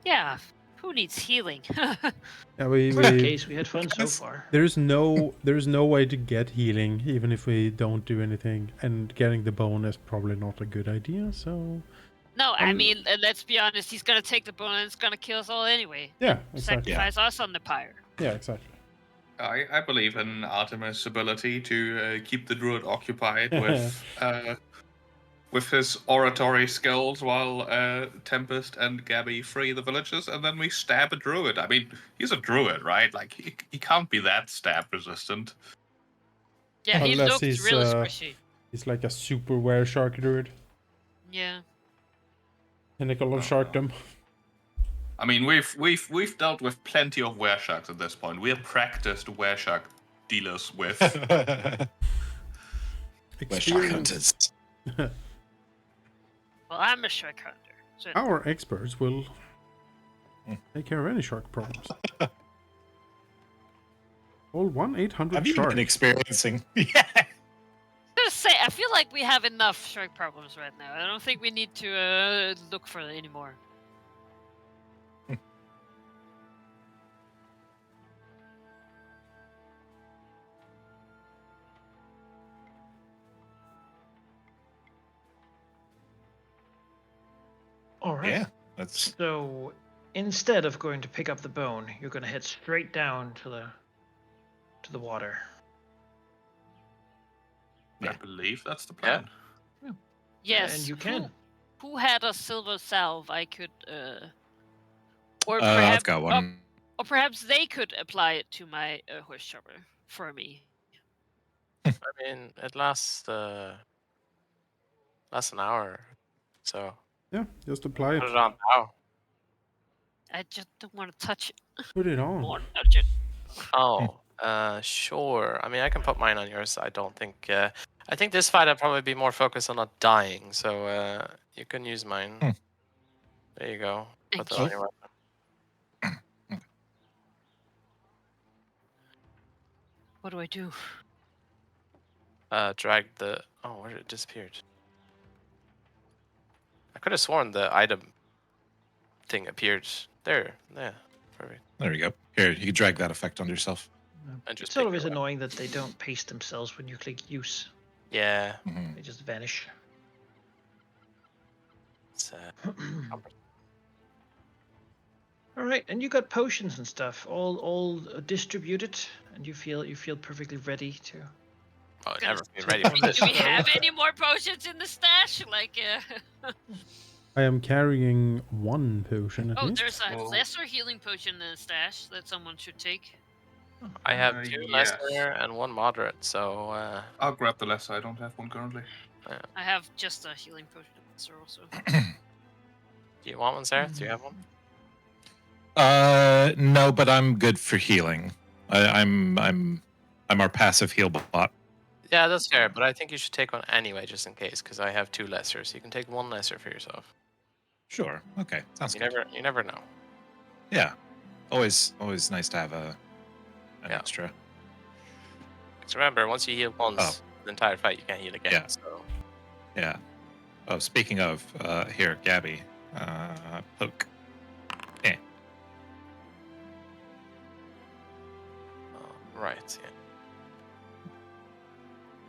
Yeah, who needs healing? Yeah, In that case, we had fun so Because- far. there's no way to get healing even if we don't do anything, and getting the bone is probably not a good idea. So No, I mean, let's be honest. He's gonna take the bone and it's gonna kill us all anyway. yeah, And exactly. sacrifice us on the pyre. Yeah, exactly. I believe in Artemis' ability to keep the druid occupied with his oratory skills while Tempest and Gabby free the villagers, and then we stab a druid. I mean, he's a druid, right? Like, he can't be that stab resistant. Yeah, he Unless looks he's, really squishy. He's like a super were shark druid. Yeah. Pinnacle of sharkdom. I mean, we've dealt with plenty of weresharks at this point. We're practiced wereshark dealers with. Shark hunters. Well, I'm a shark hunter. So Our experts will take care of any shark problems. Call 1-800 Have you shark. been experiencing? Yeah. I was gonna say, I feel like we have enough shark problems right now. I don't think we need to look for it anymore. All right. Yeah. That's So instead of going to pick up the bone, you're going to head straight down to the water. I believe that's the plan. Yes. And you can. Who had a silver salve I could, or I've perhaps, got one. or perhaps they could apply it to my horse chopper for me. I mean, it lasts an hour, so Yeah, just apply put it. it on now. I just don't want to touch it. Put it on. More touch it. Oh, sure. I mean, I can put mine on yours. I don't think. I think this fight I'd probably be more focused on not dying, so you can use mine. There you go. Put that on your weapon. What do I do? Drag the. Oh, where did it disappeared? I could have sworn the item thing appeared there. Yeah, perfect. There we go. Here, you can drag that effect onto yourself. And It just sort pick of is it up. annoying that they don't paste themselves when you click use. Yeah. Mhm. They just vanish. It's, All right, and you got potions and stuff, all distributed, and you feel perfectly ready to. oh, Gonna never been take ready on for this this. Do we foe. have any more potions in the stash? Like, I am carrying one potion at oh, least. there's a Well- lesser healing potion in the stash that someone should take. I have two yes. lesser and one moderate, so I'll grab the lesser. I don't have one currently. I have just a healing potion lesser also. do you want one, Sarah? Do you have one? No, but I'm good for healing. I'm our passive heal bot. Yeah, that's fair, but I think you should take one anyway, just in case, because I have two lesser, so you can take one lesser for yourself. Sure. Okay. Sounds You good. you never know. Yeah. Always nice to have an Yeah. extra. Because remember, once you heal once, the entire fight you can't heal again. Yeah. So Yeah. Oh, speaking of, here, Gabby, poke. right, yeah.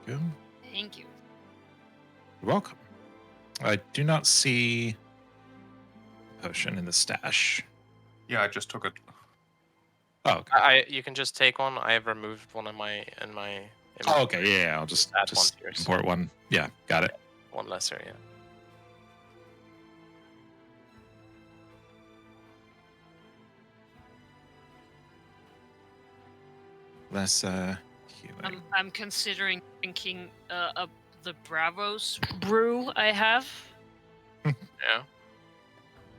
Good. Thank you. You're welcome. I do not see a potion in the stash. Yeah, I just took it. Oh, okay. You can just take one. I have removed one in my Oh, okay. Yeah, I'll just add one to yours. import one. Yeah, got it. One lesser, yeah. Less healing. I'm considering drinking the Bravos brew I have. Yeah.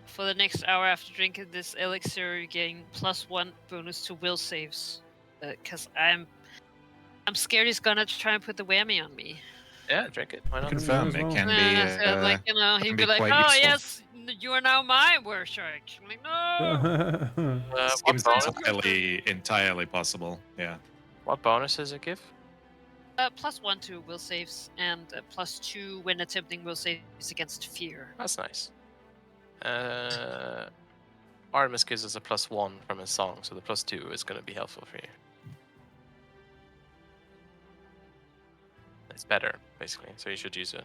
For the next hour after drinking this elixir, you gain +1 bonus to will saves. Cause I'm scared he's gonna try and put the whammy on me. Yeah, drink it. Why not? Confirm as it well. can So, like, be. you know, he'd can be be like, quite "Oh useful. yes, you are now my were shark." I'm like, "No." What Seems bonus? entirely possible. Yeah. What bonus does it give? +1 to will saves and +2 when attempting will saves against fear. That's nice. Artemis gives us a +1 from his song, so the +2 is going to be helpful for you. It's better, basically, so you should use it.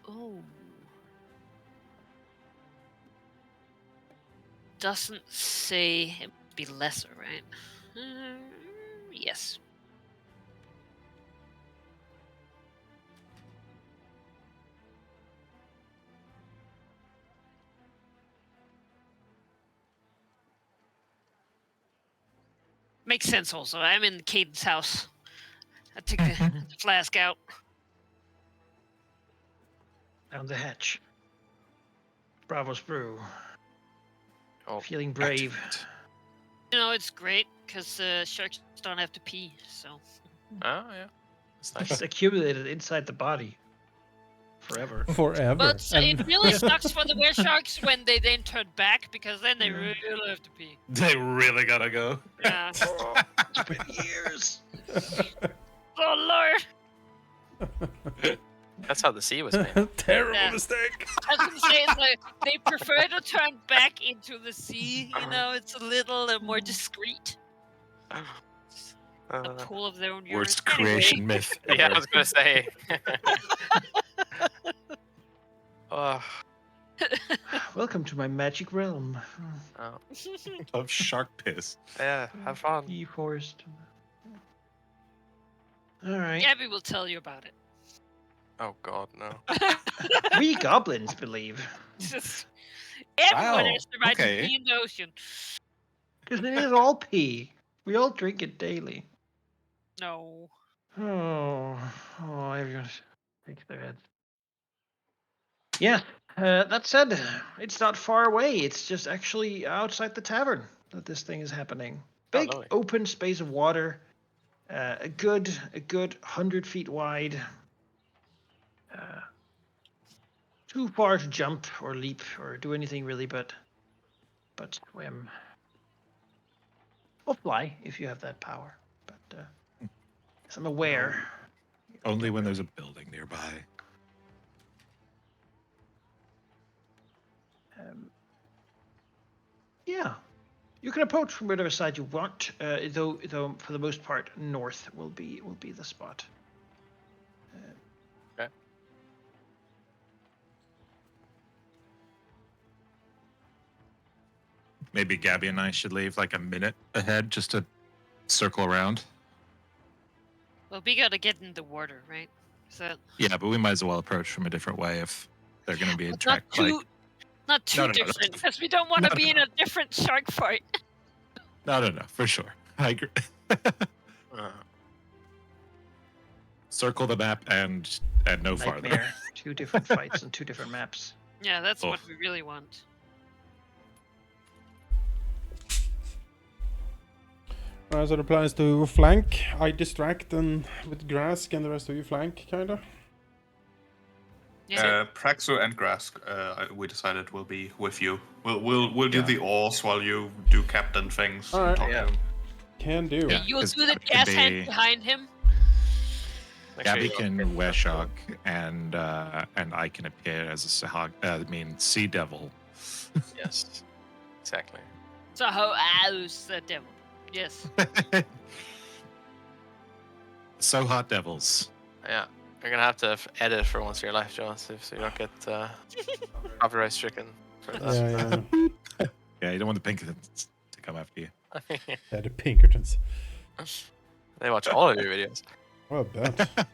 Oh. Doesn't say it would be lesser, right? Yes. Makes sense also. I'm in Caden's house. I took the flask out. Down the hatch. Bravo's brew. Oh, Feeling brave. Activate. You know, it's great because sharks don't have to pee, so. Oh, yeah. That's nice. It's accumulated inside the body. Forever. Forever. But it really sucks for the were sharks when they then turn back because then they really have to pee. They really gotta go. Yeah. It's been years. Oh Lord! That's how the sea was made. Terrible Yeah. mistake. I was gonna say it's like they prefer to turn back into the sea. You know, it's a little more discreet. A pool of their own urine. Worst Anyway, creation myth ever. Yeah, I was gonna say. Oh, Welcome to my magic realm. oh. of shark piss. Yeah, have fun. Ye forest. All right. Gabby will tell you about it. Oh God, no. We goblins believe. Just everyone Wow, has the right okay. to pee in the ocean. Because it is all pee. We all drink it daily. No. Oh, everyone shakes their heads. Yeah, that said, it's not far away. It's just actually outside the tavern that this thing is happening. Big lovely. open space of water, a good 100 feet wide. Too far to jump or leap or do anything really, but swim. Or fly if you have that power. But as I'm aware. Only when there's a building nearby. Yeah, you can approach from whatever side you want. Though for the most part, north will be the spot. Okay. Maybe Gabby and I should leave like a minute ahead just to circle around. Well, we gotta get in the water, right? So Yeah, but we might as well approach from a different way if they're going to be in not track. too, not too No, no, no, different, that's- because we don't want to no, be no, in a different shark fight. No, for sure. I agree. Circle the map and no farther. Nightmare. 2 different fights and 2 different maps. Yeah, that's Oh. what we really want. Alright, so the plan is to flank. I distract and with Grask and the rest of you flank, kinda. Yeah. Praxo and Grask, we decided will be with you. We'll do Yeah. the oars while you do captain things. and Alright. talk to Yeah. him. Can do. Yeah. You'll 'cause do the that could jazz hand be- behind him. Make sure Gabby you can don't wear get- shock and I can appear as a sea devil. Yes, exactly. So how's the devil? Yes. So hot devils. Yeah, you're gonna have to edit for once in your life, Joseph, so you don't get copyright stricken for that. Yeah. Yeah, you don't want the Pinkertons to come after you. Yeah, the Pinkertons. They watch all of your videos. Oh, I bet.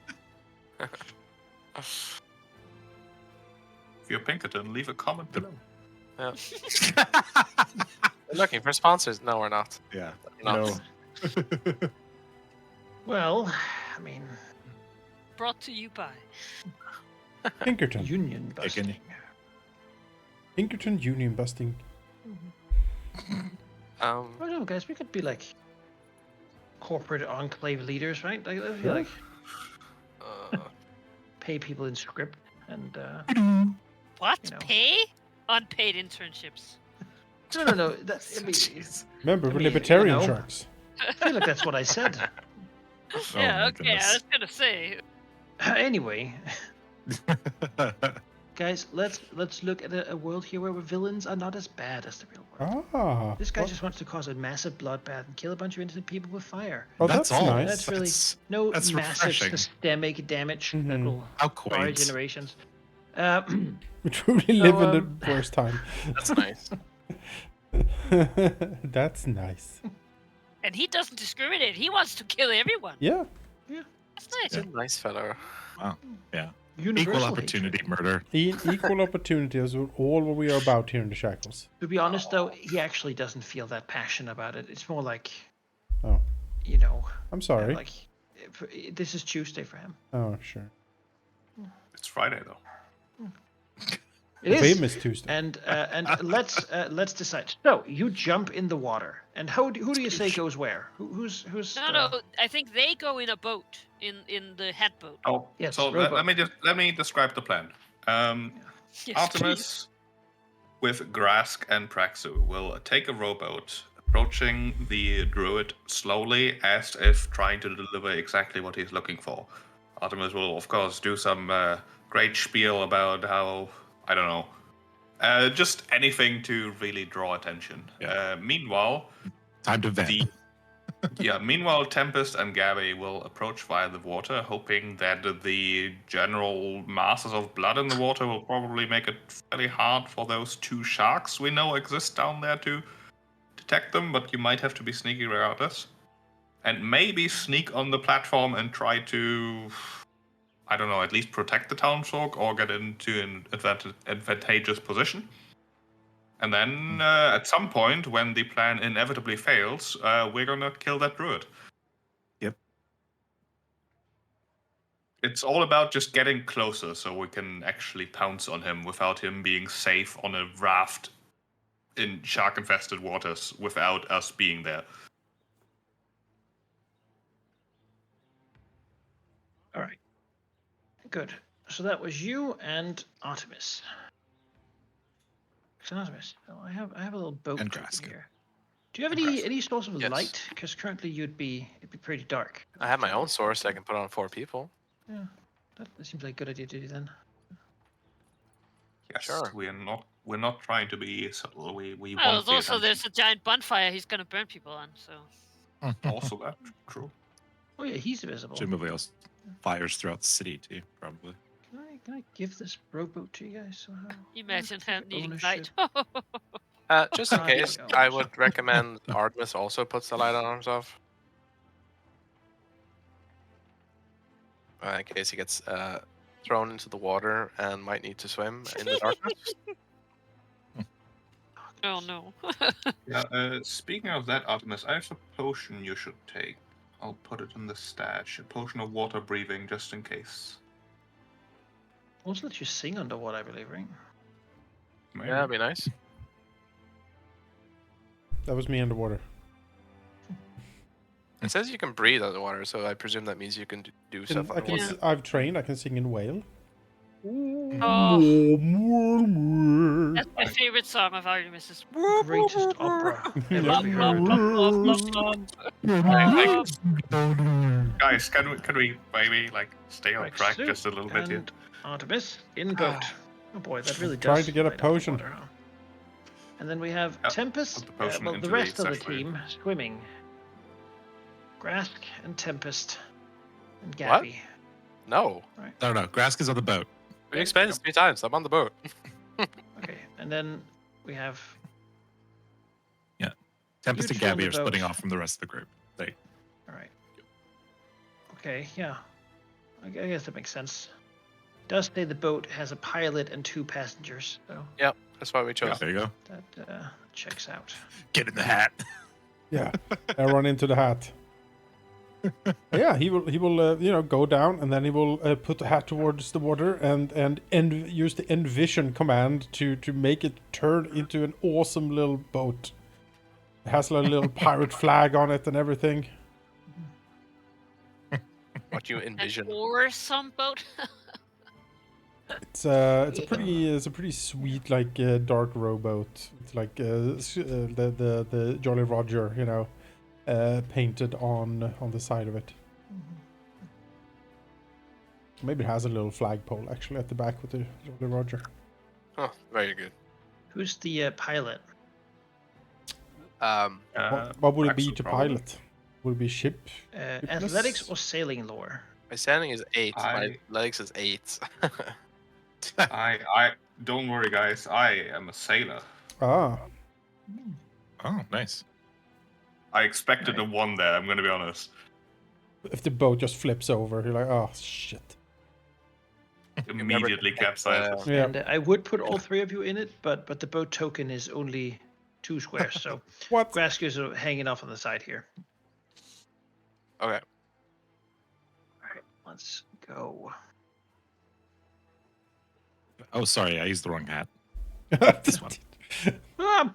If you're Pinkerton, leave a comment below. Yeah. We're looking for sponsors. No, we're not. Yeah. We're No. not. Well, I mean, Brought to you by. Pinkerton. union busting. Taken. Pinkerton union busting. I don't know, guys. We could be like corporate enclave leaders, right? Like, I feel like pay people in script and. What? You know. Pay? Unpaid internships. No. That, I mean, Remember, I we're mean, libertarian you know. sharks. I feel like that's what I said. Yeah, my okay, I goodness. was gonna say. Anyway, guys, let's look at a world here where villains are not as bad as the real world. Ah. This guy well- just wants to cause a massive bloodbath and kill a bunch of innocent people with fire. Oh, That's that's all. nice. That's really no that's massive refreshing. systemic damage that Mhm. will How fire quaint. generations. We truly live in um, the worst time. That's nice. That's nice. And he doesn't discriminate. He wants to kill everyone. Yeah. That's nice. He's a nice fellow. Wow. Yeah. universal Equal hatred. opportunity murder. Equal opportunity is all what we are about here in the Shackles. To be honest, though, he actually doesn't feel that passionate about it. It's more like, Oh, you know, I'm sorry. like this is Tuesday for him. Oh, sure. It's Friday though. It is. Famous Tuesday. And let's decide. So you jump in the water, and who do you say goes where? Who's No, I think they go in a boat, in the hat boat. Oh, Yes, so rowboat. let me describe the plan. Yes, Artemis with Grask and Praxu will take a rowboat, approaching the druid slowly as if trying to deliver exactly what he's looking for. Artemis will, of course, do some great spiel about how, I don't know, just anything to really draw attention. Yeah. Meanwhile, Time to vent. Meanwhile, Tempest and Gabby will approach via the water, hoping that the general masses of blood in the water will probably make it fairly hard for those two sharks we know exist down there to detect them, but you might have to be sneaky regardless. And maybe sneak on the platform and try to, I don't know, at least protect the townsfolk or get into an advantageous position. And then at some point, when the plan inevitably fails, we're gonna kill that druid. Yep. It's all about just getting closer so we can actually pounce on him without him being safe on a raft in shark-infested waters without us being there. All right. Good. So that was you and Artemis. So Artemis, I have a little boat And group in Grask. here. Do you have And Grask. any source of Yes. light? Because currently it'd be pretty dark. I have my own source I can put on 4 people. Yeah, that seems like a good idea to do then. Yes, Sure. we're not trying to be subtle. We Well, want the also there's attention. a giant bonfire he's gonna burn people on. So Also that true. Oh yeah, he's visible. Presumably also fires throughout the city too, probably. Can I give this rowboat to you guys somehow? imagine Take him needing ownership. light. Just in Ah, there case, we go. I would recommend Artemis also puts the light on himself. In case he gets thrown into the water and might need to swim in the darkness. Oh no. Yeah. Speaking of that, Artemis, I have a potion you should take. I'll put it in the stash. A potion of water breathing, just in case. Also let you sing underwater, I believe, right? Maybe. Yeah, that'd be nice. That was me underwater. It says you can breathe underwater, so I presume that means you can do stuff I can, underwater. I've trained. I can sing in whale. Oh, that's my favorite song of Artemis's. Greatest opera ever Yeah. to be heard. Guys, can we maybe like stay on Right, track Sue just a little bit here? and Artemis in boat. Oh boy, that really does. Trying to get a light up the potion. water, huh? And then we have Yep, Tempest. put the potion Well, into the the rest of the stash for you. team swimming. Grask and Tempest and Gabby. No. No. Grask is on the boat. We explained this 3 times. I'm on the boat. Okay, and then we have. Tempest You and two on Gabby the are splitting boat. off from the rest of the group. They All right. Okay, yeah. I guess that makes sense. It does say the boat has a pilot and 2 passengers, so That's why we chose. there you go. that checks out. Get in the hat. Yeah, I run into the hat. Yeah, he will go down and then he will put the hat towards the water and use the envision command to make it turn into an awesome little boat. It has a little pirate flag on it and everything. What you An envision. oarsome boat. It's a pretty sweet dark rowboat. It's like the Jolly Roger, painted on the side of it. Maybe it has a little flagpole actually at the back with the Jolly Roger. Oh, very good. Who's the pilot? What would it be Braxel, to probably. pilot? Would it be ship? Athletics or sailing lore? My standing is 8. My I- athletics is 8. I don't worry, guys. I am a sailor. Ah, Oh, nice. I expected Right. a 1 there. I'm gonna be honest. if the boat just flips over, you're like, oh shit. Immediately capsizes. Yeah. And I would put all 3 of you in it, but the boat token is only 2 squares, so What? Grasky's are hanging off on the side here. Okay. All right, let's go. Oh, sorry, I used the wrong hat. This one. Ah,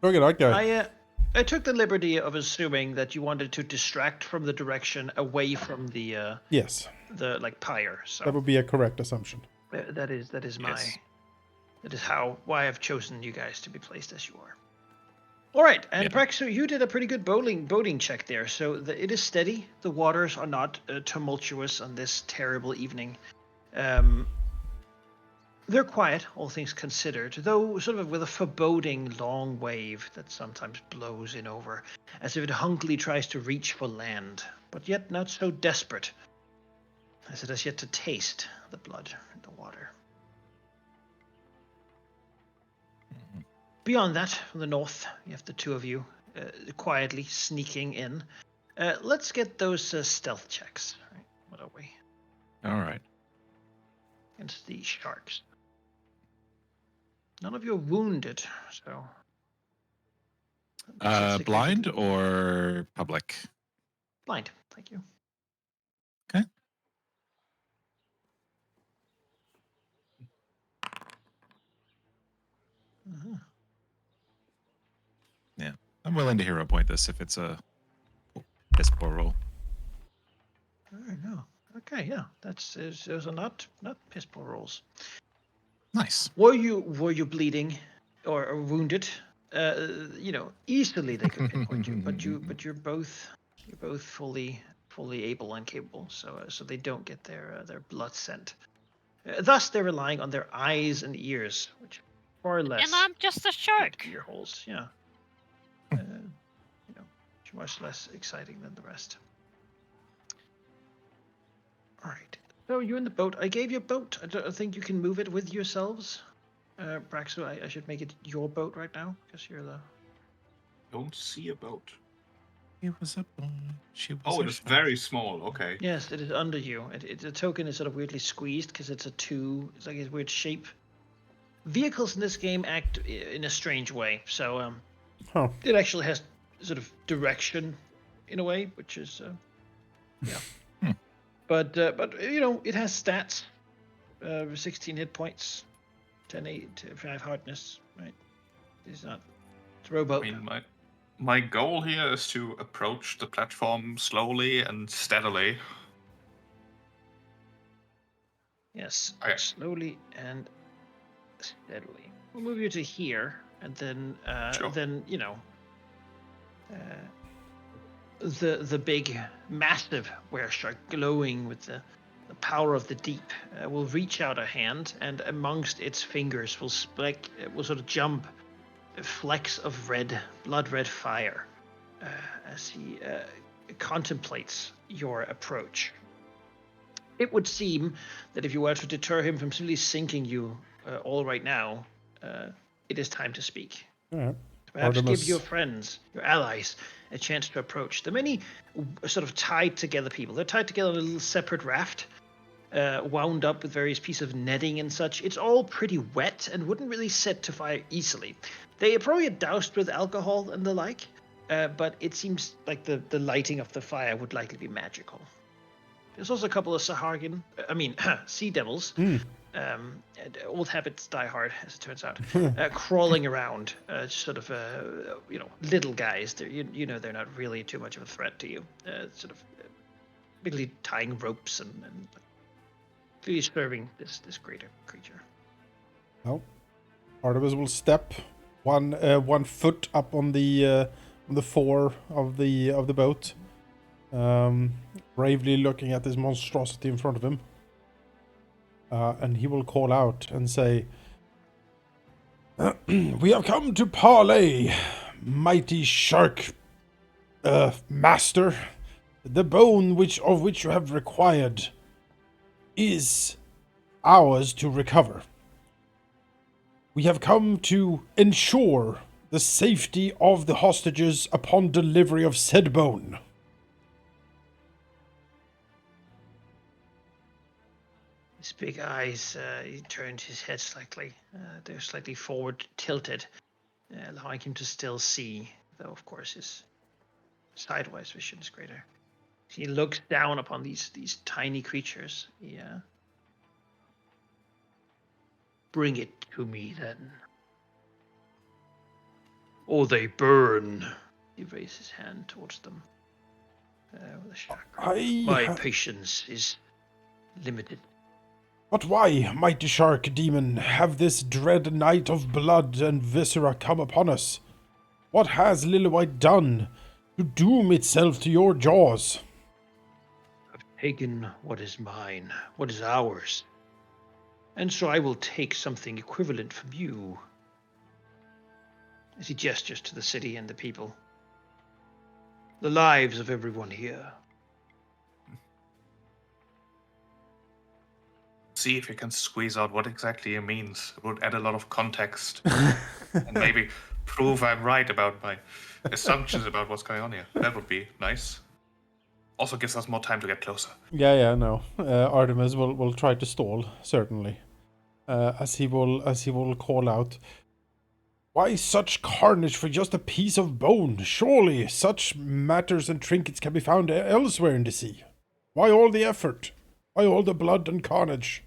Look at that guy. I took the liberty of assuming that you wanted to distract from the direction away from the Yes, like pyre. So that would be a correct assumption. that is my Yes. that is why I've chosen you guys to be placed as you are. All right, and Yeah. Praxu, you did a pretty good boating check there. So it is steady. The waters are not tumultuous on this terrible evening. They're quiet, all things considered, though sort of with a foreboding long wave that sometimes blows in over, as if it hungrily tries to reach for land, but yet not so desperate, as it has yet to taste the blood in the water. Beyond that, from the north, you have the 2 of you quietly sneaking in. Let's get those stealth checks. Right, what are we? All right. Against the sharks. None of you are wounded, so. Blind or public? Blind, thank you. Okay. Uh-huh. Yeah, I'm willing to hero point this if it's a piss poor roll. Oh, no. Okay, yeah, those are not piss poor rolls. Nice. Were you bleeding or wounded? Easily they could pinpoint you, but you're both fully able and capable, so they don't get their blood scent. Thus, they're relying on their eyes and ears, which far less. And I'm just a like shark. ear holes, yeah. Much less exciting than the rest. All right. So you're in the boat. I gave you a boat. I think you can move it with yourselves. Braxo, I should make it your boat right now because you're the. Don't see a boat. He was a boy. She was Oh, a it is shark. very small. Okay. Yes, it is under you. The token is sort of weirdly squeezed because it's a 2. It's like a weird shape. Vehicles in this game act in a strange way. So Huh. it actually has sort of direction in a way, which is yeah. But it has stats. 16 hit points, 10 8 5 hardness, right? It's not it's a rowboat. I mean, my goal here is to approach the platform slowly and steadily. Yes, Okay. slowly and steadily. We'll move you to here, and then Sure. the big, massive wereshark, glowing with the power of the deep, will reach out a hand, and amongst its fingers will sort of jump flecks of blood red fire as he contemplates your approach. It would seem that if you were to deter him from simply sinking you all right now, it is time to speak. Yeah. Perhaps give Artemis. your friends, your allies, a chance to approach. The many sort of tied together people. They're tied together on a little separate raft, wound up with various pieces of netting and such. It's all pretty wet and wouldn't really set to fire easily. They are probably doused with alcohol and the like, but it seems like the lighting of the fire would likely be magical. There's also a couple of sea devils. And old habits die hard, as it turns out. Crawling around, sort of, little guys. They're not really too much of a threat to you. Basically tying ropes and really serving this greater creature. Well, Artemis will step one foot up on the fore of the boat, bravely looking at this monstrosity in front of him. And he will call out and say, "We have come to parley, mighty shark master. The bone of which you have required is ours to recover. We have come to ensure the safety of the hostages upon delivery of said bone." His big eyes, he turned his head slightly. They're slightly forward tilted, allowing him to still see, though of course his sidewise vision is greater. He looks down upon these tiny creatures. Yeah. Bring it to me then. Or they burn. He raises his hand towards them. With a shackle. My patience is limited. But why, mighty shark demon, have this dread night of blood and viscera come upon us? What has Lillywhite done to doom itself to your jaws? I've taken what is mine, what is ours. And so I will take something equivalent from you. As he gestures to the city and the people. The lives of everyone here. See if you can squeeze out what exactly it means. It would add a lot of context. And maybe prove I'm right about my assumptions about what's going on here. That would be nice. Also gives us more time to get closer. Yeah, no. Artemis will try to stall, certainly. As he will call out, "Why such carnage for just a piece of bone? Surely such matters and trinkets can be found elsewhere in the sea. Why all the effort? Why all the blood and carnage?"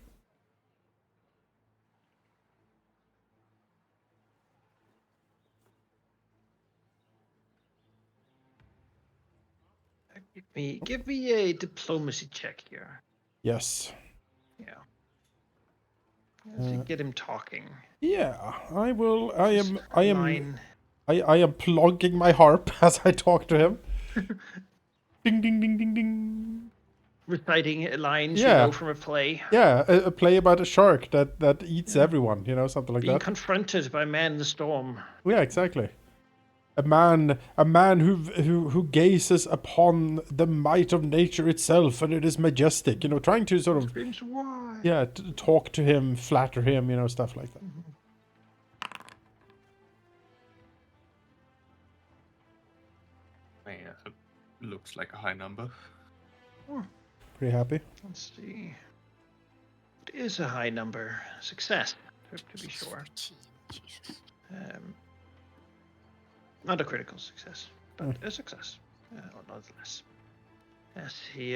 Give me a diplomacy check here. Yes. Yeah. As you get him talking. Yeah, I will. I am Line. I am plugging my harp as I talk to him. Ding ding ding ding ding. Reciting lines Yeah. you know from a play. Yeah, a play about a shark that eats everyone, something like Being that. confronted by man in the storm. Yeah, exactly. A man who gazes upon the might of nature itself, and it is majestic. Trying to sort of Screams, why? yeah talk to him, flatter him, stuff like that. Yeah, it looks like a high number. Pretty happy. Let's see. It is a high number. Success, to be sure. Jesus. Not a critical success, but a success, nonetheless. As he,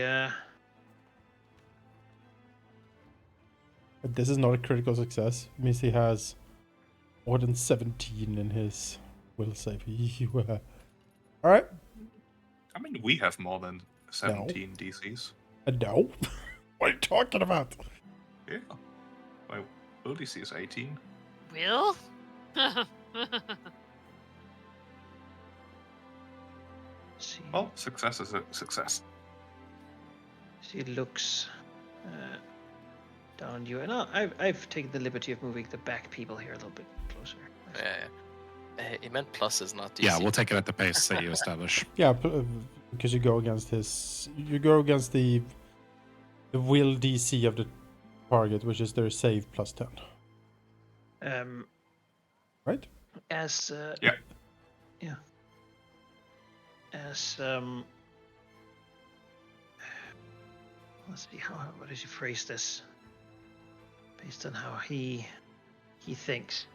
But this is not a critical success. It means he has more than 17 in his will save. All right. I mean, we have more than 17 DCs. No. What are you talking about? Yeah. My will DC is 18. Will? see, Well, success is a success. he looks down you, and I've taken the liberty of moving the back people here a little bit closer. Yeah. He meant pluses, not DC. Yeah, we'll take it at the pace that you establish. Yeah, because you go against the will DC of the target, which is their save plus 10. Right? As Yeah. Yeah. As let's see what does he phrase this? Based on how he thinks.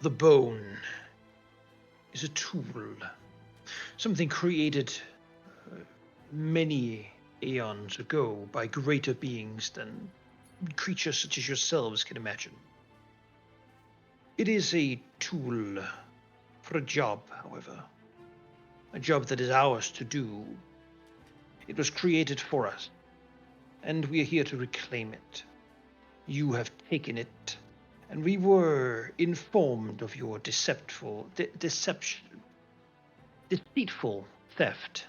The bone is a tool, something created many aeons ago by greater beings than creatures such as yourselves can imagine. It is a tool for a job, however. A job that is ours to do. It was created for us, and we are here to reclaim it. You have taken it, and we were informed of your deceitful theft.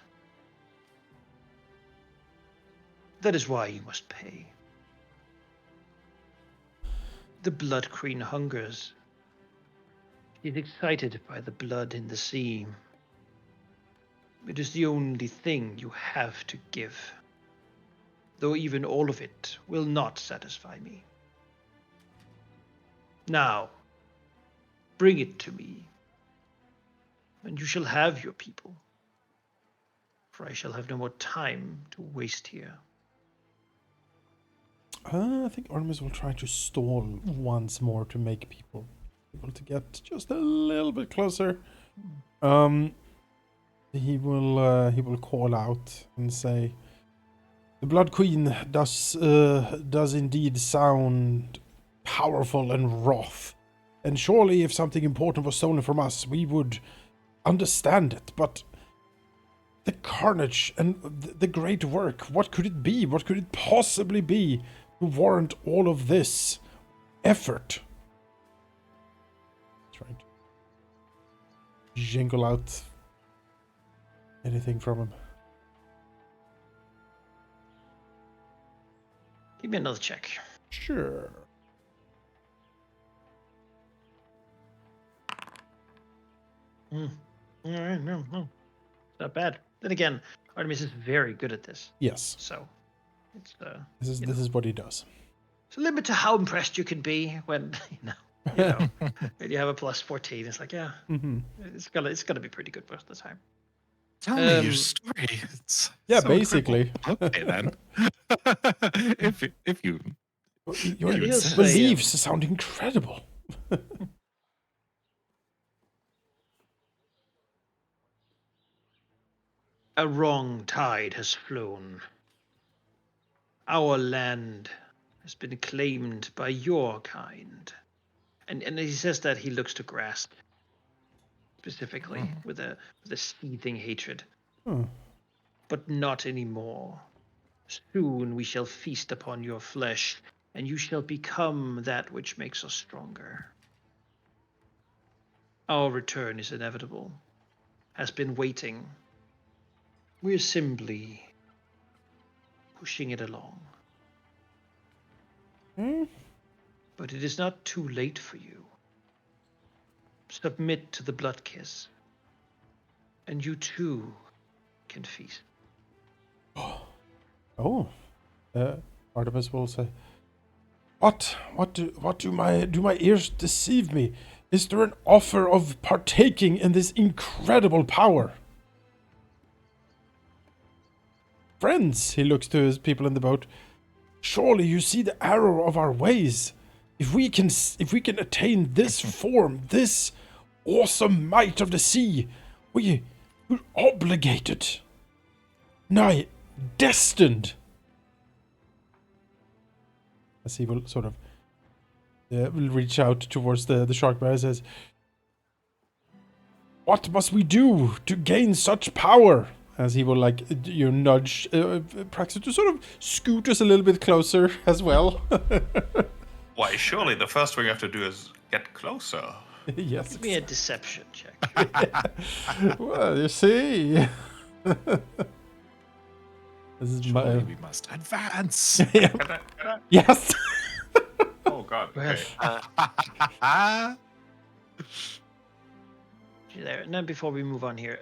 That is why you must pay. The Blood Queen hungers. She is excited by the blood in the sea. It is the only thing you have to give, though even all of it will not satisfy me. Now, bring it to me, and you shall have your people, for I shall have no more time to waste here. I think Artemis will try to stall once more to make people able to get just a little bit closer. He will call out and say, "The Blood Queen does indeed sound powerful and wrath, and surely if something important was stolen from us, we would understand it. But the carnage and the great work, what could it be? What could it possibly be to warrant all of this effort?" Trying to jingle out anything from him. Give me another check. Sure. All right, no. Not bad. Then again, Artemis is very good at this, Yes. so it's This is what he does. it's a limit to how impressed you can be when when you have a plus 14. It's like, yeah, Mm-hmm. it's gonna be pretty good most of the time. Tell me your story. It's Yeah, so basically. incredible. Okay, then. if you Your He'll insist. say, beliefs sound incredible. a wrong tide has flown. Our land has been claimed by your kind. And he says that he looks to Grass specifically with a seething hatred. Hmm. But not anymore. Soon we shall feast upon your flesh, and you shall become that which makes us stronger. Our return is inevitable, has been waiting. We're simply pushing it along. But it is not too late for you. Submit to the blood kiss, and you too can feast. Oh. Artemis will say, What do my ears deceive me? Is there an offer of partaking in this incredible power? Friends, he looks to his people in the boat. Surely you see the error of our ways. If we can attain this form, this awesome might of the sea, we're obligated, nay, destined. As he will sort of will reach out towards the shark bear and says, "What must we do to gain such power?" As he will nudge Praxis to sort of scoot us a little bit closer as well. Why, surely the first thing you have to do is get closer. Yes. Give me a deception check. Well, you see. This is Surely my. we must advance. Can I- Yes. Oh god. Okay. There. And then before we move on here,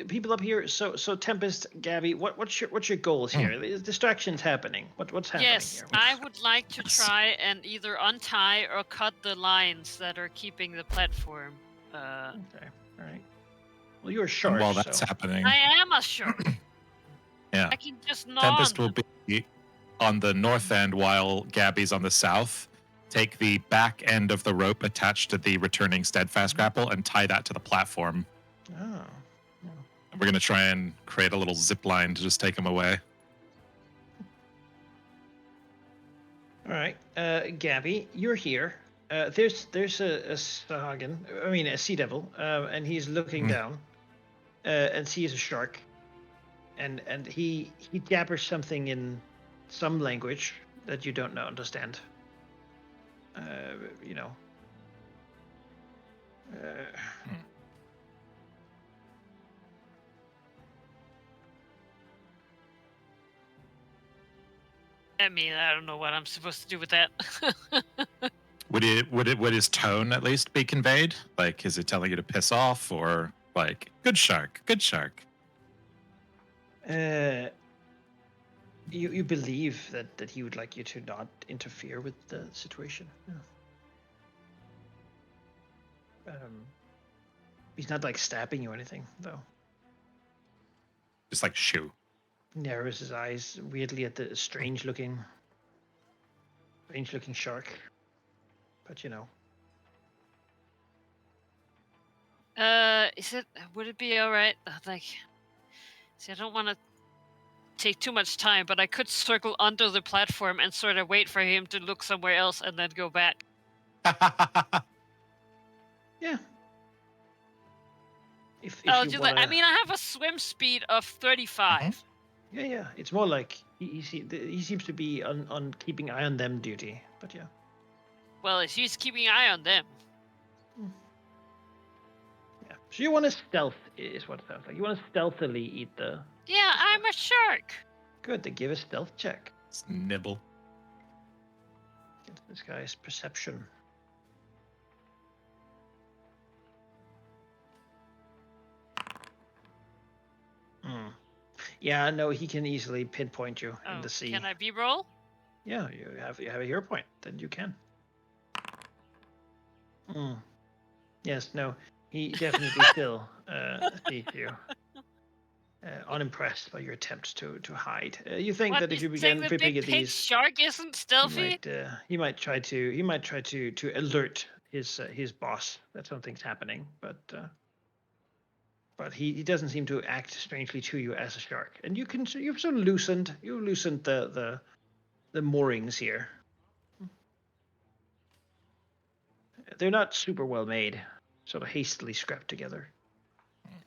people up here. So Tempest, Gabby, what's your goals here? Distractions happening. What's happening Yes, here? I would like to try and either untie or cut the lines that are keeping the platform. Okay. All right. Well, you're a shark. And while that's so. happening, I am a shark. yeah, I can just gnaw Tempest on will them. be on the north end while Gabby's on the south. Take the back end of the rope attached to the returning steadfast grapple and tie that to the platform. Oh. We're going to try and create a little zip line to just take him away. All right. Gabby, you're here. There's a Sagan, I mean a sea devil, and he's looking down, and sees a shark, and he jabbers something in some language that you don't understand. you know. I mean, I don't know what I'm supposed to do with that. Would his tone at least be conveyed? Like, is it telling you to piss off, or like, good shark, good shark? You believe that he would like you to not interfere with the situation. Yeah. He's not like stabbing you or anything, though. Just like shoo. Narrows his eyes weirdly at the strange looking shark. But you know. Would it be all right? Like, see, I don't want to take too much time, but I could circle under the platform and sort of wait for him to look somewhere else and then go back. Yeah. If I'll you just wanna... I mean, I have a swim speed of 35. Yeah. It's more like he seems to be on keeping eye on them duty. But yeah. Well, he's keeping an eye on them. Yeah. So you want to stealth is what it sounds like. You want to stealthily eat the... Yeah, I'm a shark. Good, then give a stealth check. It's nibble. Against this guy's perception. Yeah, no, he can easily pinpoint you in the sea. Can I b-roll? Yeah, you have a hero point, then you can. Yes, no, he definitely still sees you. Unimpressed by your attempts to hide. You think What, that if you saying begin the peeping big at pink these, shark isn't stealthy? he might try to alert his boss that something's happening, but he doesn't seem to act strangely to you as a shark. And you've sort of loosened the moorings here. They're not super well made, sort of hastily scrapped together.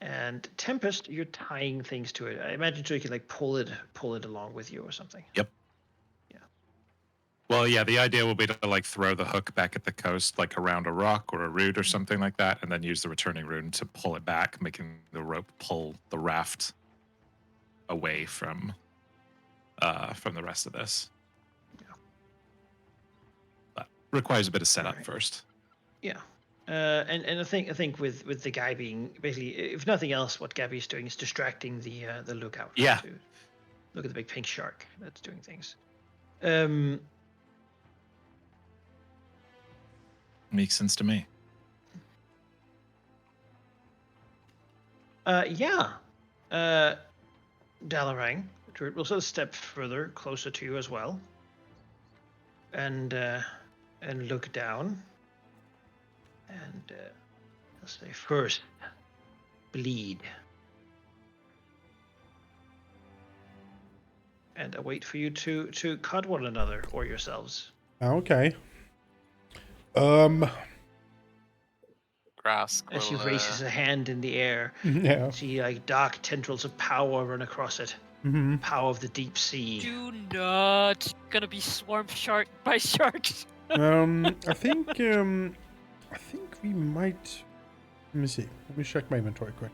And Tempest, you're tying things to it. I imagine so you can like pull it along with you or something. Yep. Yeah. Well, yeah, the idea will be to like throw the hook back at the coast, like around a rock or a root or something like that, and then use the returning rune to pull it back, making the rope pull the raft away from the rest of this. Yeah. But requires a bit of setup Alright. first. Yeah. And I think with the guy being basically, if nothing else, what Gabby's doing is distracting the lookout. Yeah. To look at the big pink shark that's doing things. Makes sense to me. Yeah. Dalarang, the druid, will sort of step further, closer to you as well, and look down. And I'll say first, bleed. And I wait for you to cut one another or yourselves. Okay. Grass. As she raises a hand in the air, Yeah. see like dark tendrils of power run across it. Mm-hmm. Power of the deep sea. Do not gonna be swarmed by sharks. I think we might. Let me see. Let me check my inventory quick.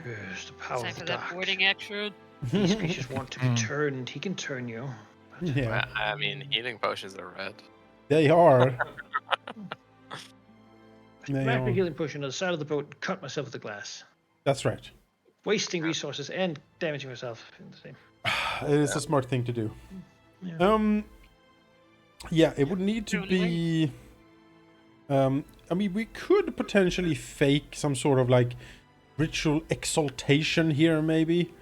Yes, the power Time of the for that dark. boarding action. These creatures want to be turned. He can turn you. But Yeah, I mean, healing potions are red. they are. They Rapid are. healing potion on the side of the boat and cut myself with the glass. That's right. Wasting resources and damaging myself in the same. It is a smart thing to do. Yeah. Yeah, it would need to be. I mean, we could potentially fake some sort of like ritual exaltation here, maybe,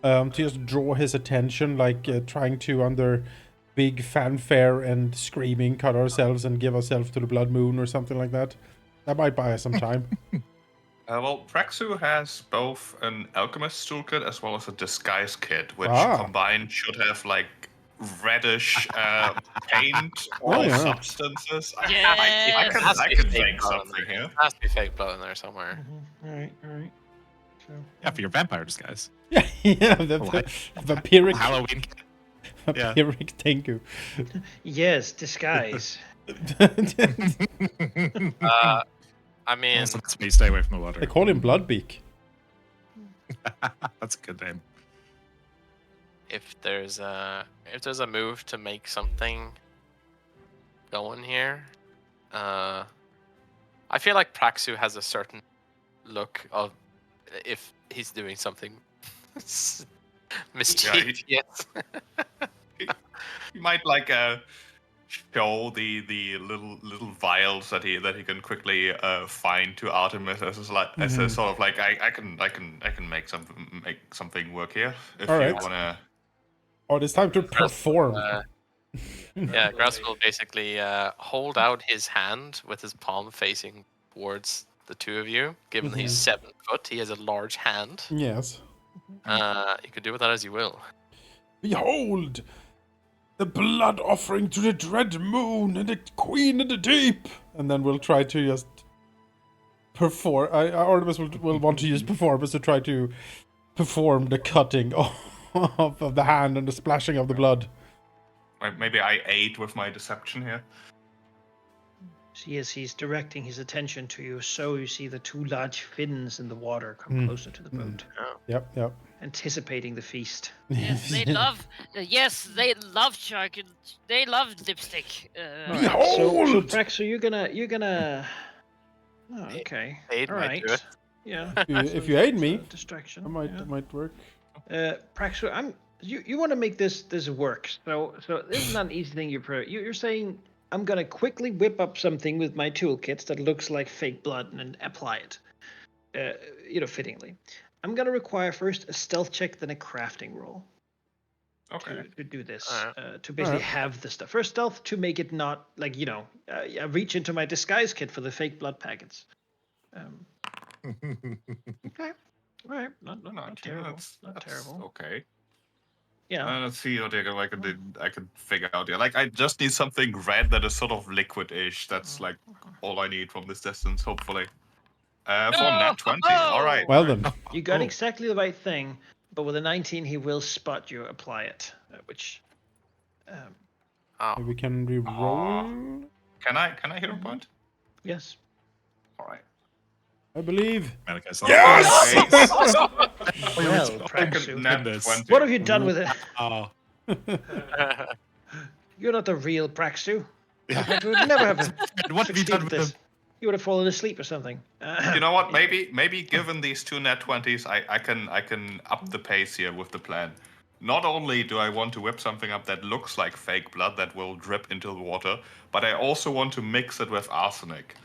to just draw his attention, like trying to under big fanfare and screaming cut ourselves and give ourselves to the blood moon or something like that. That might buy us some time. Well, Praxu has both an alchemist toolkit as well as a disguise kit, which Ah. combined should have like reddish paint or yeah. substances. I Yes. can think something here. There has to be fake blood in there somewhere. All right. So Yeah, for your vampire disguise. Yeah, the vampiric Halloween. Yeah. Vampiric Tengu. Yes, disguise. I mean, Also, lets me stay away from the water. They call him Bloodbeak. That's a good name. if there's a move to make something going here, I feel like Praxu has a certain look of if he's doing something mischievous. He might like show the little vials that he can quickly find to Artemis as like as a sort of like I can make something work here if All you right. wanna. Oh, it's time to perform. Yeah, Grass will basically hold out his hand with his palm facing towards the two of you. Given he's 7 foot, he has a large hand. Yes. You can do with that as you will. Behold, the blood offering to the dread moon and the queen of the deep. And then we'll try to just perform. Artemis will want to use performance to try to perform the cutting of the hand and the splashing of the blood. Maybe I aid with my deception here. See, as he's directing his attention to you, so you see the two large fins in the water come closer to the boat, Yep. anticipating the feast. Yes, they love. Yes, they love shark. They love lipstick. All right, so Behold! Praxu, you're gonna. Oh, okay. Aid All might right. do it. Yeah. If you aid it's me, a distraction. it might work. Praxu, you want to make this work. So this is not an easy thing. You're saying I'm gonna quickly whip up something with my toolkits that looks like fake blood and apply it. Fittingly. I'm gonna require first a stealth check, then a crafting roll. Okay. To do this, Alright. to basically Alright. have the stuff. First stealth to make it not like I reach into my disguise kit for the fake blood packets. Okay, all right, not terrible. That's Terrible. okay. Yeah. Let's see what I could figure out here. Like I just need something red that is sort of liquid-ish. That's like all I need from this distance, hopefully. For nat 20. All right. Well then. You got exactly the right thing, but with a 19, he will spot you apply it, which. We can re-roll. Can I hero point? Yes. All right. I believe. Yes! Well, Praxu, Nat goodness. 20. what have you done with it? Oh, You're not the real Praxu. yeah. You would never have What have you done with this. them? You would have fallen asleep or something. You know what? Maybe given these two nat 20s, I can up the pace here with the plan. Not only do I want to whip something up that looks like fake blood that will drip into the water, but I also want to mix it with arsenic.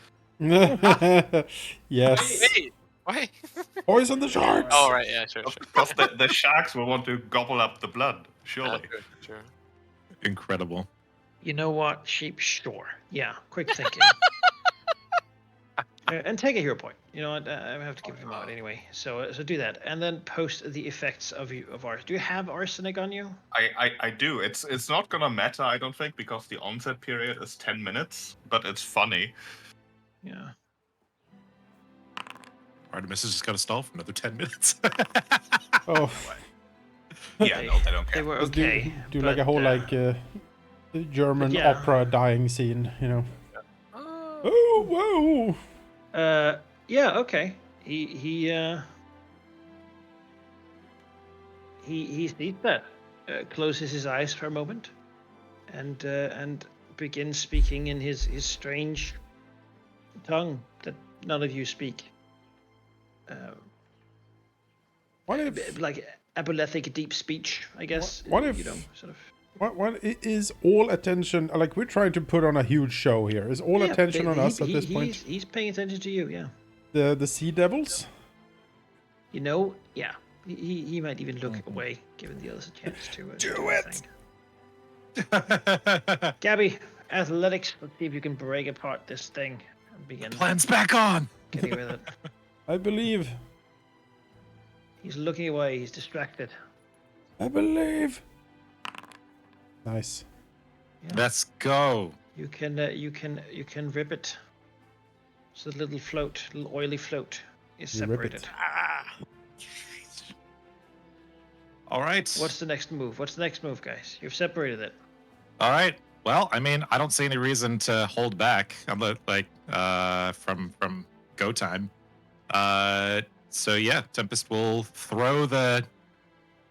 Yes. Wait. Poison the sharks. Oh right, yeah, sure. Because the sharks will want to gobble up the blood, surely. Sure. Incredible. You know what, sheep? Sure. Yeah, quick thinking. And take a hero point. You know what? I have to give them out anyway. So do that, and then post the effects of ours. Do you have arsenic on you? I do. It's not gonna matter, I don't think, because the onset period is 10 minutes, but it's funny. Yeah. Artemis has just got to stall for another 10 minutes. Oh. Yeah, no, they don't They care. were Just okay. do like a whole German yeah. opera dying scene, you know. Oh, whoa! Yeah. Okay. He sees that, closes his eyes for a moment, and begins speaking in his strange tongue that none of you speak. What if? Like apolethic deep speech, I guess. What if- sort of. What is all attention? Like we're trying to put on a huge show here. Is all attention on us at this point? He's paying attention to you. Yeah. The Sea Devils? You know. Yeah. He might even look away, giving the others a chance to do it! thing. Gabby, athletics. Let's see if you can break apart this thing and begin Plan's back on. getting rid of it. I believe. He's looking away. He's distracted. I believe. Nice. Let's go. You can rip it. So the little oily float is You rip it. separated. All right. What's the next move? What's the next move, guys? You've separated it. All right. Well, I mean, I don't see any reason to hold back. From go time. So yeah, Tempest will throw the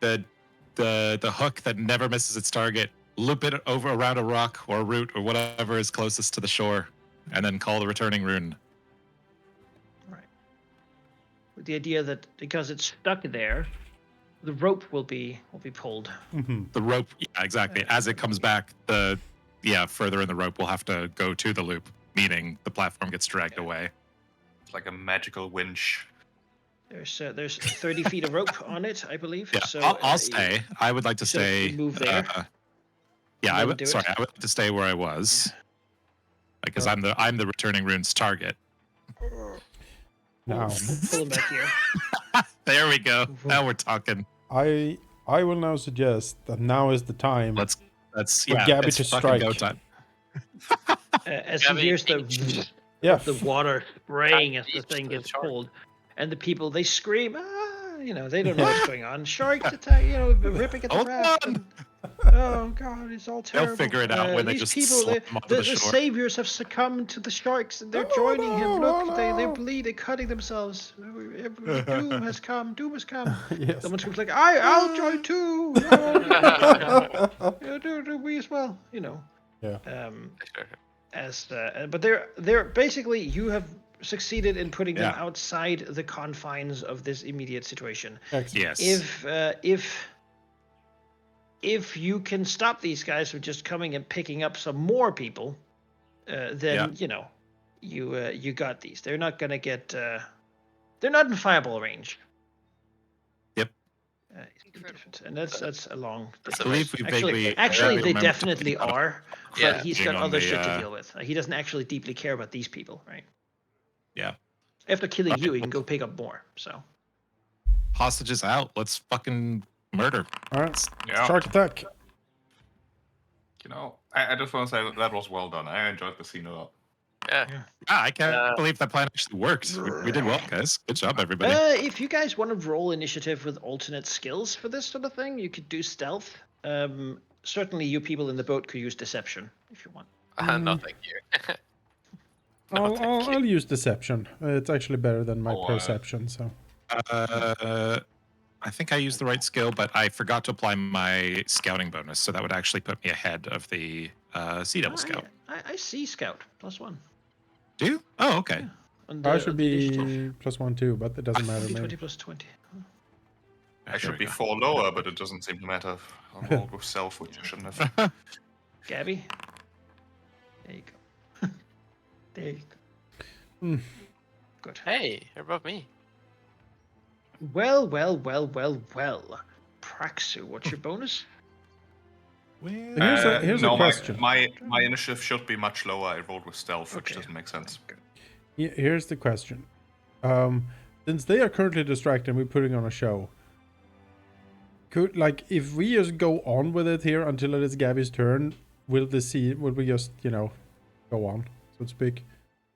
hook that never misses its target, loop it over around a rock or a root or whatever is closest to the shore, and then call the returning rune. Right. With the idea that because it's stuck there, the rope will be pulled. Mm-hmm. The rope, yeah, exactly. As it comes back, further in the rope will have to go to the loop, meaning the platform gets dragged away. It's like a magical winch. There's 30 feet of rope on it, I believe. Yeah, So I'll stay. I would like to stay. Move there. Yeah, I would like to stay where I was, because I'm the returning rune's target. Now, pull him back here. There we go. Now we're talking. I will now suggest that now is the time. Let's For Gabby it's to fucking strike. go time. As Gabby, he hears the Yeah. of the water spraying as the Reach thing the gets shark. pulled, and the people they scream, they don't know what's going on. Sharks attack, ripping at the Hold raft. on. And, oh god, it's all terrible. figure it out when they these just people, slam onto the the shore. saviors have succumbed to the sharks, and they're joining him. Look, they bleed, they're cutting themselves. Doom has come. Doom has come. Yes. Someone screams like, I'll join too. Do we as well? Yeah. But they're basically, you have succeeded in putting them Yeah. outside the confines of this immediate situation. Excellent. Yes. If you can stop these guys from just coming and picking up some more people, then you got these. They're not gonna get. They're not in fireball range. Yep. Different. And that's a long. That's I believe we Actually, vaguely they remember definitely talking about are. But Yeah. he's being got on other the, shit to deal with. He doesn't actually deeply care about these people, right? Yeah. After killing you, he can go pick up more. So. Hostages out. Let's fucking murder. All right. Yeah. Shark attack. I just want to say that was well done. I enjoyed the scene a lot. Yeah. I can't believe that plan actually worked. We did well, guys. Good job, everybody. If you guys want to roll initiative with alternate skills for this sort of thing, you could do stealth. Certainly, you people in the boat could use deception if you want. No, thank you. I'll use deception. It's actually better than my Oh, perception. So I think I used the right skill, but I forgot to apply my scouting bonus, so that would actually put me ahead of the Sea Devil Scout. I see scout +1. Do you? Oh, okay. On I the- should on the initiative. be +1 too, but it doesn't matter. 20 Maybe. plus 20. I should be 4 lower, but it doesn't seem to matter. I'll roll with self, which I shouldn't have. Gabby. There you go. There you go. Hmm. Good. Hey, you're above me. Well. Praxu, what's your bonus? Here's no, a question. My initiative should be much lower. I rolled with stealth, which Okay. doesn't make sense. Here's the question. Since they are currently distracted and we're putting on a show, if we just go on with it here until it is Gabby's turn, will we just, go on, so to speak?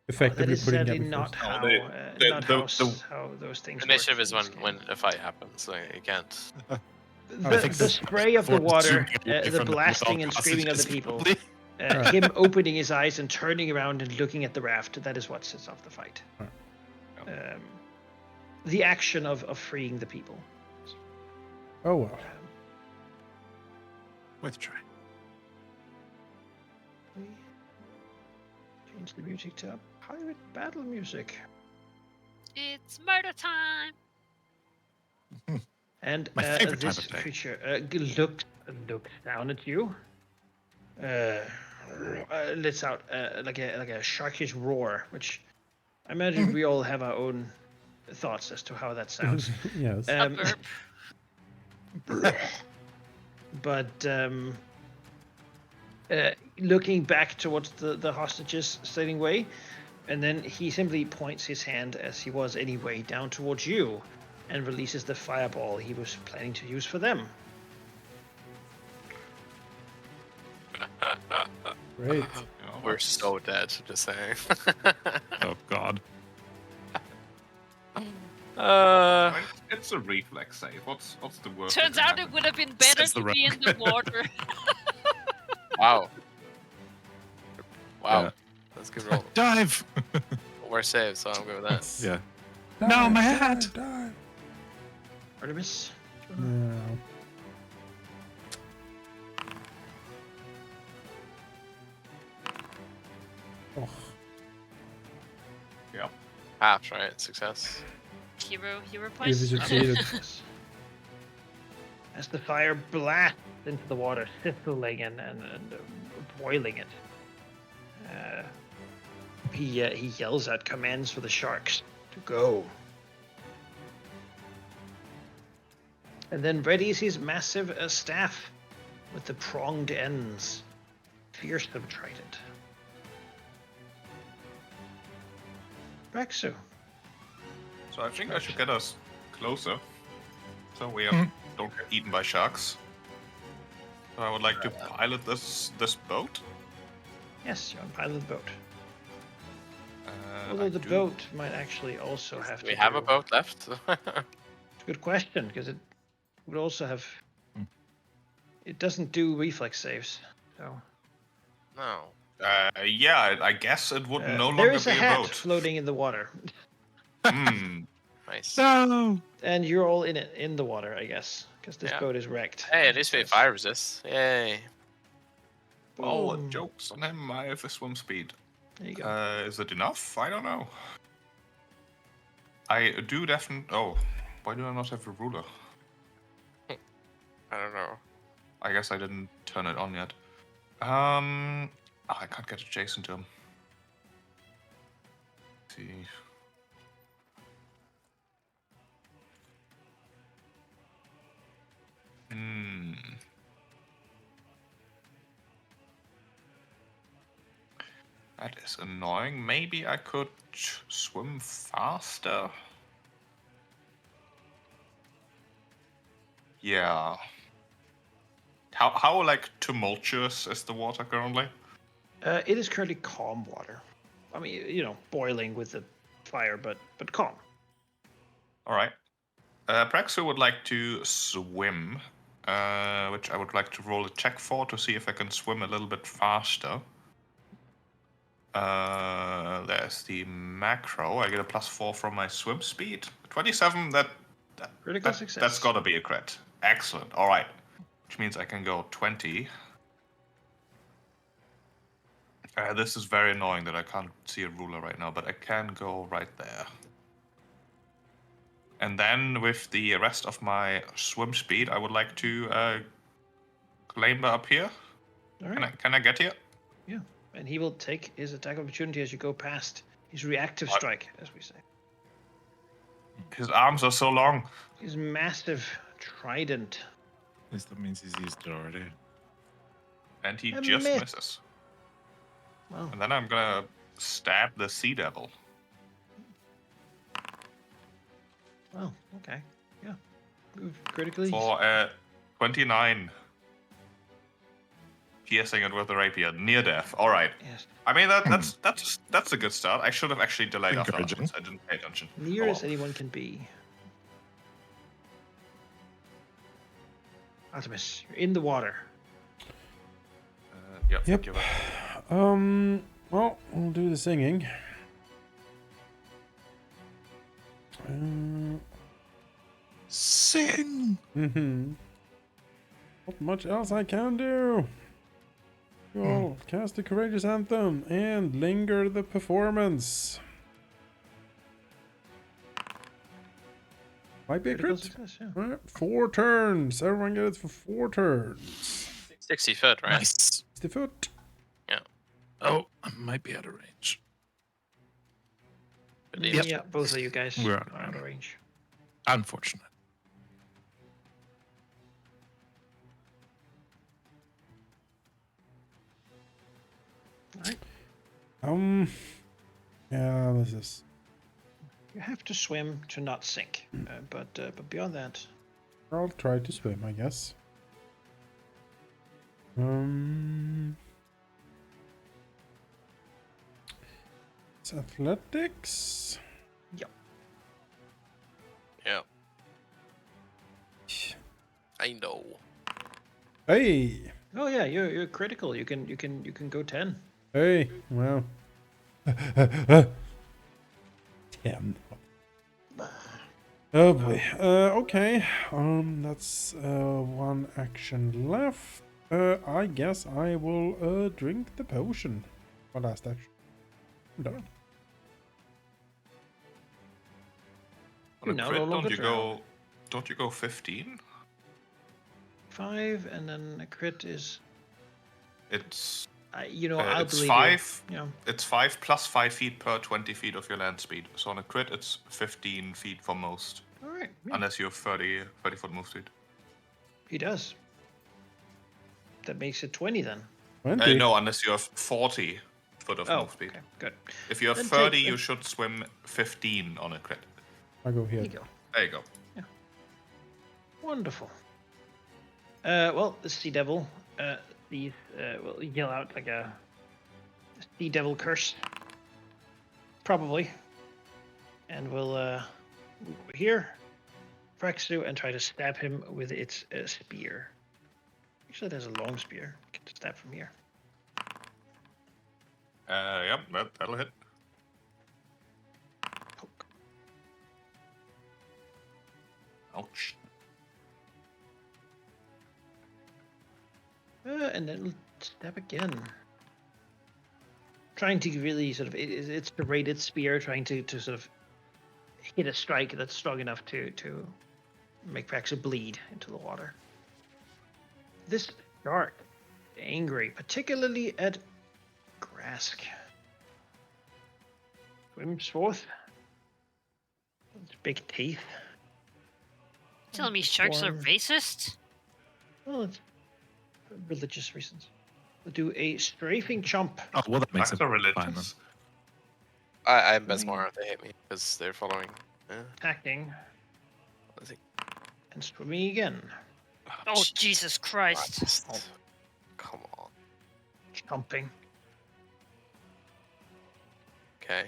That Effectively is putting sadly Gabby not first. how, the- not the- how those things Initiative work is in this when game. a fight happens, so you can't. I think The spray of the Fortune water, zooming away the from the blasting dog and screaming of the hostages, people, probably. him opening his eyes and turning around and looking at the raft, that is what sets off the fight. The action of freeing the people. Oh well. With try. Change the music to pirate battle music. It's murder time. And My favorite type this of thing. creature looks down at you. Lets out like a sharkish roar, which I imagine we all have our own thoughts as to how that sounds. Yes. A burp. But looking back towards the hostages sailing away, and then he simply points his hand, as he was anyway, down towards you, and releases the fireball he was planning to use for them. Great. We're so dead, just saying. Oh God. Uh, I mean, it's a reflex save. What's the worst? Turns that can out it happen? would have been better Says the to be in the water. wow. Wow. Yeah. That's a good roll. Dive. Worst save, so I'm good with that. Yeah. Dive, No, my dive, hat! dive. Artemis. No. Oh, Yeah. Half, right? Success. Hero if you points. succeeded. Yes. As the fire blasts into the water, sizzling and boiling it, he yells out commands for the sharks to go. And then readies his massive staff with the pronged ends, fearsome trident. Rexu. So I think I should get us closer, so we don't get eaten by sharks. So I would like to pilot this boat. Yes, you're on pilot of the boat. Uh, Although I the do- boat might actually also have Do to we have a do- boat left? It's a good question, because it would also have... It doesn't do reflex saves, so... no. Yeah, I guess it would no there longer is be a a hat boat. floating in the water, Hmm. Nice. No. and you're all in the water, I guess, because this Yeah. boat is wrecked. Hey, as at it least we says. fire resist. Yay. Oh, Boom. jokes on him. I have a swim speed. There you go. Is it enough? I don't know. I do definitely. Oh, why do I not have a ruler? I don't know. I guess I didn't turn it on yet. I can't get adjacent to him. Let's see. That is annoying. Maybe I could swim faster. Yeah. How like tumultuous is the water currently? It is currently calm water. I mean, boiling with the fire, but calm. All right. Praxo would like to swim, which I would like to roll a check for to see if I can swim a little bit faster. There's the macro. I get a +4 from my swim speed. 27. Critical success. That's got to be a crit. Excellent. All right. Which means I can go 20. This is very annoying that I can't see a ruler right now, but I can go right there. And then with the rest of my swim speed, I would like to clamber up here. All right. Can I get here? Yeah. And he will take his attack opportunity as you go past his reactive What? strike, as we say. His arms are so long. His massive trident. At least that means he's used it already. And he A just miss. misses. Wow. And then I'm gonna stab the sea devil. Wow. Okay. Yeah. Critically. For 29. Piercing it with the rapier. Near death. Alright. Yes. I mean that's a good start. I should have actually delayed after that Encouraging. since I didn't pay attention. Near Oh, as well. anyone can be. Artemis, you're in the water. Yep. Yep. Thank you. Well, we'll do the singing. Sing. Not much else I can do. Well, cast the courageous anthem and linger the performance. Might be a Critical crit. success, yeah. All right, 4 turns. Everyone get it for 4 turns. 60 foot, right? Nice. 60 foot. Oh, I might be out of range. Believe Yep. it. Yeah, both of you guys We're are out of range. Unfortunate. Alright. Yeah, this is. You have to swim to not sink. But beyond that, I'll try to swim, I guess. It's athletics. Yep. Yeah. I know. Hey, Oh yeah, you're critical. You can go 10. hey, well. 10. Oh boy. Okay. That's one action left. I guess I will drink the potion. My last action. I'm done. On a You're now crit, no longer don't you go 15? 5, and then a crit is. It's I'll it's believe 5. you. Yeah. It's 5 plus 5 feet per 20 feet of your land speed. So on a crit, it's 15 feet for most, All right. Yeah, unless you have 30 foot move speed. he does. That makes it 20 then. 20. No, unless you have 40 foot of Oh, move speed. okay, good. If you have Then 30, take- you should swim 15 on a crit. I go There here. you go. There you go. Wonderful. Well, the sea devil, these will yell out like a sea devil curse, probably, and will move over here, Fraxu, and try to stab him with its spear. Actually, there's a long spear. Get to stab from here. Yep, that'll hit. Poke. Ouch. And then stab again. Trying to really sort of, it's the rated spear, trying to sort of hit a strike that's strong enough to make Praxu bleed into the water. This shark, angry, particularly at Grask. Swims forth. Its big teeth. Telling me sharks are Form. racist? Well, it's for religious reasons. We'll do a strafing chomp. Oh, well, that makes That's it a fine then. religious. I'm Besmar. They hate me because they're following. Attacking Let's see. and swimming again. Oh, Jesus Christ. Christ. Come on. Chomping. Okay.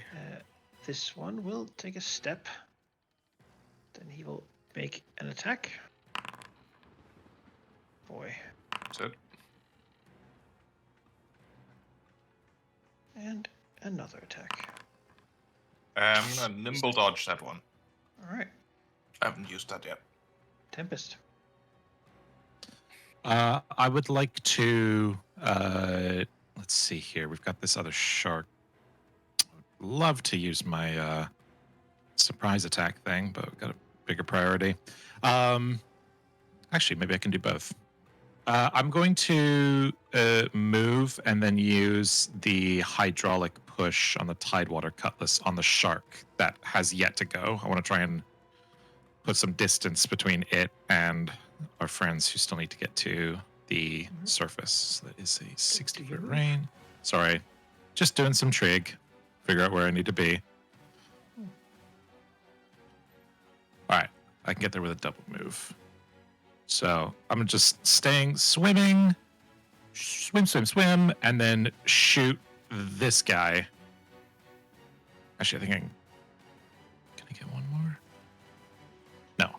This one will take a step. Then he will make an attack. Boy. That's it. And another attack. I'm gonna nimble dodge that one. All right. I haven't used that yet. Tempest. I would like to. Let's see here. We've got this other shark. Love to use my surprise attack thing, but we've got a bigger priority. Actually, maybe I can do both. I'm going to move and then use the hydraulic push on the Tidewater Cutlass on the shark that has yet to go. I want to try and put some distance between it and our friends who still need to get to the surface. That is a 60-foot range. Sorry, just doing some trig. Figure out where I need to be. All right, I can get there with a double move. So I'm just swimming, swim, and then shoot this guy. Actually, I think can I get one more? No.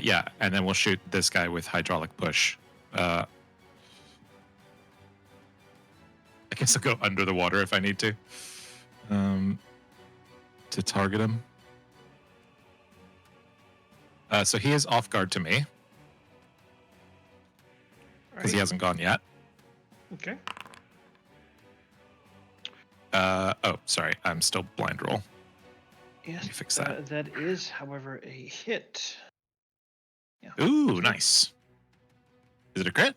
Yeah, and then we'll shoot this guy with hydraulic push. I guess I'll go under the water if I need to target him. So he is off guard to me because he hasn't gone yet. Okay. Oh, sorry. I'm still blind roll. Yes. Let me fix that. That is, however, a hit. Yeah. Ooh, nice. Is it a crit?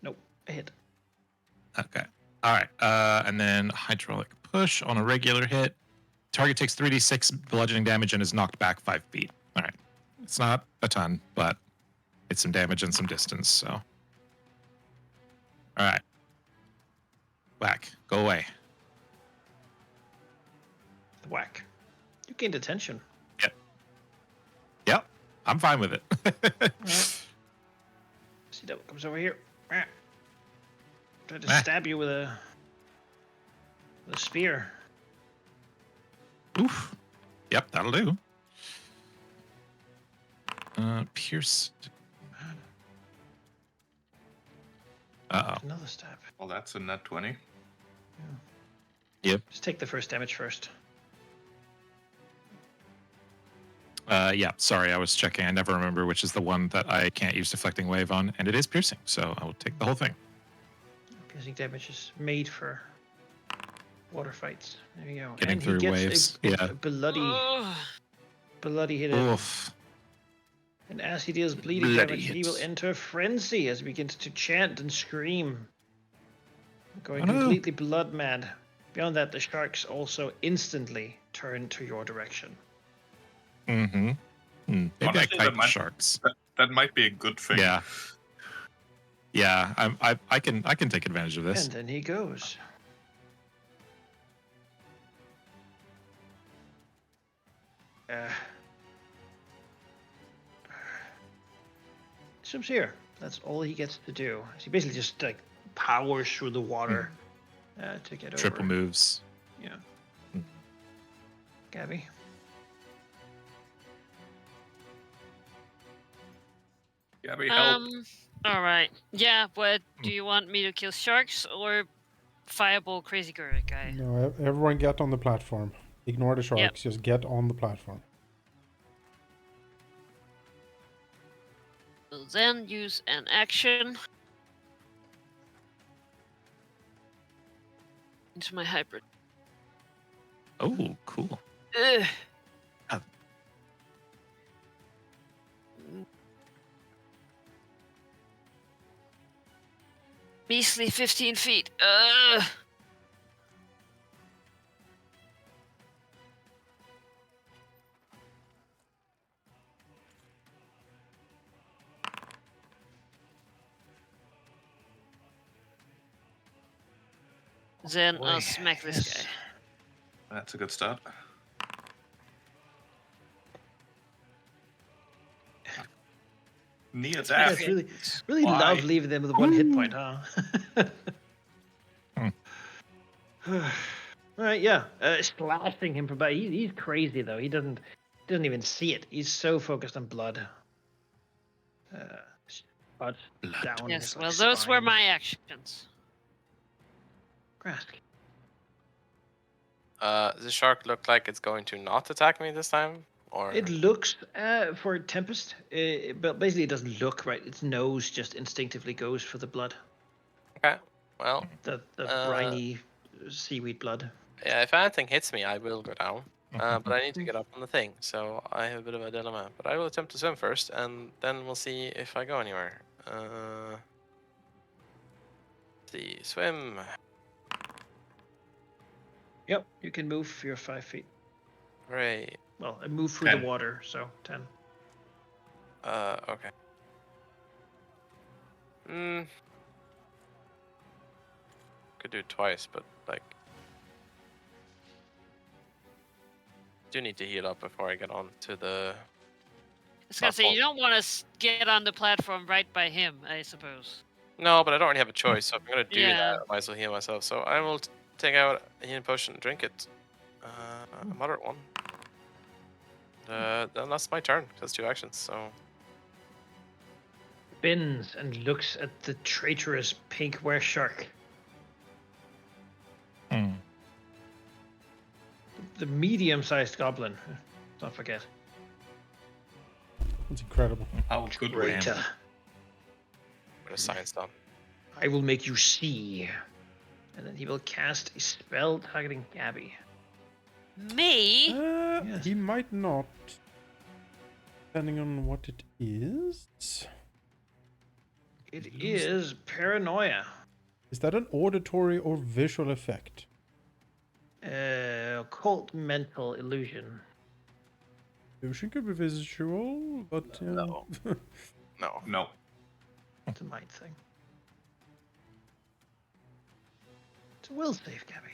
Nope. A hit. Okay. All right. And then hydraulic push on a regular hit. Target takes 3d6 bludgeoning damage and is knocked back 5 feet. All right. It's not a ton, but it's some damage and some distance, so. All right. Whack. Go away. Whack. You gained attention. Yep. I'm fine with it. Alright. See that comes over here. Tried to stab you with a spear. Oof. Yep, that'll do. Pierce. Uh-oh. Another stab. Well, that's a nat 20. Yep. Just take the first damage first. Yeah, sorry, I was checking. I never remember which is the one that I can't use deflecting wave on, and it is piercing, so I will take the whole thing. Piercing damage is made for water fights. There you go. Getting and he through gets waves. a Yeah. bloody hit in. Oof. And as he deals bleeding Bloody damage, he will hits. enter a frenzy as he begins to chant and scream, going Oh, no. completely blood mad. Beyond that, the sharks also instantly turn to your direction. Mm-hmm. Maybe I Honestly, kite the sharks. That might be a good thing. Yeah. Yeah, I can take advantage of this. And then he goes. Swims here. That's all he gets to do. So he basically just like powers through the water to get Triple over. moves. Yeah. Mm. Gabby. Gabby, help. All right. Yeah, but do you want me to kill sharks or fireball crazy girl guy? No, everyone get on the platform. Ignore the sharks. Just get on the platform. So then use an action into my hybrid. Oh, cool. Ugh. Oh. Measly 15 feet. Then I'll Boy, smack this yes. guy. That's a good start. Near You death. guys really Why? love leaving them with one hit point, huh? Right, yeah. Slashing him from back. He's crazy though. He doesn't even see it. He's so focused on blood. Blood down. Yes, his, well, like, those were spine. my actions. Grask. Does the shark look like it's going to not attack me this time? Or It looks for Tempest, but basically it doesn't look right. Its nose just instinctively goes for the blood, okay. Well, the Uh, briny seaweed blood. yeah. If anything hits me, I will go down. But I need to get up on the thing, so I have a bit of a dilemma. But I will attempt to swim first, and then we'll see if I go anywhere. See, swim. Yep, you can move your 5 feet. Great. Well, and move through 10. the water, so 10. Okay. Could do it twice, but like, do need to heal up before I get on to the. I was gonna say, you don't want to get on the platform right by him, I suppose. No, but I don't really have a choice. So if I'm gonna do Yeah. that, I might as well heal myself. So I will take out a healing potion and drink it. A moderate one. Then that's my turn. That's 2 actions. So Bends and looks at the traitorous pink were shark. The medium-sized goblin. Don't forget. It's incredible. How could we? Traitor. what a science done. I will make you see. And then he will cast a spell targeting Gabby. Me? Yes. He might not. Depending on what it is. It is paranoia. Is that an auditory or visual effect? Occult mental illusion. Illusion could be visual, but No. No. No. It's a mind thing. It's a will save, Gabby.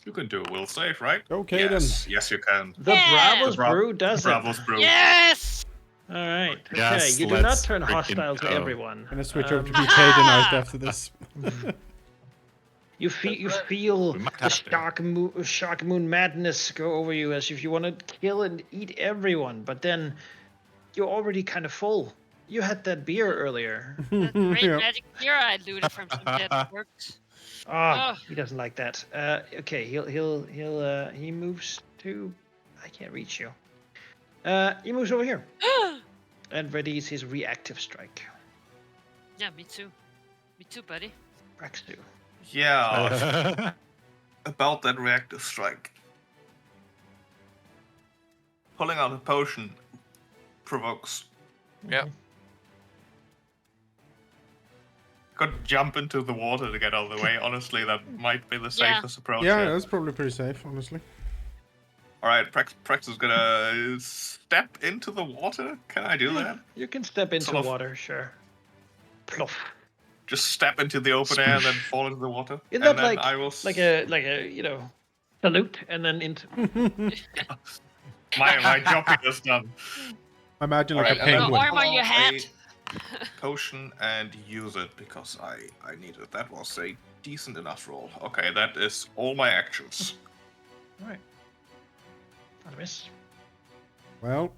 You can do a will save, right? Okay, yes. Yes, you can. The Yeah! Bravos Brew does Bravos it. Brew. Yes! All right. Okay. Yes, You do not let's turn freaking hostile to go. everyone. I'm gonna switch over to Um, be Canaanized after this. You feel We might the have to. shark moon madness go over you as if you want to kill and eat everyone, but then you're already kind of full. You had that beer earlier. That great Yeah. magic beer I looted from some dead orcs. Ah, Oh. he doesn't like that. Okay, he moves to. I can't reach you. He moves over here and readies his reactive strike. Yeah, me too. Me too, buddy. Braxu. Yeah, about that reactive strike. Pulling out a potion provokes. Yeah. Could jump into the water to get out of the way. Honestly, that might be the Yeah. safest approach. Yeah, here. that's probably pretty safe, honestly. All right, Prex is gonna step into the water. Can I do that? You can step into Sort of- water, sure. Plof. Just step into the open air and then fall into the water. Isn't and that then like I will salute and then into? my job is done. Imagine All like right, a and then Go penguin. arm on pull your out hat. a potion and use it because I need it. That was a decent enough roll. Okay, that is all my actions. All right. Not a miss. Well.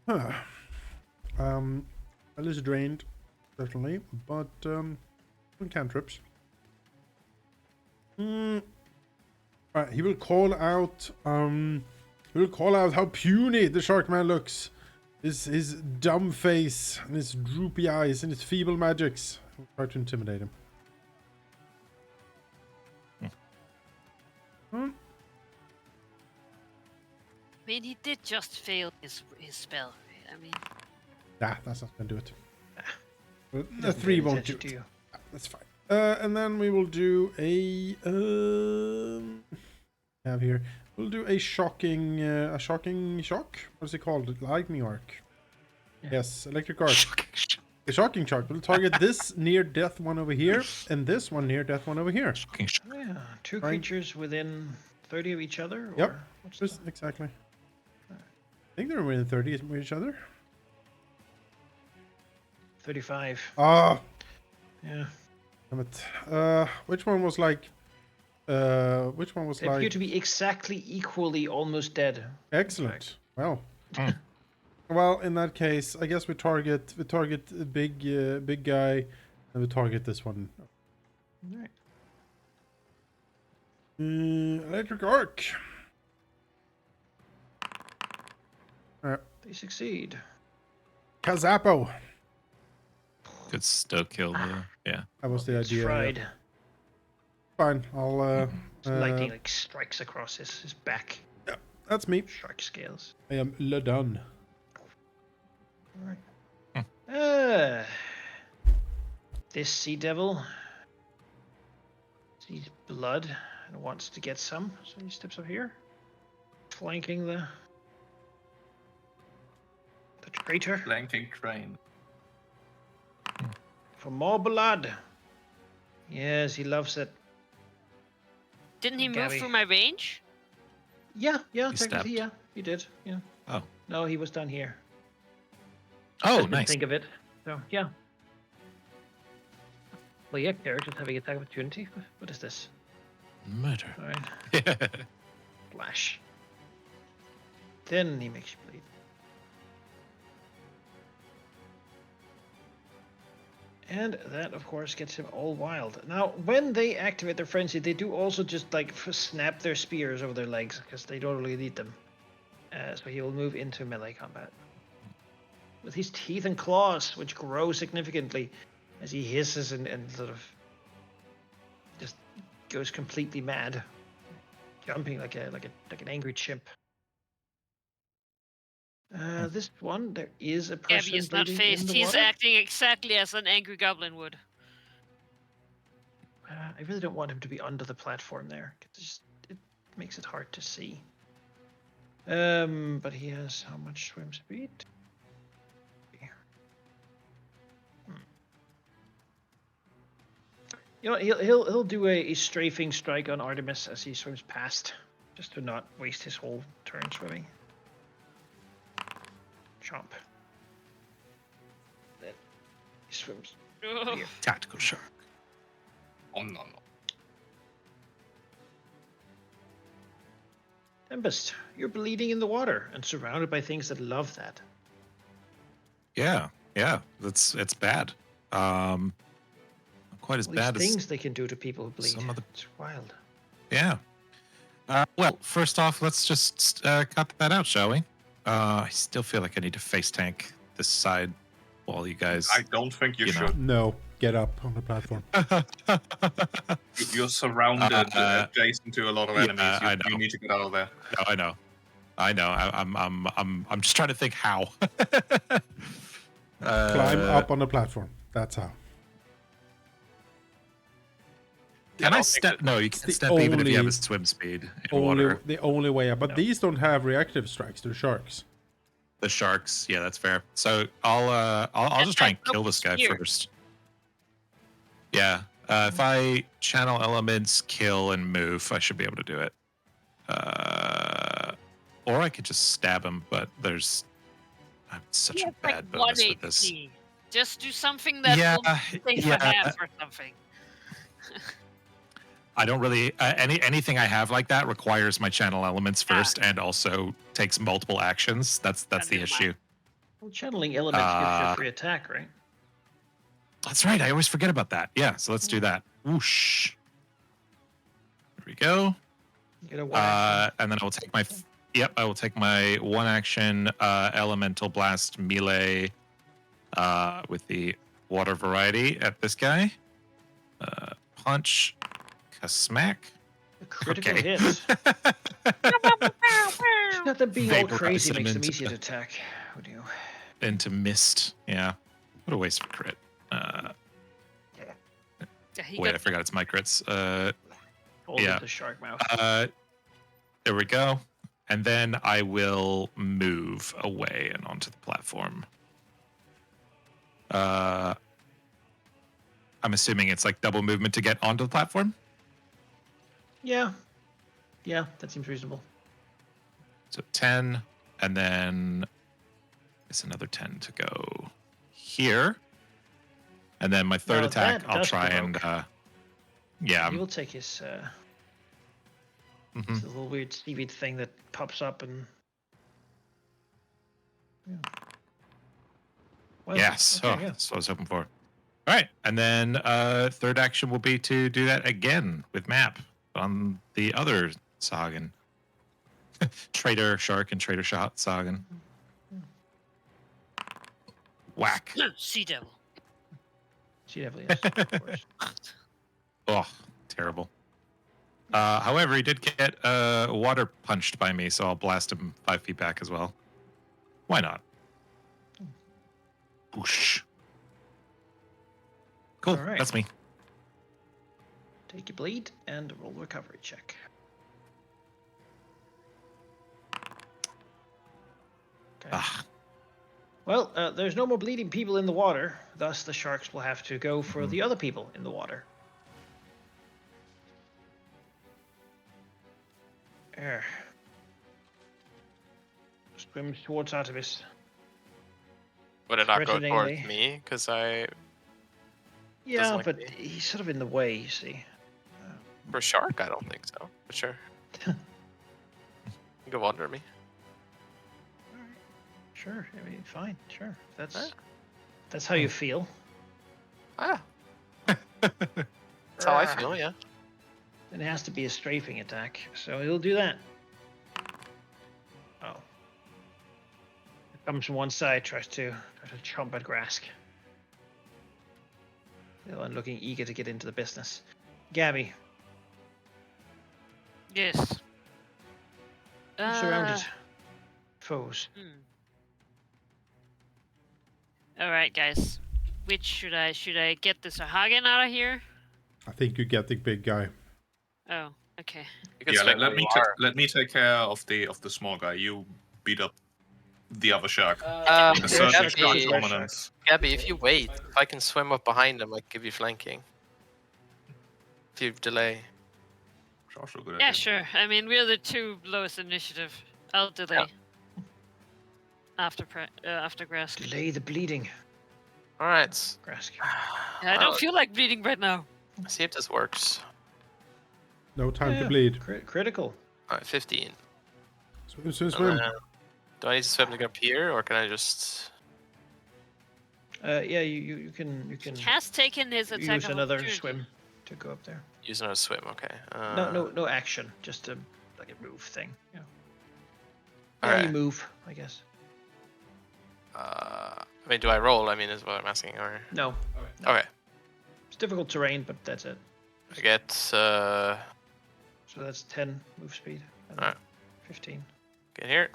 Huh. Well, is drained, certainly, but some cantrips. Alright, he will call out. He will call out how puny the Sharkman looks. His dumb face and his droopy eyes and his feeble magics. He'll try to intimidate him. I mean, he did just fail his spell. I mean, That's not gonna do it. The Doesn't 3 pay won't attention do to it. you. That's fine. And then we will do a have here. We'll do a shocking shock. What is it called? Lightning arc. Yeah. Yes, electric arc. A shocking shock. We'll target this near death one over here, and this one near death one over here. Yeah, two Right. creatures within 30 of each other. Or Yep. what's Just exactly. I think they're within 30 of each other. 35. Ah, Yeah. damn it. Which one was like? Which one was They appear like? to be exactly equally almost dead. Excellent. Well. Well, in that case, I guess we target a big guy, and we target this one. All right. Electric arc. They succeed. Kazapo. Could still kill the. Yeah. That was the It's idea. yeah. fried. Fine. I'll. Some lightning like strikes across his back. That's me. Shark scales. I am le done. All right. This sea devil sees blood and wants to get some, so he steps up here, flanking the traitor Flanking train. for more blood. Yes, he loves it. didn't he move Gabby. through my range? Yeah, He technically, stabbed. yeah, he did. Yeah. Oh. No, he was down here. Oh, Just didn't nice. think of it. So yeah. Well, yeah, characters having attack opportunity. What is this? Murder. All right, flash. Then he makes you bleed. And that, of course, gets him all wild. Now, when they activate their frenzy, they do also just like snap their spears over their legs because they don't really need them. So he will move into melee combat with his teeth and claws, which grow significantly as he hisses and sort of just goes completely mad, jumping like an angry chimp. This one, there is a person Gabby is not bleeding in phased. the He's water. acting exactly as an angry goblin would. I really don't want him to be under the platform there. It makes it hard to see. But he has how much swim speed? You know, he'll do a strafing strike on Artemis as he swims past, just to not waste his whole turn swimming. Chomp. Then he swims. Ugh. here. Tactical shark. No. Tempest, you're bleeding in the water and surrounded by things that love that. Yeah, it's bad. Not quite as All bad these as things they can do to people who bleed. some of the. It's wild. Yeah. Well, first off, let's just cut that out, shall we? I still feel like I need to face tank this side while you guys. I don't think you You know. should. No, get up on the platform. You're surrounded, adjacent to a lot of yeah, enemies. I know. You need to get out of there. No, I know. I'm just trying to think how. Climb up on the platform. That's how. Can I step? No, you can't the step even if you have only- a swim speed in water. The only way up. But No. these don't have reactive strikes. They're sharks. The sharks, yeah, that's fair. So I'll just try and kill this guy Here. first. Yeah, if I channel elements, kill, and move, I should be able to do it. Or I could just stab him, but I'm such Yeah, a it's like bad 1 bonus with this. HP. Just do something that Yeah, will stay for yeah. half or something. I don't really anything I have like that requires my channel elements first, and also takes multiple actions. That's the never issue. mind. Well, channeling elements gives you a free attack, right? That's right. I always forget about that. Yeah, so let's do that. Whoosh. There we go. You get a one action. And then I will take my. I will take my one action elemental blast melee with the water variety at this guy. Punch. A smack. A critical okay. hit. Not them being all Vaporize crazy them makes them into easier to the- attack. Would you? Into mist. Yeah. What a waste of crit. Yeah, he Wait, I got forgot it's my crits. Hold Yeah. the shark mouth. There we go. And then I will move away and onto the platform. I'm assuming it's like double movement to get onto the platform. Yeah. Yeah, that seems reasonable. So 10, and then it's another 10 to go here. And then my third Now attack, that I'll does try and provoke. yeah. He will take his Mhm. this little weird seaweed thing that pops up and. Yeah. Well, Yes. okay, Oh, yeah. that's what I was hoping for. All right. And then third action will be to do that again with map on the other Sagan. Traitor Shark and Traitor Shot Sagan. Whack. Sea Devil. She definitely is, of course. Oh, terrible. However, he did get water punched by me, so I'll blast him 5 feet back as well. Why not? Whoosh. Cool. All right. That's me. Take your bleed and roll recovery check. Okay. Ah, Well, there's no more bleeding people in the water, thus the sharks will have to go for Mhm. the other people in the water. There. Swims towards Artemis. Would it not go towards Threateningly. me? Because I. Yeah, like but me. he's sort of in the way, you see. For shark, I don't think so. But sure. Go under me. Sure, I mean, fine, sure. That's Huh? that's how you feel. Ah. That's how I feel, yeah. Then it has to be a strafing attack, so he'll do that. Oh. It comes from one side, tries to chomp at Grask. The other one looking eager to get into the business. Gabby, Yes. surrounded foes. All right, guys. Which should I get the Sahagan out of here? I think you get the big guy. Oh, okay. You can Yeah, swing let where me you are. let me take care of the small guy. You beat up the other shark. There's Asserting Gabby- shark Gabby- dominance. Gabby, if you wait, if I can swim up behind him, I can give you flanking. If you delay. It's also a good Yeah, idea. sure. I mean, we're the two lowest initiative. I'll delay. After Grask. Delay the bleeding, Alright. Grask. I don't feel like bleeding right now. See if this works. No time to Yeah, bleed. Critical. Alright, 15. Swim, swim, And swim. then, do I need to swim to get up here, or can I just... Yeah, you can He has taken his attack use of another opportunity. swim to go up there. Use another swim, okay. No action. Just a like a move thing. Yeah. Yeah, Alright. you move, I guess. I mean, do I roll? I mean, is what I'm asking, or... No. Okay. It's difficult terrain, but that's it. I get, So that's 10 move speed. And Alright. 15. get here.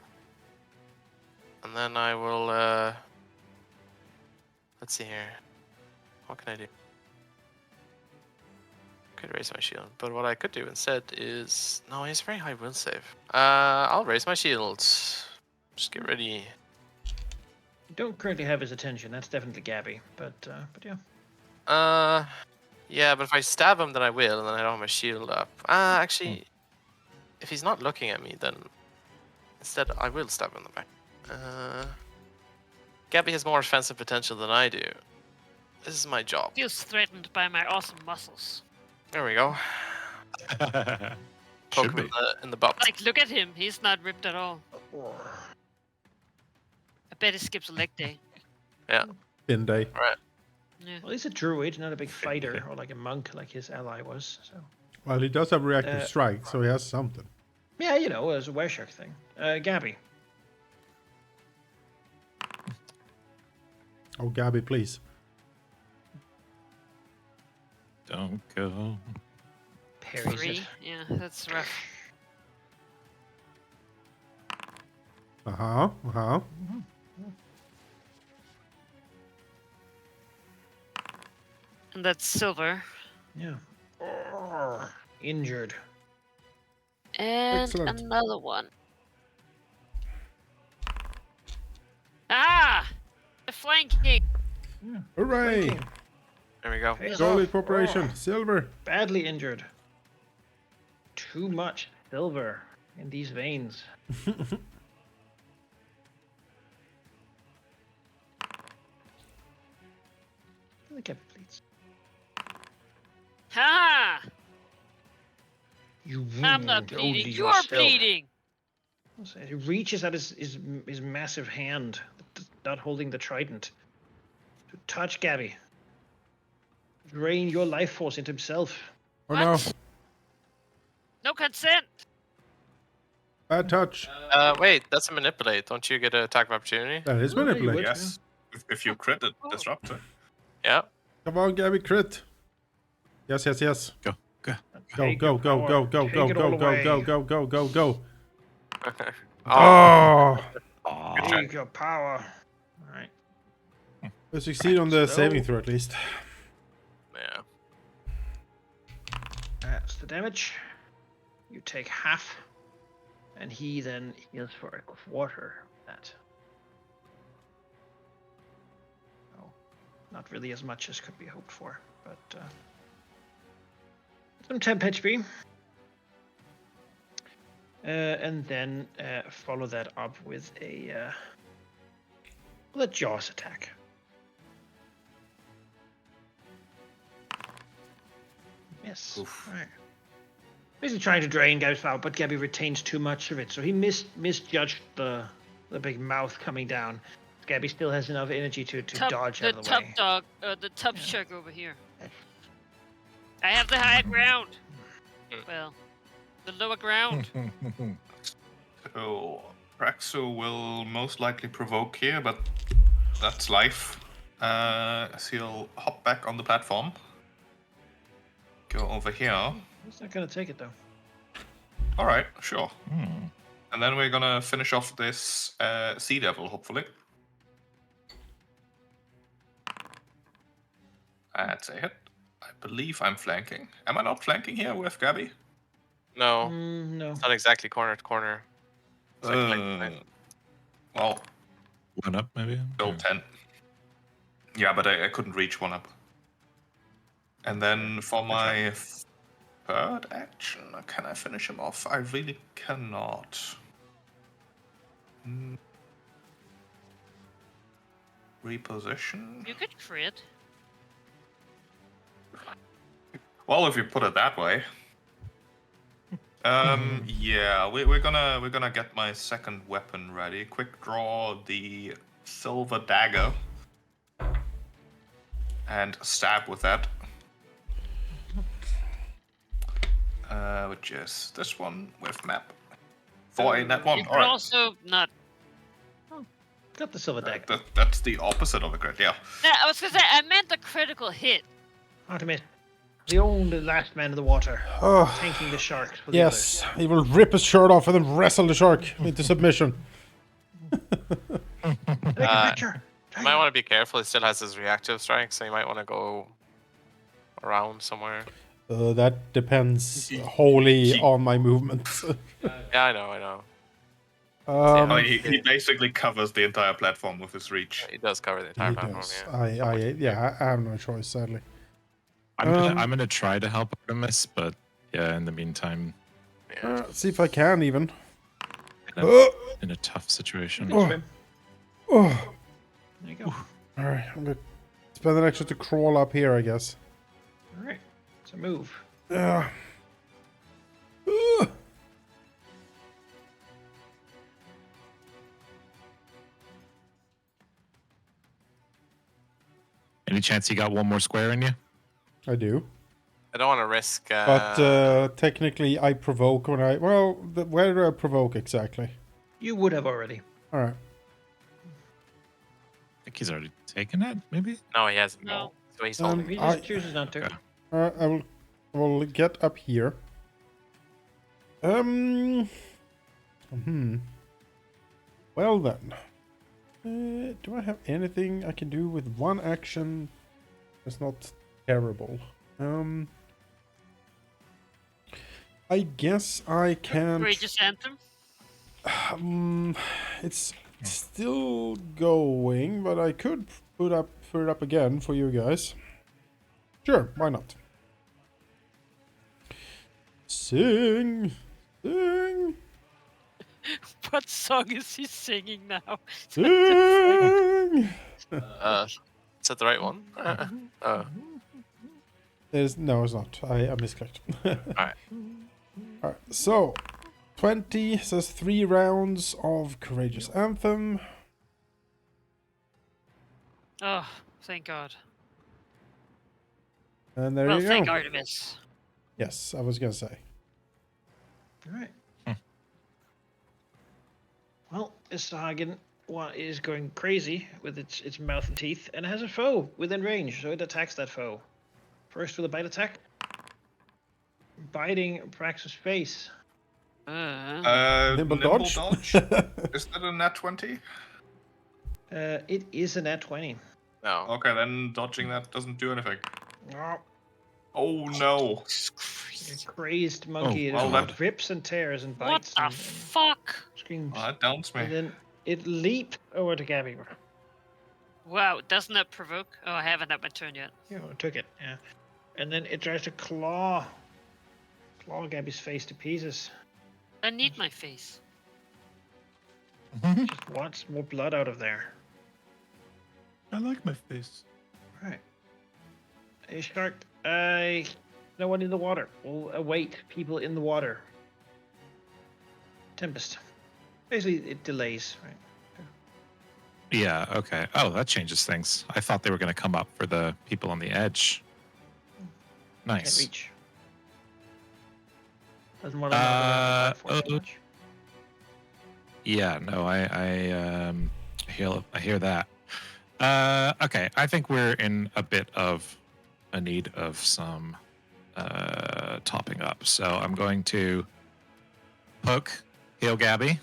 And then I will, let's see here. What can I do? Could raise my shield, but what I could do instead is... No, he has very high will save. I'll raise my shield. Just get ready. You don't currently have his attention. That's definitely Gabby. But yeah. Yeah, but if I stab him, then I will, and then I don't have my shield up. Actually, if he's not looking at me, then instead I will stab him in the back. Gabby has more offensive potential than I do. This is my job. Feels threatened by my awesome muscles. There we go. Poke Should him be. in the butt. Like, look at him. He's not ripped at all. I bet he skips a leg day. Yeah. Bin day. Yeah. Well, he's a druid, not a big fighter or like a monk like his ally was. So Well, he does have reactive Uh, strike, so he has something. yeah, you know, it's a Wershark thing. Gabby. Oh, Gabby, please. Don't go. Parries 3. it. Yeah, that's rough. Uh-huh, uh-huh. And that's silver. Yeah. Injured. And Excellent. another one. Ah! The flanking! Hooray! There we go. Pays Solid off. preparation. Oh, Silver. badly injured. Too much silver in these veins. Look at it, please. Ha! You I'm not wound bleeding. only You're yourself. bleeding! So he reaches out his massive hand, not holding the trident, to touch Gabby. Drain your life force into himself. Oh no. What? No consent! Bad touch. Wait, that's a manipulate. Don't you get an attack of opportunity? That is Oh, you manipulate. would. Yes. If you crit it, Oh. disruptor. Yeah. Come on, Gabby, crit. Yes, yes, yes. Go, go. Go, Take go, your go, power. go, go, Take go, it go, all go, away. go, go, go, go, go. Oh, Oh! Aw. Take your power. All right. We succeed on the So- saving throw at least. yeah. That's the damage. You take half, and he then heals for a quarter of that. Oh, not really as much as could be hoped for, but some temp HP. And then follow that up with a Jaws attack. Yes. Oof. All right. Basically trying to drain Gabby's power, but Gabby retains too much of it, so he misjudged the big mouth coming down. Gabby still has enough energy to dodge out of the top way. dog, the top Yeah. shark over here. I have the high ground. Well, the lower ground. So Praxo will most likely provoke here, but that's life. So he'll hop back on the platform. Go over here. He's not gonna take it though. Alright, sure. Hmm. And then we're gonna finish off this Sea Devil, hopefully. That's a hit. I believe I'm flanking. Am I not flanking here with Gabby? No, No. it's not exactly corner to corner. It's like Well, One up, maybe? still 10. Yeah, but I couldn't reach one up. And then for my third action, can I finish him off? I really cannot. Reposition. You could crit. Well, if you put it that way. Yeah, we're gonna get my second weapon ready. Quick draw the silver dagger and stab with that. Which is this one with map. For a net one. You All could right. also not. Got the silver dagger. That's the opposite of a crit. Yeah. Yeah, I was gonna say I meant the critical hit. Artemis, the only last man in the water, Oh, tanking the sharks for the yes. He will rip his shirt off and then wrestle the shark into submission. others. Take a picture. You might want to be careful. He still has his reactive strike, so you might want to go around somewhere. That depends wholly on my movements. Yeah, I know. Um, He basically covers the entire platform with his reach. He does cover the entire he platform. does. Yeah. I have no choice, sadly. I'm gonna try to help Artemis, but yeah, in the meantime, See if I can even. in a tough situation. Swim. Oh, There you go. all right. I'm gonna spend an extra to crawl up here, I guess. All right. It's a move. Yeah. Any chance you got one more square in you? I do. I don't want to risk. But technically, I provoke when I. Well, where do I provoke exactly? You would have already. All right. I think he's already taken it, maybe? No, he hasn't. No. So he's holding. He I- just chooses not to. Okay. All right. I will get up here. Well then. Do I have anything I can do with one action? That's not terrible. I guess I can. Courageous anthem. It's still going, but I could put it up again for you guys. Sure, why not? Sing. What song is he singing now? Sing. Is that the right one? No, it's not. I misclicked. Alright. Alright, so 20 says 3 rounds of Courageous Anthem. Oh, thank God. And there Well, you thank go. Artemis. Yes, I was gonna say. All right. Well, this Hagen is going crazy with its mouth and teeth, and it has a foe within range, so it attacks that foe. First with a bite attack. Biting Praxis' face. Nimble dodge? Is that a nat 20? It is a nat 20. No. Okay, then dodging that doesn't do anything. Oh, Oh no. a crazed monkey. well, It that- rips and tears and What bites the and fuck? screams. Oh, that downs me. And then it leaped over to Gabby. Wow, doesn't that provoke? Oh, I haven't had my turn yet. You know, it took it, yeah. And then it tries to claw Gabby's face to pieces. I need my face. Just wants more blood out of there. I like my face. Right. A shark. No one in the water. We'll await people in the water. Tempest. Basically, it delays. Right. Yeah, okay. Oh, that changes things. I thought they were going to come up for the people on the edge. Can't Nice. reach. Doesn't want to knock around the platform too much. Yeah, no, I hear that. Okay, I think we're in a bit of a need of some topping up. So I'm going to hook Heal Gabby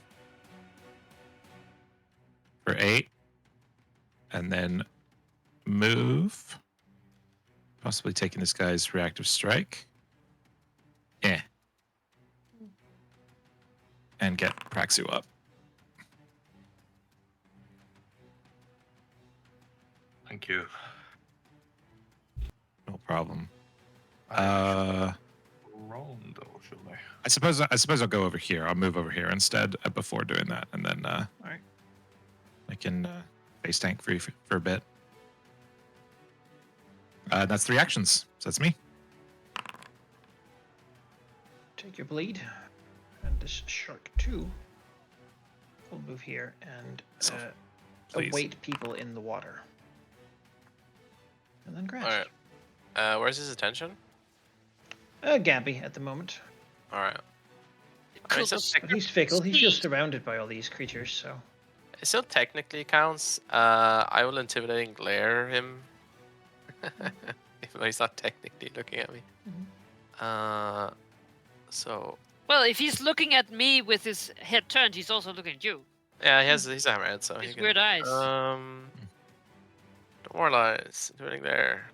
for 8, and then move, possibly taking this guy's reactive strike. Yeah. And get Praxu up. Thank you. No problem. Rondo, should I? I suppose I'll go over here. I'll move over here instead before doing that, and then Alright. I can face tank for you for a bit. That's 3 actions. So that's me. Take your bleed. And this shark too will move here and Please. await people in the water. And then grass. Alright. Where's his attention? Gabby at the moment. Alright. Cool. But he's fickle. He feels surrounded by all these creatures, so. It still technically counts. I will intimidate and glare him. Even though he's not technically looking at me. So. Well, if he's looking at me with his head turned, he's also looking at you. Yeah, he's a hammerhead, so His he can. weird eyes. Demoralize. Do anything there.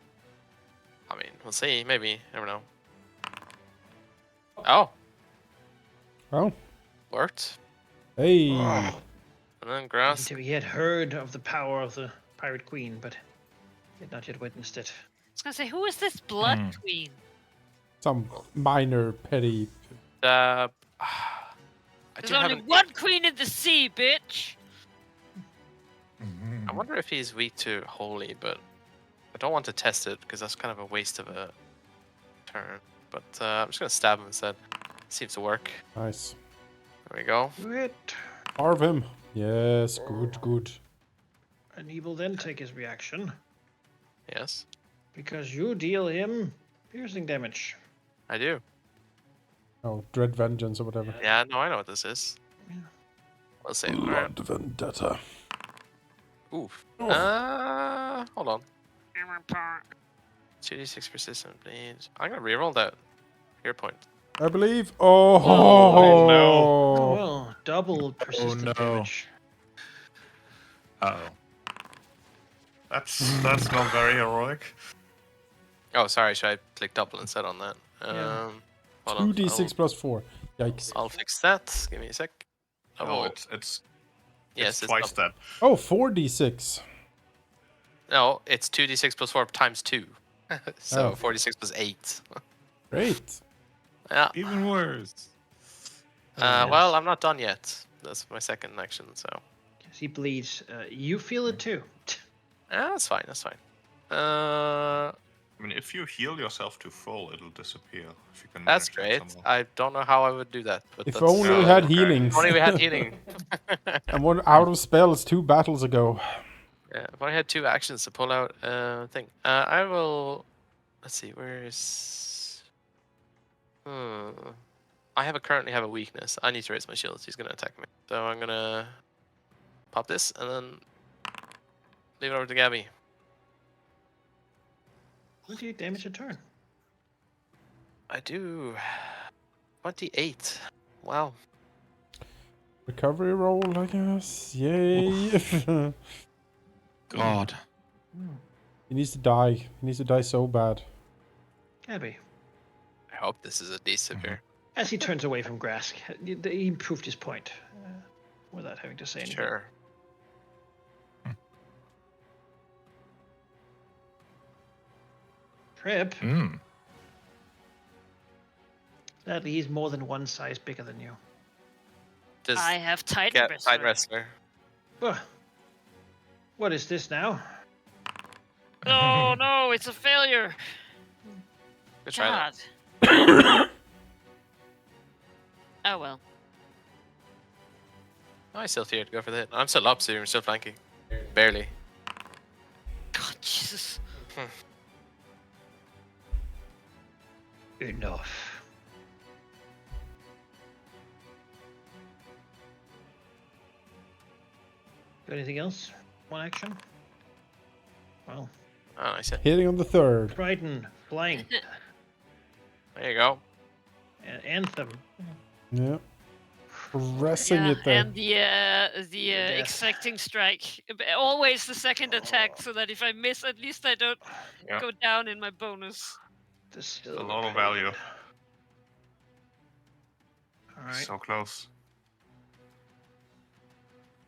I mean, we'll see. Maybe. Never know. Oh. Oh, Worked. hey. And then grass. He had heard of the power of the Pirate Queen, but he had not yet witnessed it. I was gonna say, who is this Blood Queen? Some minor petty. I There's do have only one queen in the sea, bitch. I wonder if he's weak to holy, but I don't want to test it because that's kind of a waste of a turn. But I'm just gonna stab him instead. Seems to work. Nice. There we go. Do it. Carve him. Yes, good. And he will then take his reaction Yes, because you deal him piercing damage. I do. Oh, Dread Vengeance or whatever. Yeah, no, I know what this is. Yeah. We'll save. Alright. Blood Vendetta. Oof. Oh. Hold on. 2d6 persistent bleed. I'm gonna reroll that hero point. I believe. Oh, Oh well, double persistent no. damage. Uh-oh. That's not very heroic. Oh, sorry. Should I click double instead on that? Yeah. Hold on, 2d6 plus 4. Yikes. I'll fix that. Give me a sec. No, it's yes, it's twice double. that. Oh, 4d6. No, it's 2d6 plus 4 times 2. So Oh. 46 plus 8. Great. Yeah. Even worse. Well, I'm not done yet. That's my second action, so. As he bleeds, you feel it too. That's fine, that's fine. I mean, if you heal yourself to full, it'll disappear. If you can That's manage that great. somehow. I don't know how I would do that. But If that's, only we Oh, had okay. healings. If only we had healing. And one out of spells 2 battles ago. Yeah, if I had 2 actions to pull out thing. I will. Let's see, where is. I currently have a weakness. I need to raise my shields. He's gonna attack me. So I'm gonna pop this and then leave it over to Gabby. 28 damage a turn. I do 28. Wow. Recovery roll, I guess. Yay. God. He needs to die. He needs to die so bad. Gabby. I hope this is a decent here. As he turns away from Grask, he proved his point without having to say anything. Sure. Trip. Mm. Sadly, he's more than one size bigger than you. Does I have Titan get Wrestler. side wrestler. Ugh. What is this now? Oh no, it's a failure. Good try that. God. Oh well. Oh, I still fear to go for the hit. I'm still up, so you're still flanking. Barely. God, Jesus. Enough. Do anything else? One action? Well, Oh, I said. Hitting on the 3rd. Triton, flank, There you go. Anthem. Yeah. Pressing it there. and the Death. exacting strike. Always the second attack, so that if I miss, at least I don't Yeah. go down in my bonus. A lot of value. Alright, So close.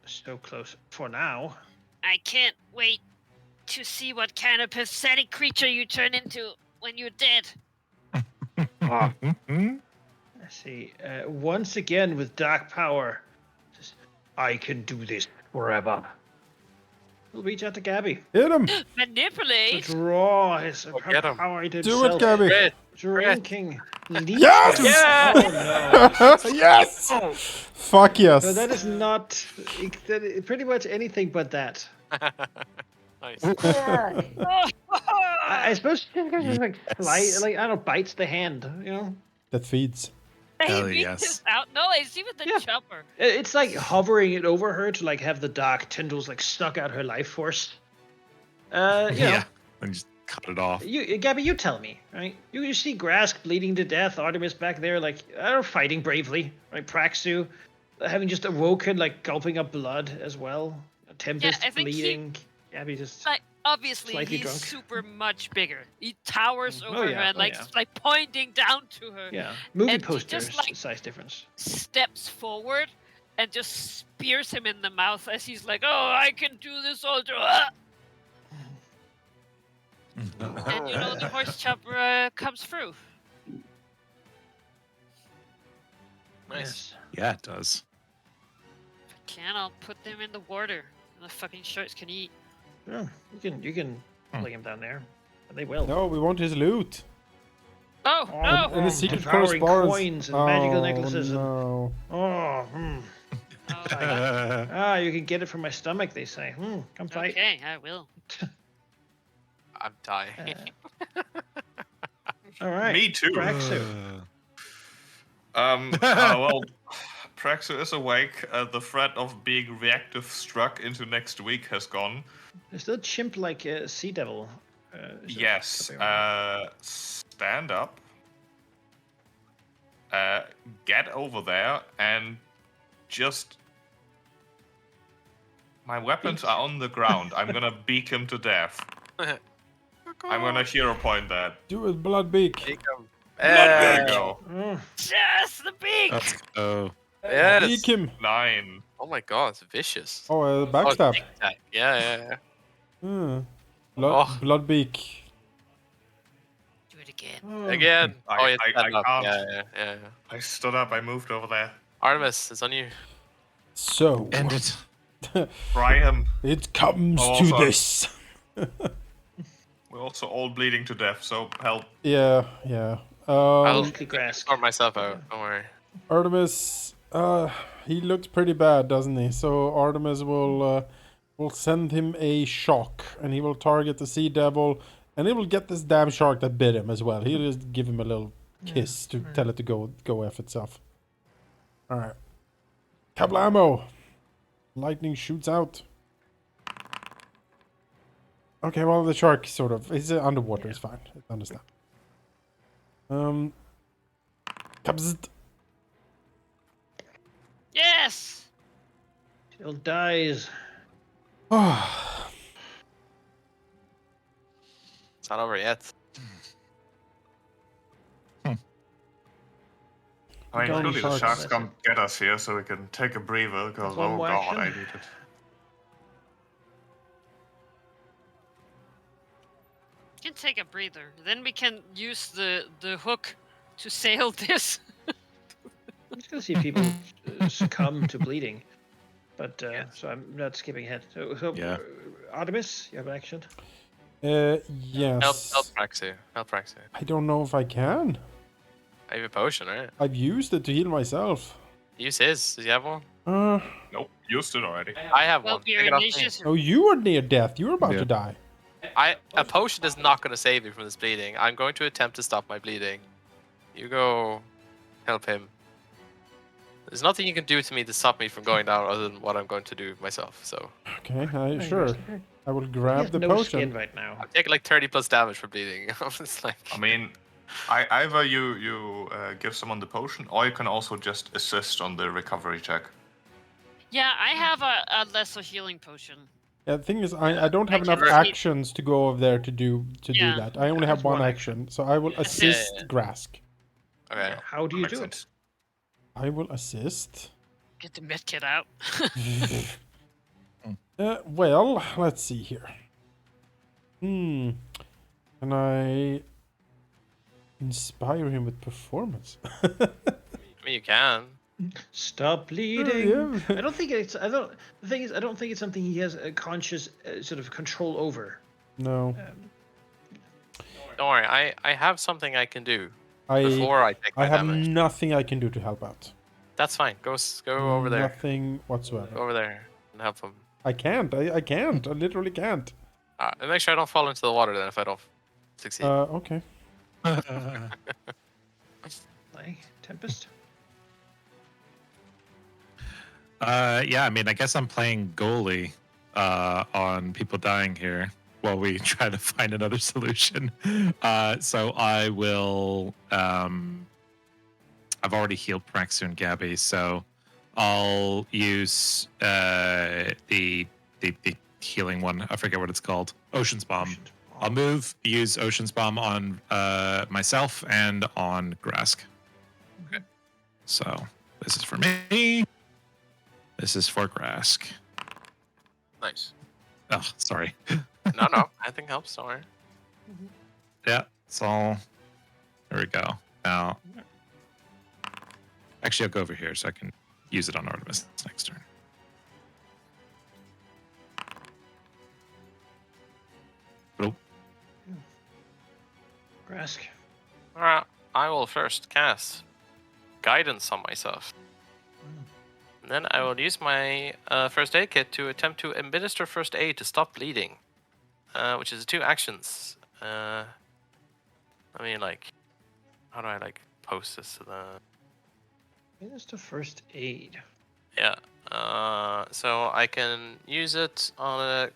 so close for now. I can't wait to see what kind of pathetic creature you turn into when you're dead. Let's see. Once again with dark power. Says, I can do this forever. We'll reach out to Gabby Hit him. to Manipulate? draw his get him. power into Do himself. it, Gabby. Red. Drinking Leech? Yes! Yeah! Oh no. Yes! Fuck yes. No, that is not pretty much anything but that. Nice. I suppose it's like Yes. like I don't know, bites the hand, you know. That feeds. He Hell beat yes. this out. No, it's even the Yeah. chopper. It's like hovering it over her to like have the dark tendrils like stuck out her life force. You know, Yeah. And just cut it off. Gabby, you tell me, right? You see Grask bleeding to death, Artemis back there, like, I don't know, fighting bravely, right? Praxu, having just awoken, like, gulping up blood as well. Tempest I think bleeding. Gabby just... Like, obviously, Slightly he's drunk. super much bigger. He towers Oh, over yeah. her and Oh, like, yeah. like pointing down to her. Yeah, movie And she poster just, like- size difference. Steps forward and just spears him in the mouth as he's like, "Oh, I can do this all day." And you know the horse chopper comes through. Nice. Yeah, it does. If I can, I'll put them in the water. The fucking sharks can eat. Yeah, you can fling him down there. And they will. No, we want his loot. Oh, Oh, no! And the secret devouring correspondence. coins and magical Oh, necklaces and- No. Oh, Oh, you can get it from my stomach, they say. Come fight. okay, I will. I'm dying. All right. Me too. Praxu. Well, Praxu is awake. The threat of being reactive struck into next week has gone. There's still chimp like a sea devil. Yes. Stand up. Get over there and just. My weapons are on the ground. I'm gonna beat him to death. I'm gonna hero point that. Do it, Bloodbeak. Take him. There you go. Yes, the beak! Let's go. Yes. Beak him. 9. Oh my god, it's vicious. Oh, backstab. tic tac. Yeah. Bloodbeak. Do it again. Again. I- Oh, it's I stand up. can't. Yeah. I stood up. I moved over there. Artemis, it's on you. So, End it. Fry him. it comes Oh, to sorry. this. We're also all bleeding to death, so help. Yeah. I'll Mostly Grask. sort myself out. Don't worry. Artemis, he looks pretty bad, doesn't he? So Artemis will send him a shock, and he will target the sea devil, and he will get this damn shark that bit him as well. He'll just give him a little kiss to tell it to go F itself. All right. Kablamo! Lightning shoots out. Okay, well, the shark sort of... He's underwater, it's fine. I understand. Kabzzt. Yes! Still dies. It's not over yet. I mean, Down surely the sharks. sharks come get us here so we can take a breather, because, One oh more god, I action. need it. We can take a breather. Then we can use the hook to sail this. I'm just gonna see if people succumb to bleeding. But so I'm not skipping ahead. So Yeah. Artemis, you have action. Yes. Help Praxu. Help Praxu. I don't know if I can. I have a potion, right? I've used it to heal myself. Use his. Does he have one? Nope, used it already. I have Well, one. your Pick it up me. Ignatius. Oh, you were near death. You were about Yeah. to die. A potion is not going to save you from this bleeding. I'm going to attempt to stop my bleeding. You go help him. There's nothing you can do to me to stop me from going down other than what I'm going to do myself. So Okay, sure. I will He grab has the no potion. skin right now. I'm taking like 30 plus damage for bleeding. It's like I mean, either you give someone the potion, or you can also just assist on the recovery check. Yeah, I have a lesser healing potion. Yeah, the thing is, I don't have I enough can- actions to go over there to do Yeah. that. I only have That's one one action, so I will assist Grask. okay. How do you Makes do sense. it? I will assist. Get the medkit out. Well, let's see here. Can I inspire him with performance? I mean, you can. Stop bleeding. yeah. I don't think it's. I don't. The thing is, I don't think it's something he has a conscious sort of control over. No. Don't worry. I have something I can do. before I take my I have damage. nothing I can do to help out. That's fine. Go over there. Nothing whatsoever. Go over there and help him. I can't. I can't. I literally can't. And make sure I don't fall into the water then if I don't succeed. Okay. Like Tempest. Yeah, I mean, I guess I'm playing goalie on people dying here while we try to find another solution. So I will. I've already healed Praxu and Gabby, so I'll use the healing one. I forget what it's called. Ocean's Bomb. I'll use Ocean's Bomb on myself and on Grask. Okay. So this is for me. This is for Grask. Nice. Oh, sorry. No. I think helps. Don't worry. Yeah, it's all. There we go. Now, actually, I'll go over here so I can use it on Artemis next turn. Oh, Grask. Alright, I will first cast Guidance on myself. And then I will use my first aid kit to attempt to administer first aid to stop bleeding, which is 2 actions. I mean, like, how do I post this to the? Minister first aid. Yeah. So I can use it on a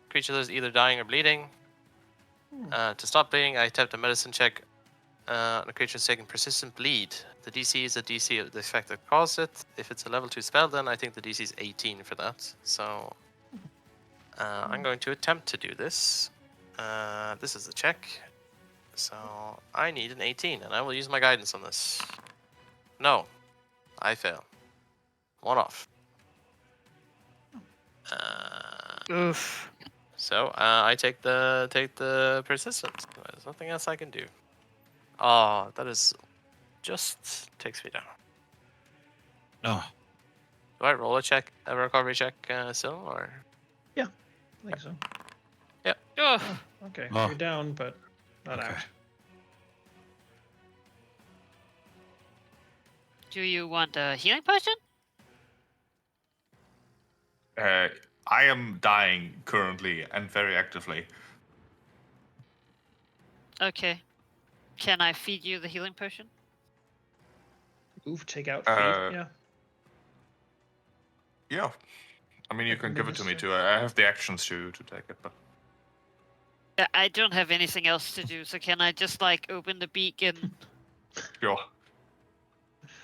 creature that's either dying or bleeding. To stop bleeding, I attempt a medicine check on a creature that's taking persistent bleed. The DC is a DC of the effect that caused it. If it's a level 2 spell, then I think the DC is 18 for that. So I'm going to attempt to do this. This is the check. So I need an 18, and I will use my guidance on this. No, I fail. 1 off. Oof. So I take the persistence. There's nothing else I can do. Oh, that is just takes me down. oh, Do I roll a recovery check still, or? I think so. Oh, Okay, Oh. you're down, but not Okay. out. do you want a healing potion? I am dying currently and very actively. Okay. Can I feed you the healing potion? Move, take out, Uh, feed. Yeah. Yeah. I mean, you Like can give it to me minister. too. I have the actions to take it, but Yeah, I don't have anything else to do, so can I just open the beak and sure.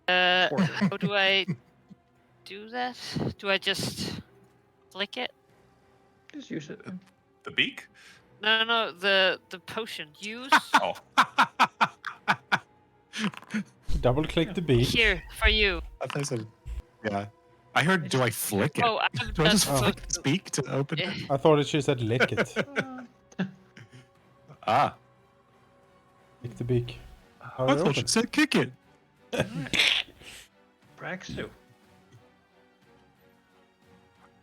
Pour it. how do I do that? Do I just flick it? Just use it. The beak? No, the potion. Use Oh, Double click the beak. here for you. I thought I said, yeah. I heard, do I flick it? Oh, I'm Do I not just supposed flick the to. speak to open it? Eh, I thought it she said lick it. Ah, Lick the beak. How I do I thought open? you said kick it. Praxu.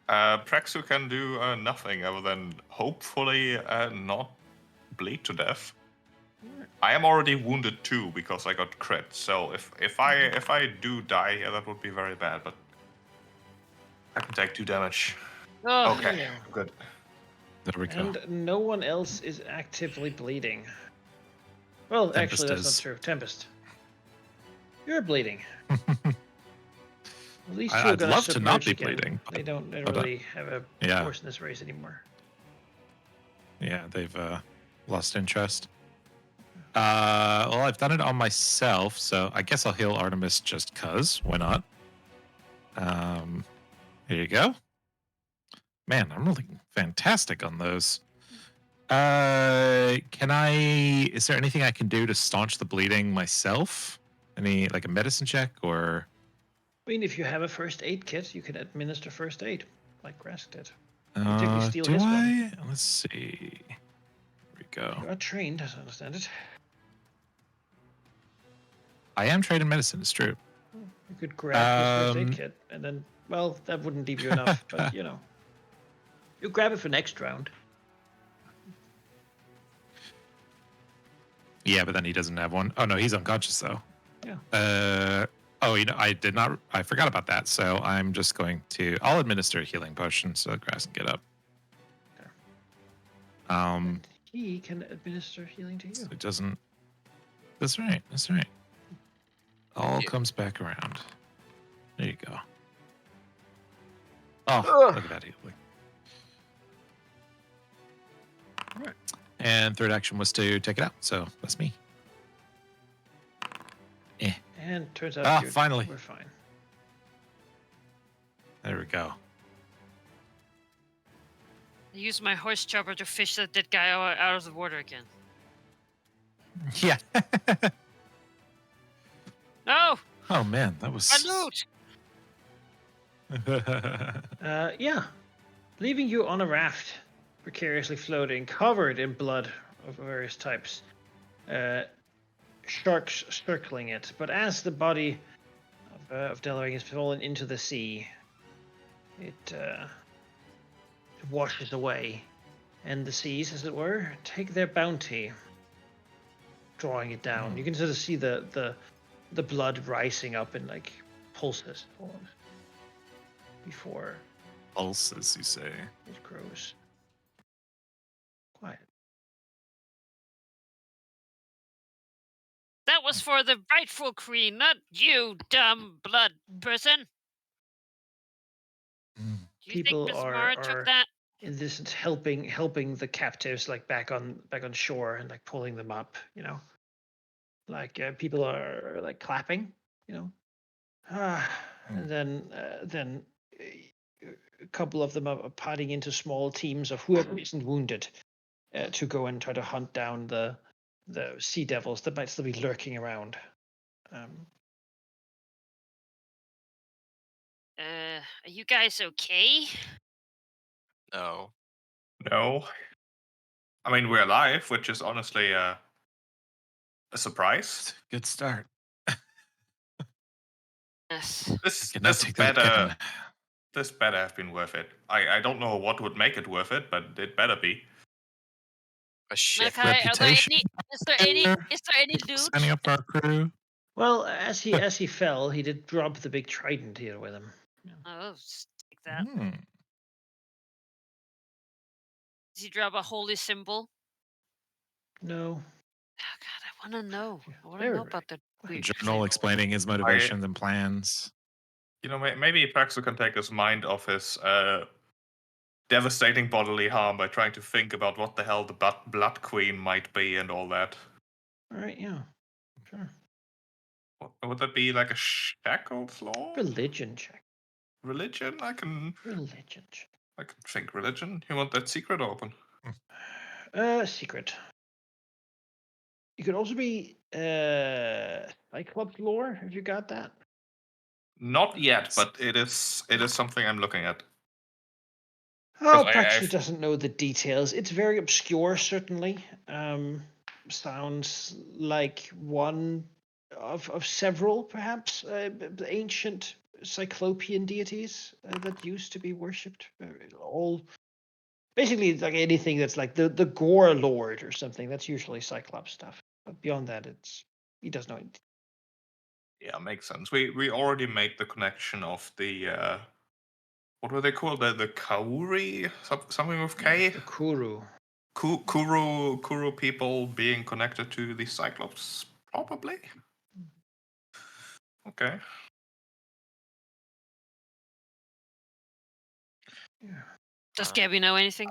Praxu can do nothing other than hopefully not bleed to death. I am already wounded too because I got crit. So if I do die, yeah, that would be very bad. But I can take 2 damage. Oh, Okay, Yeah. good. There we go. And no one else is actively bleeding. Well, Tempest actually, that's is. not true. Tempest. You're bleeding. At least I'd you're gonna love to not submerge be again. bleeding, They don't but, really have a yeah. horse in this race anymore. Yeah, they've lost interest. Well, I've done it on myself, so I guess I'll heal Artemis just cause. Why not? Here you go. Man, I'm rolling fantastic on those. Can I? Is there anything I can do to staunch the bleeding myself? Any a medicine check or? I mean, if you have a first aid kit, you can administer first aid, like Grask did. Particularly steal Do his one. I? Let's see. Here we go. You are trained, as I understand it. I am trained in medicine. It's true. You could grab his first aid Um, kit, and then, well, that wouldn't leave you enough, but you know. You grab it for next round. Yeah, but then he doesn't have one. Oh no, he's unconscious though. Yeah. Oh, I forgot about that. So I'm just going to. I'll administer a healing potion so Grass can get up. Okay. And he can administer healing to you. So it doesn't. That's right. That's right. All you. comes back around. There you go. Oh, Ugh. look at that healing. All right. And third action was to take it out. So that's me. And turns out finally. we're fine. There we go. I use my horse chopper to fish that dead guy out of the water again. Yeah. No! Oh man, that was. My loot! Yeah. Leaving you on a raft, precariously floating, covered in blood of various types. Sharks circling it. But as the body of Delaware has fallen into the sea, it washes away. And the seas, as it were, take their bounty, drawing it down. You can sort of see the blood rising up in like pulses almost before Pulses, you say? it grows quiet. That was for the rightful queen, not you, dumb blood person. Do you People think Miss Mara took that? in this helping the captives like back on shore and like pulling them up, like people are like clapping, and then a couple of them are parting into small teams of whoever isn't wounded to go and try to hunt down the sea devils that might still be lurking around. Are you guys okay? No. No. I mean, we're alive, which is honestly a surprise. Good start. Yes. This Cannot take that better again. this better have been worth it. I don't know what would make it worth it, but it better be. A ship. Okay, Reputation. is there any loot? Signing up for our crew. Well, as he fell, he did drop the big trident here with him. Oh, just take that. Hmm. Did he drop a holy symbol? No. Oh God, I want to know. I want to Very know about the right. weird Journal symbol. explaining his motivations and plans. Maybe Praxo can take his mind off his devastating bodily harm by trying to think about what the hell the Blood Queen might be and all that. All right, yeah, sure. Would that be like a Shackles law? Religion check. Religion? Religion check. I can think religion. You want that secret open? Secret. You could also be Cyclops lore if you got that. Not yet, but it is something I'm looking at. Oh, Praxis doesn't know the details. It's very obscure, certainly. Sounds like one of several, perhaps, ancient Cyclopean deities that used to be worshipped. All basically like anything that's like the Gore Lord or something. That's usually Cyclops stuff. But beyond that, he doesn't know it. Yeah, makes sense. We already made the connection of the what were they called? The Kauri? Something with K? The Kuru. Kuru people being connected to the Cyclops, probably? Okay. Does Gabby know anything?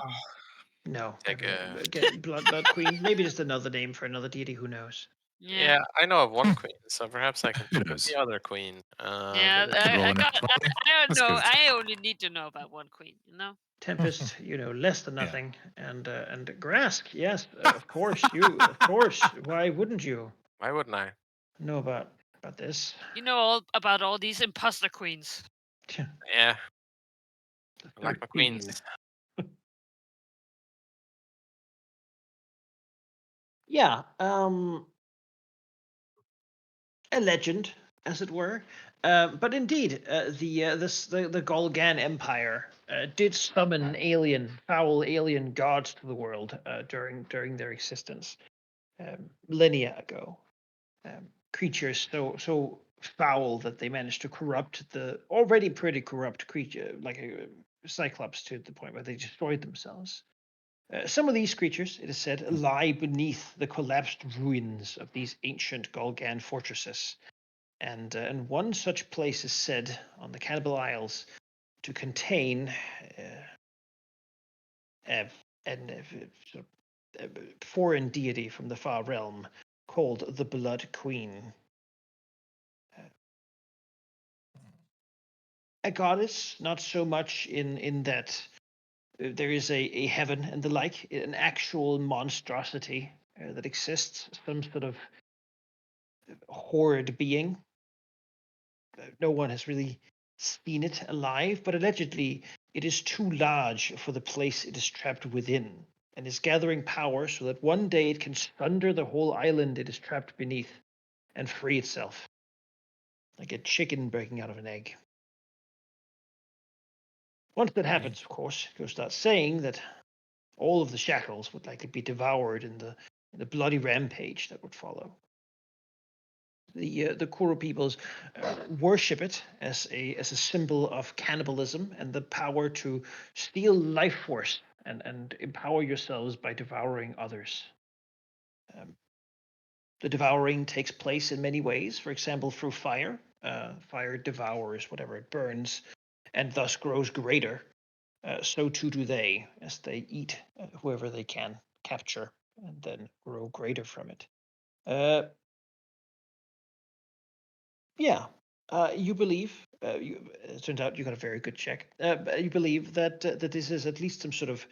No. Take Again, Blood Queen. Maybe just another name for another deity. Who knows? Yeah, I know of one queen, so perhaps I can Who pick up knows? the other queen. Yeah, roll I an don't Let's know. give it I only need to know about one queen. Tempest, less than Yeah. nothing, and Grask, yes, of course, of course. Why wouldn't you Why wouldn't I? know about this? You know all about all these imposter queens. Yeah, The I like my third queen. queens. Yeah, a legend, as it were. But indeed, the Golgan Empire did summon foul alien gods to the world during their existence. millennia ago. Creatures so foul that they managed to corrupt the already pretty corrupt creature, like a Cyclops, to the point where they destroyed themselves. Some of these creatures, it is said, lie beneath the collapsed ruins of these ancient Golgan fortresses. And one such place is said on the Cannibal Isles to contain a foreign deity from the far realm called the Blood Queen. A goddess, not so much in that there is a heaven and the like, an actual monstrosity that exists, some sort of horrid being. No one has really seen it alive, but allegedly it is too large for the place it is trapped within, and is gathering power so that one day it can sunder the whole island it is trapped beneath and free itself, like a chicken breaking out of an egg. Once that happens, of course, it goes without saying that all of the shackles would likely be devoured in the bloody rampage that would follow. The Kuru peoples worship it as a symbol of cannibalism and the power to steal life force and empower yourselves by devouring others. The devouring takes place in many ways. For example, through fire. Fire devours whatever it burns, and thus grows greater. So too do they, as they eat whoever they can capture and then grow greater from it. You believe, it turns out you got a very good check. You believe that that this is at least some sort of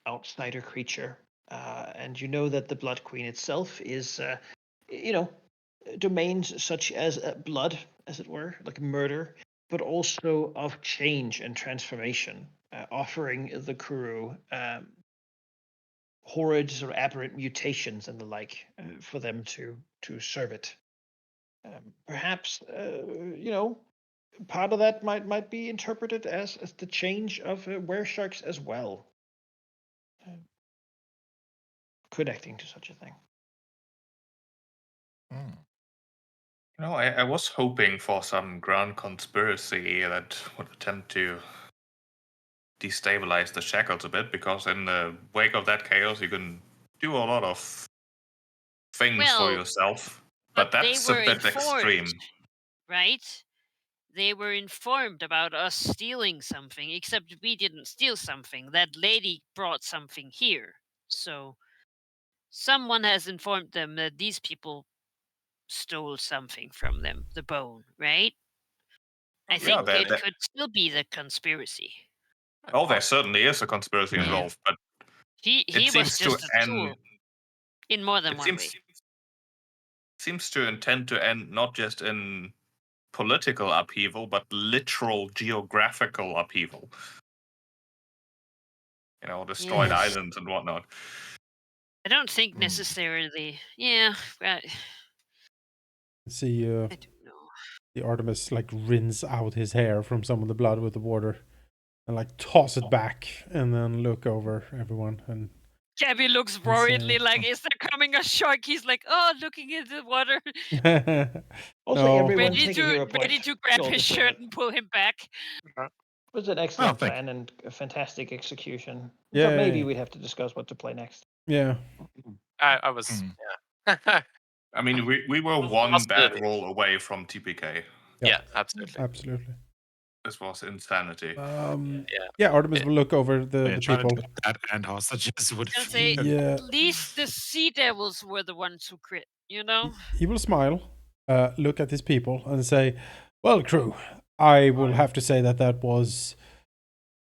outsider creature, and you know that the Blood Queen itself is, domains such as blood, as it were, like murder, but also of change and transformation, offering the Kuru horrid or aberrant mutations and the like for them to serve it. Perhaps part of that might be interpreted as the change of were-sharks as well, connecting to such a thing. I was hoping for some grand conspiracy that would attempt to destabilize the shackles a bit, because in the wake of that chaos, you can do a lot of things for Well, yourself. but But they that's a were bit extreme. informed, right? They were informed about us stealing something, except we didn't steal something. That lady brought something here. So someone has informed them that these people stole something from them, the bone, right? I Yeah, think it could still be the conspiracy. there certainly is a conspiracy Yeah. involved, but He it was seems to just a tool end. in more than It one way. seems to intend to end not just in political upheaval, but literal geographical upheaval. Destroyed Yes. islands and whatnot. I don't think necessarily. Yeah, right. See, I don't know. the Artemis like rinse out his hair from some of the blood with the water, and like toss it back, and then look over everyone and. Gabby looks worriedly like, is there coming a shark? He's like, oh, looking into the water, Also, No. everyone ready take a hero to point. grab Roll his to shirt save it. and pull him back. It was an excellent thank plan and a fantastic execution. Yeah, But maybe yeah. we'd have to discuss what to play next. Yeah. I was, yeah. I mean, we were one bad roll away from TPK. Yeah, absolutely. Absolutely. This was insanity. Yeah, Artemis will look over the trying people. to do that and hostages would I'll say, feel Yeah. at least the sea devils were the ones who crit, you know? He will smile, look at his people, and say, "Well, crew, I will have to say that was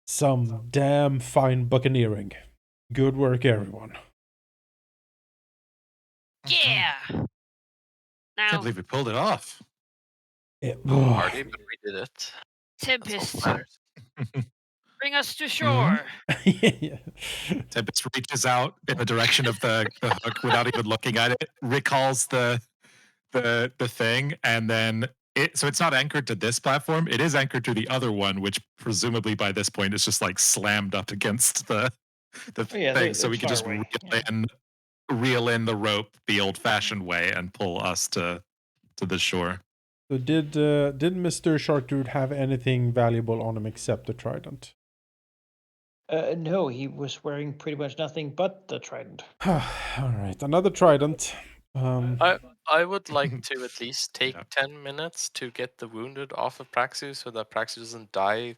some damn fine buccaneering. Good work, everyone." Yeah! Can't Now, believe we pulled it off. Yeah. Party, but we did it. That's all Tempest, that matters. bring us to shore. Yeah. Tempest reaches out in the direction of the hook without even looking at it, recalls the thing, and then so it's not anchored to this platform. It is anchored to the other one, which presumably by this point is just like slammed up against the the Oh, yeah, thing, so we it's could far just away. Yeah. reel in the rope the old-fashioned way and pull us to the shore. So did Mr. Sharkdude have anything valuable on him except the trident? No, he was wearing pretty much nothing but the trident. All right, another trident. I would like to at least take Yeah. 10 minutes to get the wounded off of Praxis so that Praxis doesn't die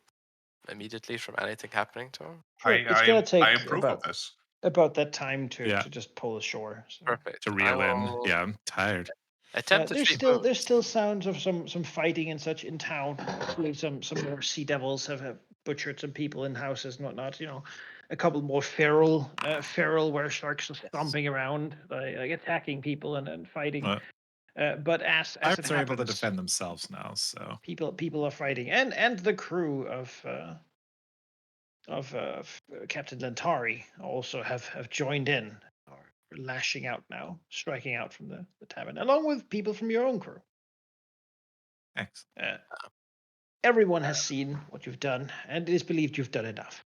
immediately from anything happening to him. Sure, it's gonna I take approve of this. about that time to Yeah. just pull ashore. So. Perfect. To I reel in. will Yeah, I'm tired. attempt to There's treat still wounds. sounds of some fighting and such in town. I believe some more sea devils have butchered some people in houses and whatnot. You know, a couple more feral were sharks are stomping around, like attacking people and fighting. But as it Pirates are able to happens, defend themselves now, so people are fighting, and the crew of Captain Lentari also have joined in, are lashing out now, striking out from the tavern, along with people from your own crew. excellent. Everyone has seen what you've done, and it is believed you've done enough.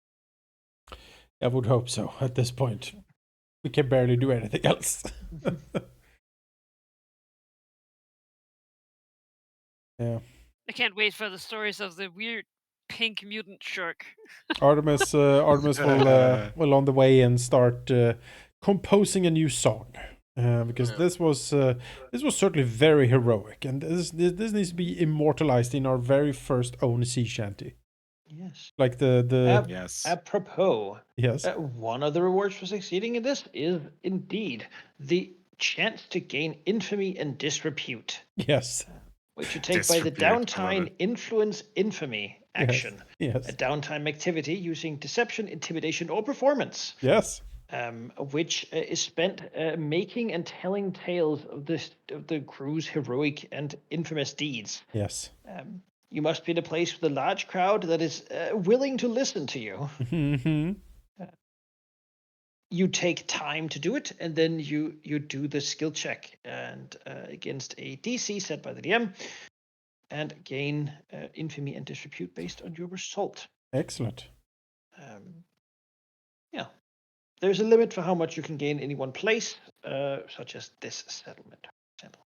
I would hope so at this point. We can barely do anything else. Yeah. I can't wait for the stories of the weird pink mutant shark. Artemis will on the way in start composing a new song. Because Yeah. this was certainly very heroic, and this needs to be immortalized in our very first own sea shanty. Yes. Like the Yes. Apropos, yes, one of the rewards for succeeding in this is indeed the chance to gain infamy and disrepute, yes, which you take by the Disrepute, I love downtime it. influence infamy action. yes, A downtime activity using deception, intimidation, or performance. yes. Which is spent making and telling tales of the crew's heroic and infamous deeds. Yes. You must be in a place with a large crowd that is willing to listen to you. Mm-hmm. You take time to do it, and then you do the skill check and against a DC set by the DM, and gain infamy and disrepute based on your result. Excellent. Yeah. There's a limit for how much you can gain in any one place, such as this settlement, for example.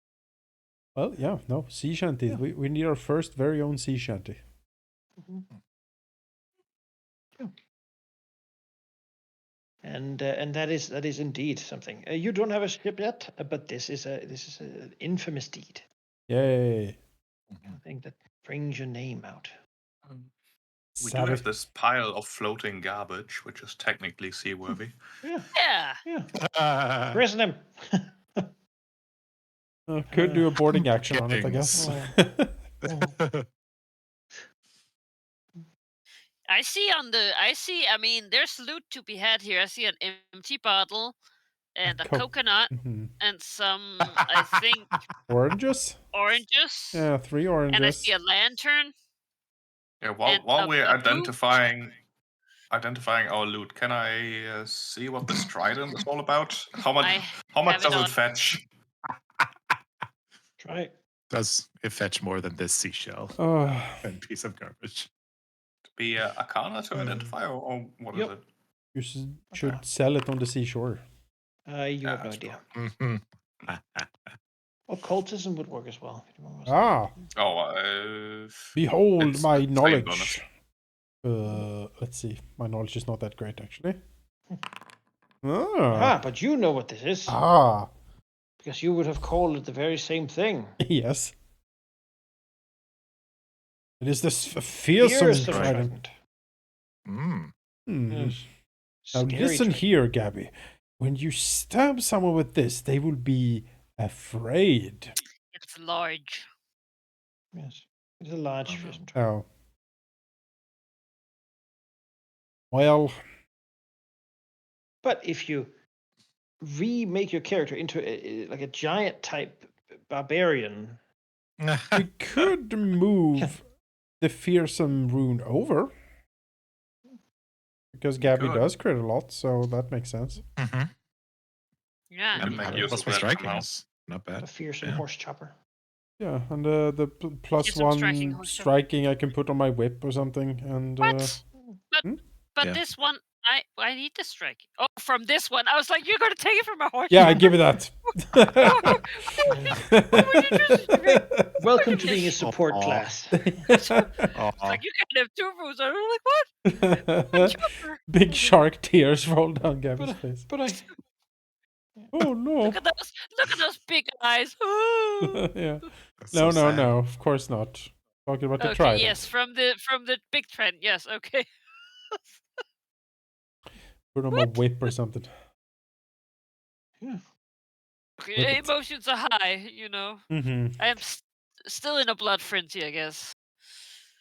Well, yeah, no, sea shanty. Yeah. We need our first very own sea shanty. Mm-hmm. Yeah. And that is indeed something. You don't have a ship yet, but this is an infamous deed. Yay. I think that brings your name out. We do have this pile of floating garbage, which is technically seaworthy. Yeah. Yeah. Prison him. Could do a boarding action on it, I guess. I mean, there's loot to be had here. I see an empty bottle and a coconut Mhm. and some, I think, Oranges? oranges. Yeah, 3 oranges. And I see a lantern. Yeah, And while a we're boot? identifying our loot, can I see what this trident is all about? How much have does it it on. fetch? Try it. Does it fetch more than this seashell Oh, and piece of garbage? Be Arcana to identify, or what is Yep. it? you should sell it on the seashore. You have no that's idea. Mm-hmm. Occultism would work as well. Ah, Oh, behold it's my a same knowledge. bonus. Let's see. My knowledge is not that great, actually. Ah, but you know what this is. Ah, Because you would have called it the very same thing. yes. It is this fearsome trident. Mm. Yes. Now Scary listen trident. here, Gabby. When you stab someone with this, they will be afraid. It's large. Yes. It's a large fearsome trident. Oh. Well, But if you remake your character into like a giant type barbarian, we could move the fearsome rune over. Because Gabby could. does crit a lot, so that makes sense. Mm-hmm. Yeah. And make use Plus of my that striking now. is not a bad. fearsome Yeah. horse chopper. Yeah, and the plus Get some striking, one horse chopper. striking I can put on my whip or something. And What? But Hmm? but Yeah. this one I need the strike. Oh, from this one. I was like, you're gonna take it from my horse. Yeah, give me that. What would you just Welcome to being a Yes. support Aw. class. It's Aw. like you can't have two moves. I'm like, what? My chopper. Big shark tears roll down Gabby's face. But I. Oh no. Look at those big eyes. Yeah. That's No, so no, sad. no. Of course not. Talking about the Okay, trident. yes, from the big trend. Yes, okay. Put on a whip or something. Yeah. Okay, Whip it. emotions are high, you know. Mm-hmm. I am still in a blood frenzy, I guess.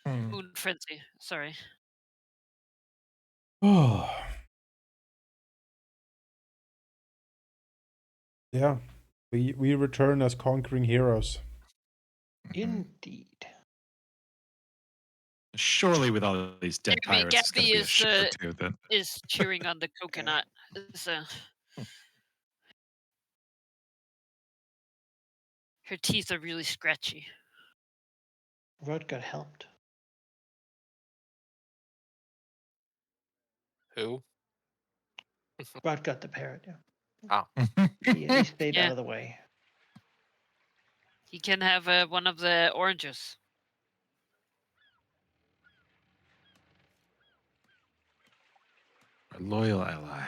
Hmm. Wound frenzy. Sorry. Oh. Yeah. We return as conquering heroes. Indeed. Surely, with all these dead Gabby, pirates, it's going to Gabby be a ship or is two then. is chewing on the coconut. So her teeth are really scratchy. Rod got helped. Who? Rod got the parrot. Yeah. Oh. He stayed Yeah. out of the way. He can have one of the oranges. A loyal ally.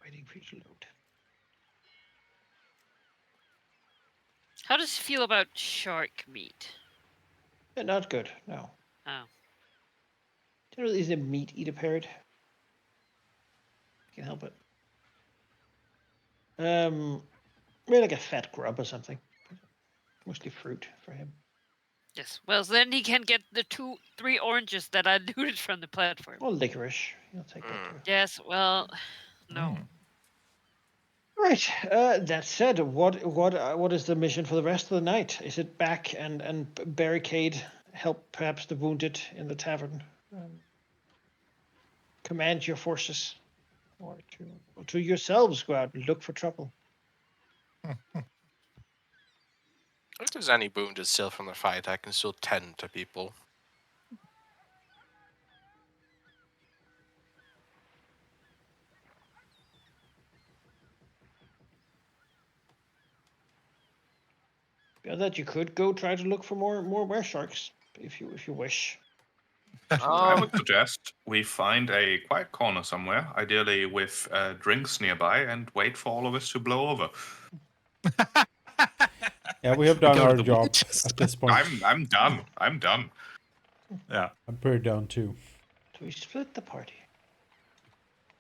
Waiting for you to load. How does he feel about shark meat? Yeah, not good. No. Oh. Generally, is a meat eater parrot. I can help it. Maybe like a fat grub or something. Mostly fruit for him. Yes. Well, then he can get the 3 oranges that I looted from the platform. Or licorice. He'll take that too. Yes. Well, no. Hmm. Right. That said, what is the mission for the rest of the night? Is it back and barricade, help perhaps the wounded in the tavern, command your forces, or to yourselves go out and look for trouble? If there's any wounded still from the fight, I can still tend to people. Beyond that, you could go try to look for more were sharks if you wish. I Oh, would suggest we find a quiet corner somewhere, ideally with drinks nearby, and wait for all of us to blow over. Yeah, we have We done go to our the job Winchester. at this point. I'm done. I'm done. Yeah. I'm pretty done too. So we split the party.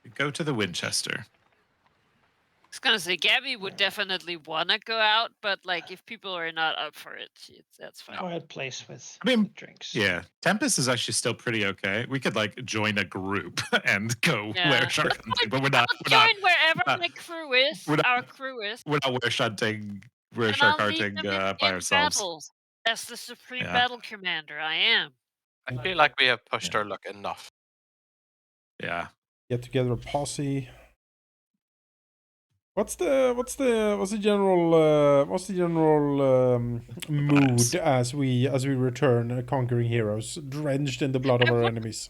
We go to the Winchester. I was gonna say Gabby would definitely wanna go out, but like if people are not up for it, that's fine. Quiet place with I mean, drinks. Yeah, Tempest is actually still pretty okay. We could like join a group and go Yeah. were shark hunting, but we're not. I'll join wherever not- my crew is. we're not- Our crew is. We're not were hunting. We're And shark I'll lead hunting them by in ourselves. battle. As the supreme Yeah. battle commander, I am. I feel like we have pushed Yeah. our luck enough. Yeah. Get together a posse. What's the general mood as we return conquering heroes, drenched in the blood of our enemies?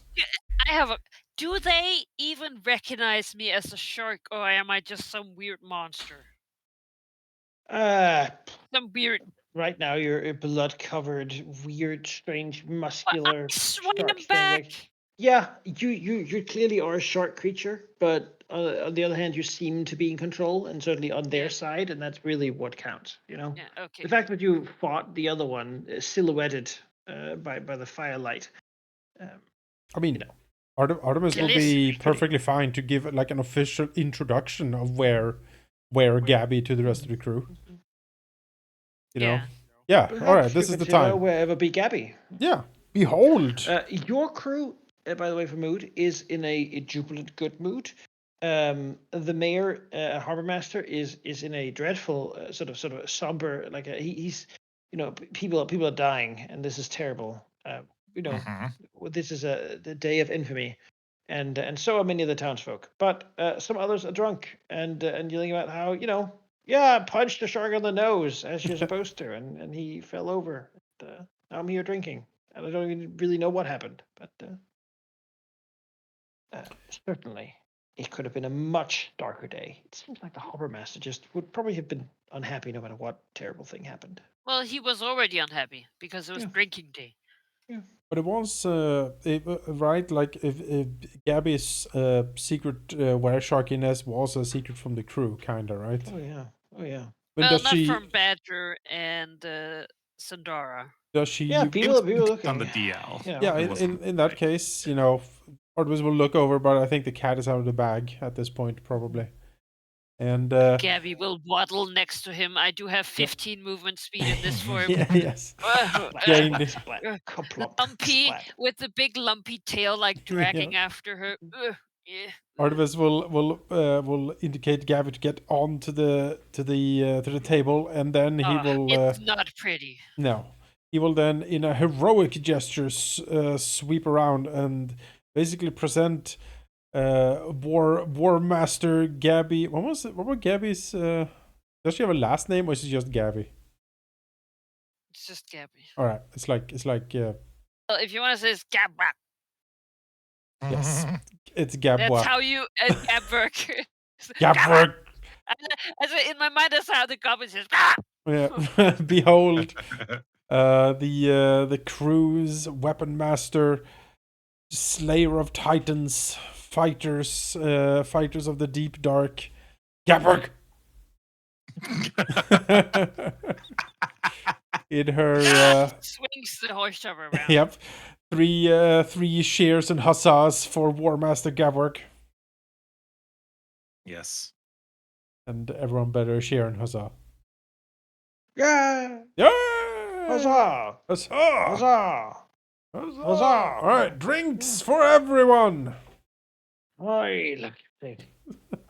I have a. Do they even recognize me as a shark, or am I just some weird monster? Some weird. Right now you're a blood-covered, weird, strange, muscular Swing shark him thing. back. Like, yeah, you clearly are a shark creature, but on the other hand, you seem to be in control and certainly on their Yeah. side, and that's really what counts. You know, Yeah. Okay. the fact that you fought the other one, silhouetted by the firelight. I mean, You know. Artemis Yeah, will listen, be pretty- perfectly fine to give like an official introduction of where Gabby to the rest of the crew. You know, Yeah. yeah. Perhaps All right, you this is the consider time. Wherever be Gabby. Yeah, behold. Your crew, by the way, for mood is in a jubilant good mood. The mayor, harbor master, is in a dreadful sort of somber, like he's, people are dying, and this is terrible. This is the day of infamy, and so are many of the townsfolk. But some others are drunk and yelling about how yeah, punched a shark on the nose as you're supposed to, and he fell over. Now I'm here drinking, and I don't even really know what happened. But certainly it could have been a much darker day. It seems like the Harbor Master just would probably have been unhappy no matter what terrible thing happened. Well, he was already unhappy because it was Yeah. drinking day. But it was right, like if Gabby's secret were sharkiness was a secret from the crew, kinda, right? Oh yeah. Oh yeah. But Well, does not she from Badger and Sandara. does she Yeah, It people was are looking on the DL. You know, yeah, It in wasn't in that like- case, you know, Artemis will look over, but I think the cat is out of the bag at this point, probably. And Gabby will waddle next to him. I do have 15 movement speed in this form. yeah, yes, splat, gained. splat, splat, Uh, kaplunk, Lumpy splat. with the big lumpy tail, like dragging after her. Yeah. Artemis will indicate Gabby to get on to the table, and then he will It's not pretty. no, he will then in a heroic gesture sweep around and basically present War Master Gabby. What was it? What was Gabby's? Does she have a last name, or is it just Gabby? It's just Gabby. All right, it's like Well, if you want to say it's Gabba, yes, it's Gabwa. that's how you Gabberk. Gabwork. In my mind, that's how the goblin says. "Gah!" Yeah. Behold, the crew's weapon master, slayer of titans, fighters of the deep dark, Gabwork. In her Swings the horse shover around. yep, three cheers and huzzas for War Master Gabwork, Yes. and everyone better cheer and huzzah. Yeah! Yeah! Huzzah! Huzzah! Huzzah! Huzzah! Huzzah! All right, drinks for everyone. Oi, look.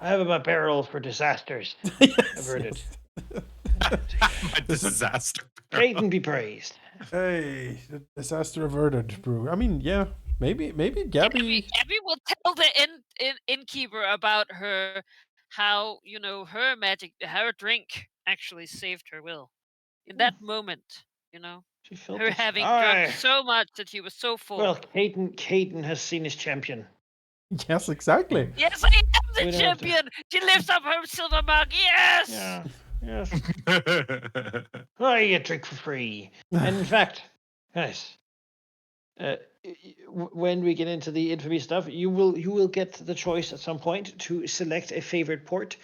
I have my barrel for disasters Yes, averted. yes. My disaster. Satan be praised. Hey, the disaster averted, brew. I mean, yeah, maybe Gabby. Gabby will tell the innkeeper about how her magic, her drink actually saved her will. In that moment, She felt her it. having Aye. drunk so much that she was so full. Well, Caden has seen his champion. Yes, exactly. Yes, I am the We don't have to- champion. She lifts up her silver mug. Yes. Yeah. Yes. Oh, you get drink for free. And in fact, guys, when we get into the infamy stuff, you will get the choice at some point to select a favorite port.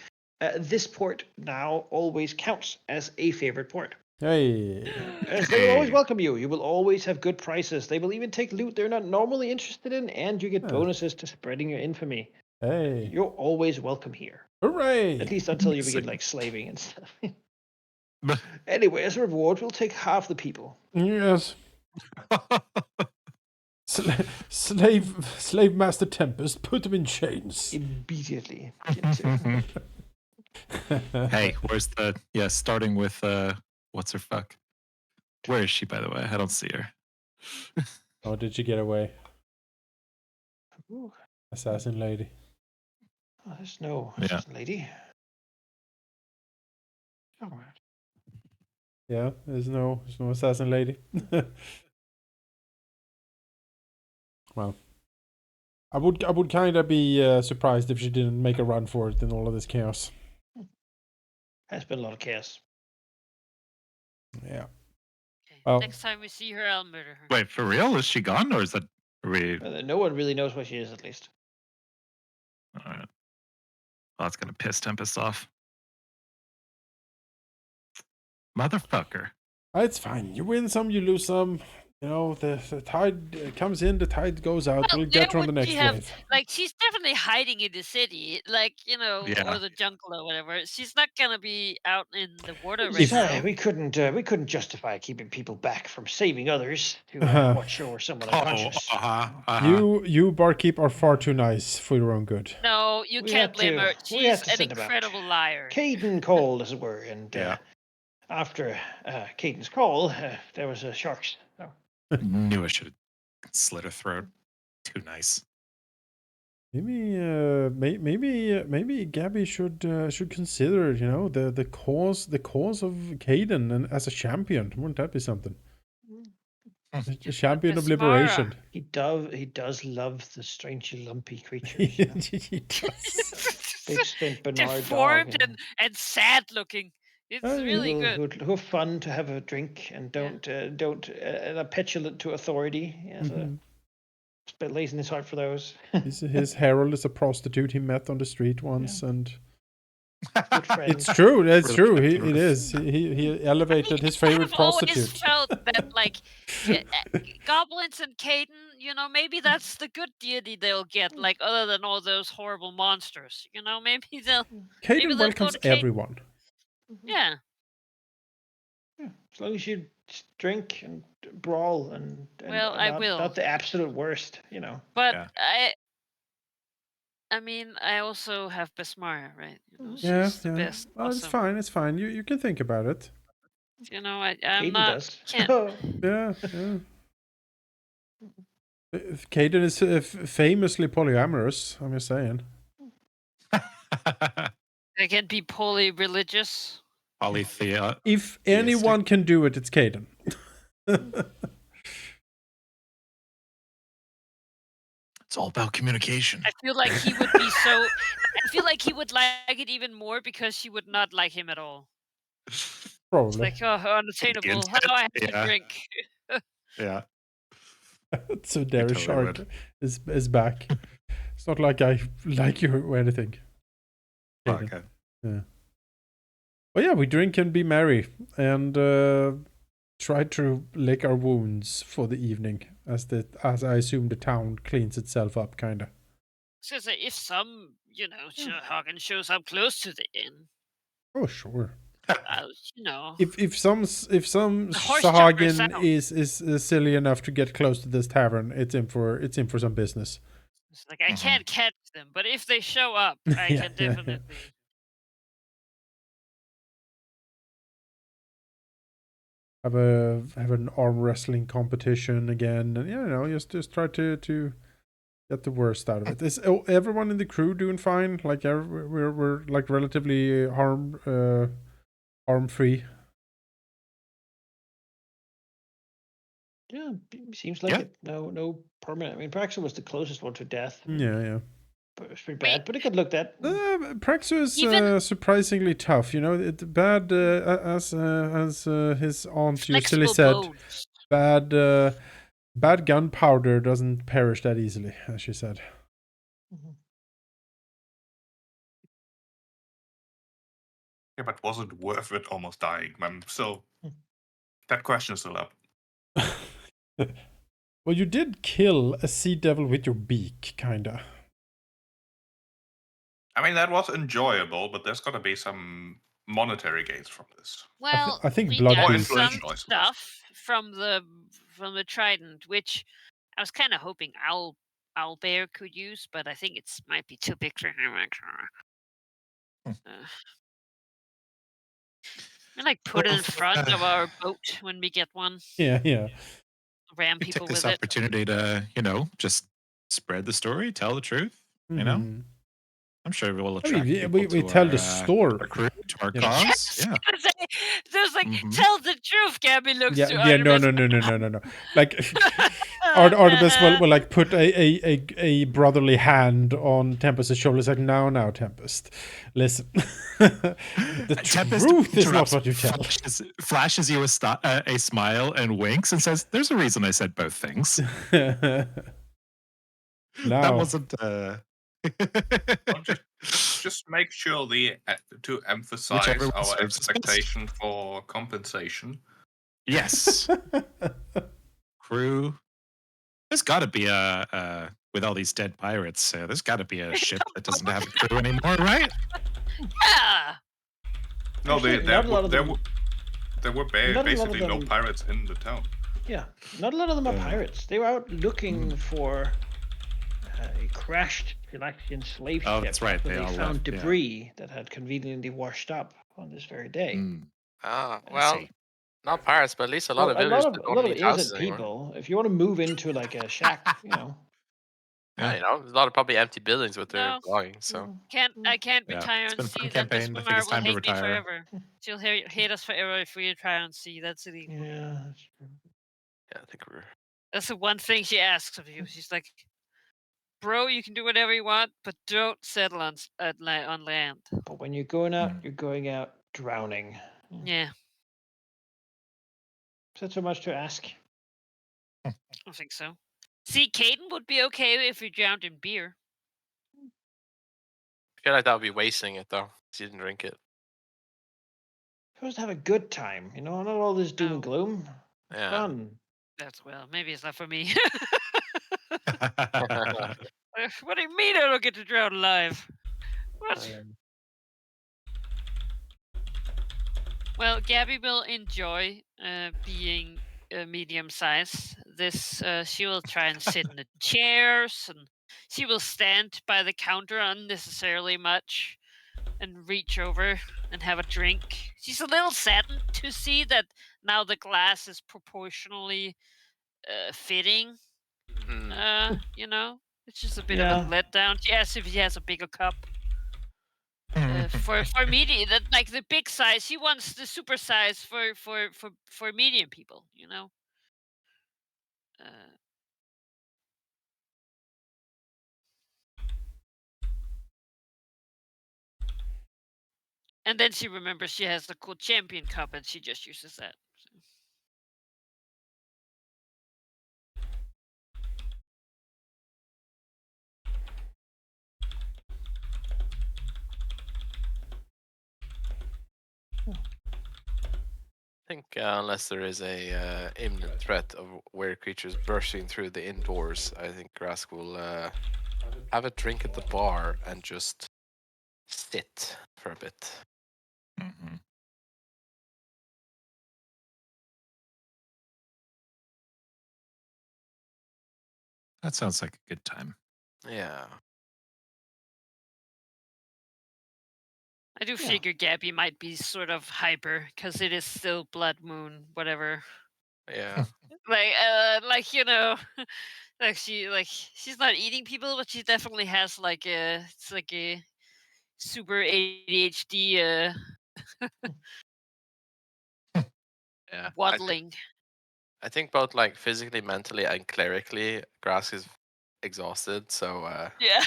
This port now always counts as a favorite port. Hey, As they will always welcome you. You will always have good prices. They will even take loot they're not normally interested in, and you get bonuses to spreading your infamy. hey, You're always welcome here. hooray! At least until you begin Amazing. like slaving and stuff. Anyway, as a reward, we'll take half the people. Yes. Slave Master Tempest, put him in chains. Immediately. Hey, where's starting with what's her fuck? Where is she, by the way? I don't see her. Oh, did she get away? Ooh, Assassin lady. oh, there's no Yeah. lady. Oh, Yeah, there's no assassin lady. Well, I would kind of be surprised if she didn't make a run for it in all of this chaos. has been a lot of chaos. Yeah. Okay, Well- next time we see her, I'll murder her. Wait, for real? Is she gone, or is that No one really knows where she is, at least. All right. Well, that's gonna piss Tempest off. Motherfucker. It's fine. You win some, you lose some. You know, the tide comes in, the tide goes out. Well, We'll get her where on the would next she have- wave. Like, she's definitely hiding in the city, like, Yeah. or the jungle or whatever. She's not gonna be out in the water right If- now. We couldn't justify keeping people back from saving others to watch over someone Oh, unconscious. You barkeep are far too nice for your own good. No, you We can't had blame to- her. we had She's to an send him out. incredible liar. Caden called, as it were, and Yeah. after Caden's call, there was a sharks. So, Knew I should have slit her throat. Too nice. Maybe Gabby should consider, the cause of Caden and as a champion. Wouldn't that be something? The champion of Bismara. liberation. He does love the strangely lumpy creatures. He You know? does. Big Saint Bernard Deformed dog. and sad looking. It's Oh, really who, good. who are fun to have a drink and don't are petulant to authority. He has a bit lazy in his heart for those. His herald is a prostitute he met on the street once, and Good friend. it's true. That's Really true. good It truth. is. He elevated his I favorite have always prostitute. felt that, like, goblins and Caden, maybe that's the good deity they'll get, like, other than all those horrible monsters. Maybe they'll Caden go welcomes to Caden. everyone. Yeah. As long as you drink and brawl and Well, I will. not the absolute worst, But Yeah. I mean, I also have Besmara, right? Yeah, She's the best. Well, it's Also. fine. It's fine. You can think about it. I'm Caden not. does. Can't. Yeah. Caden is famously polyamorous. I'm just saying. I can be poly-religious. Polythea. If anyone can do it, it's Caden. It's all about communication. I feel like he would be so. I feel like he would like it even more because she would not like him at all. Probably. It's like, unattainable. How do I have to drink? Yeah. So Darius totally Shark is back. It's not like I like you or anything. Caden. Okay. Yeah. But yeah, we drink and be merry and try to lick our wounds for the evening, as I assume the town cleans itself up, kinda. So if some, Hagen shows up close to the inn, Oh sure. If some horse jumpers Sahagin out. is silly enough to get close to this tavern, it's in for some business. It's like I can't catch them, but if they show up, I Yeah, can yeah, yeah. definitely. Have an arm wrestling competition again, and just try to get the worst out of it. Is everyone in the crew doing fine? Like we're like relatively harm free. Yeah, seems like it. No permanent. I mean, Praxis was the closest one to death. Yeah. But it was pretty bad, but it got looked at. Praxu is surprisingly tough. Bad as his aunt usually said. Bones. Bad gunpowder doesn't perish that easily, as she said. Yeah, but was it worth it almost dying? So that question is still up. Well, you did kill a sea devil with your beak, kinda. I mean, that was enjoyable, but there's got to be some monetary gains from this. Well, I think we blood got beak. some stuff from the trident, which I was kind of hoping Owlbear could use, but I think it might be too big for him. We put it in front of our boat when we get one. Yeah. Ram We people take this with it. opportunity to, just spread the story, tell the truth. Mhm. I'm sure we will I attract mean, people we to tell our, the story. our crew, to our You know. cause. Yeah. There's tell the truth, Gabby looks to No. Like Artemis will like put a brotherly hand on Tempest's shoulder. It's like, now, Tempest, listen. The Tempest truth is not what you tell. Flashes you a smile and winks and says, "There's a reason I said both things." That wasn't. Just make sure to emphasize Whichever one our serves us best. expectation for compensation. Yes. Crew. There's got to be with all these dead pirates. There's got to be a ship that doesn't have a crew anymore, right? Yeah. No, Actually, there were basically no pirates in the town. Yeah, not a lot of them are pirates. They were out looking for a crashed Philaxian slave ship. Oh, that's right. They all found left, debris that had conveniently washed up on this very day. Well, not pirates, but at least a lot of villagers that a lot don't of need houses innocent anymore. people. If you want to move into like a shack, Yeah, there's a lot of probably empty buildings with their No. belongings. So I can't Yeah, retire it's on been a sea. fun Then the campaign. I think swimmer it's will time to hate me retire. forever. She'll hate us forever if we retire on sea. That's illegal. yeah. That's true. Yeah, I think we're. That's the one thing she asks of you. She's like, "Bro, you can do whatever you want, but don't settle on on land." But when you're going out, you're going out drowning. Yeah, Is that so much to ask? I don't think so. See, Caden would be okay if he drowned in beer. I feel like that would be wasting it though. She didn't drink it. Supposed to have a good time, not all this doom and Oh. gloom. Yeah. Fun. That's maybe it's not for me. What do you mean I don't get to drown alive? What? Well, Gabby will enjoy being medium size. She will try and sit in the chairs, and she will stand by the counter unnecessarily much, and reach over and have a drink. She's a little saddened to see that now the glass is proportionally fitting. It's just a bit of a Yeah. letdown. She asks if she has a bigger cup. For medium, that like the big size, she wants the super size for medium people. Uh, and then she remembers she has the cool champion cup, and she just uses that. So. I think unless there is a imminent threat of weird creatures bursting through the indoors, I think Grask will have a drink at the bar and just sit for a bit. Mm-hmm. That sounds like a good time. Yeah. I do Yeah. figure Gabby might be sort of hyper because it is still blood moon, whatever. Yeah. Like she's not eating people, but she definitely has it's like a super ADHD Yeah. waddling. I think both like physically, mentally, and clerically, Grask is exhausted. So Yeah.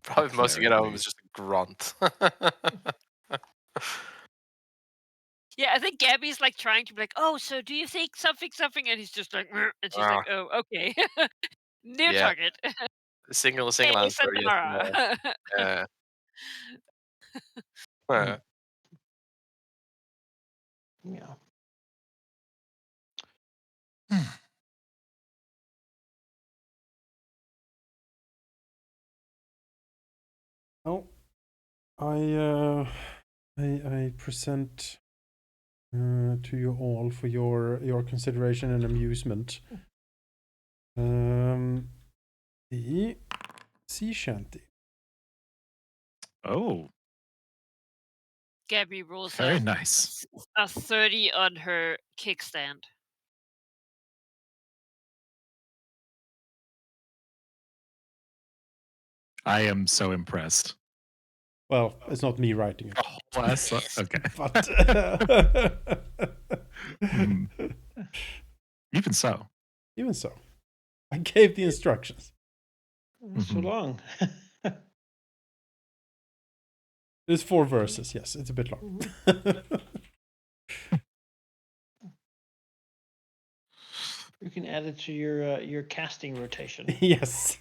probably most you get out of him Clerically. is just a grunt. Yeah, I think Gabby's like trying to be like, "Oh, so do you think something?" And he's just like, "Meh," and she's like, Ah, "Oh, okay." New yeah. target. Single Hey, answer. Yes. Sandara. Yeah. Hmm. Yeah. Oh, I present to you all for your consideration and amusement. The sea shanty. Oh, Gabby rolls very nice. a 30 on her kickstand. I am so impressed. Well, it's not me writing it. Oh, that's okay. But Even so. even so, I gave the instructions. So long. There's 4 verses. Yes, it's a bit long. You can add it to your casting rotation. Yes.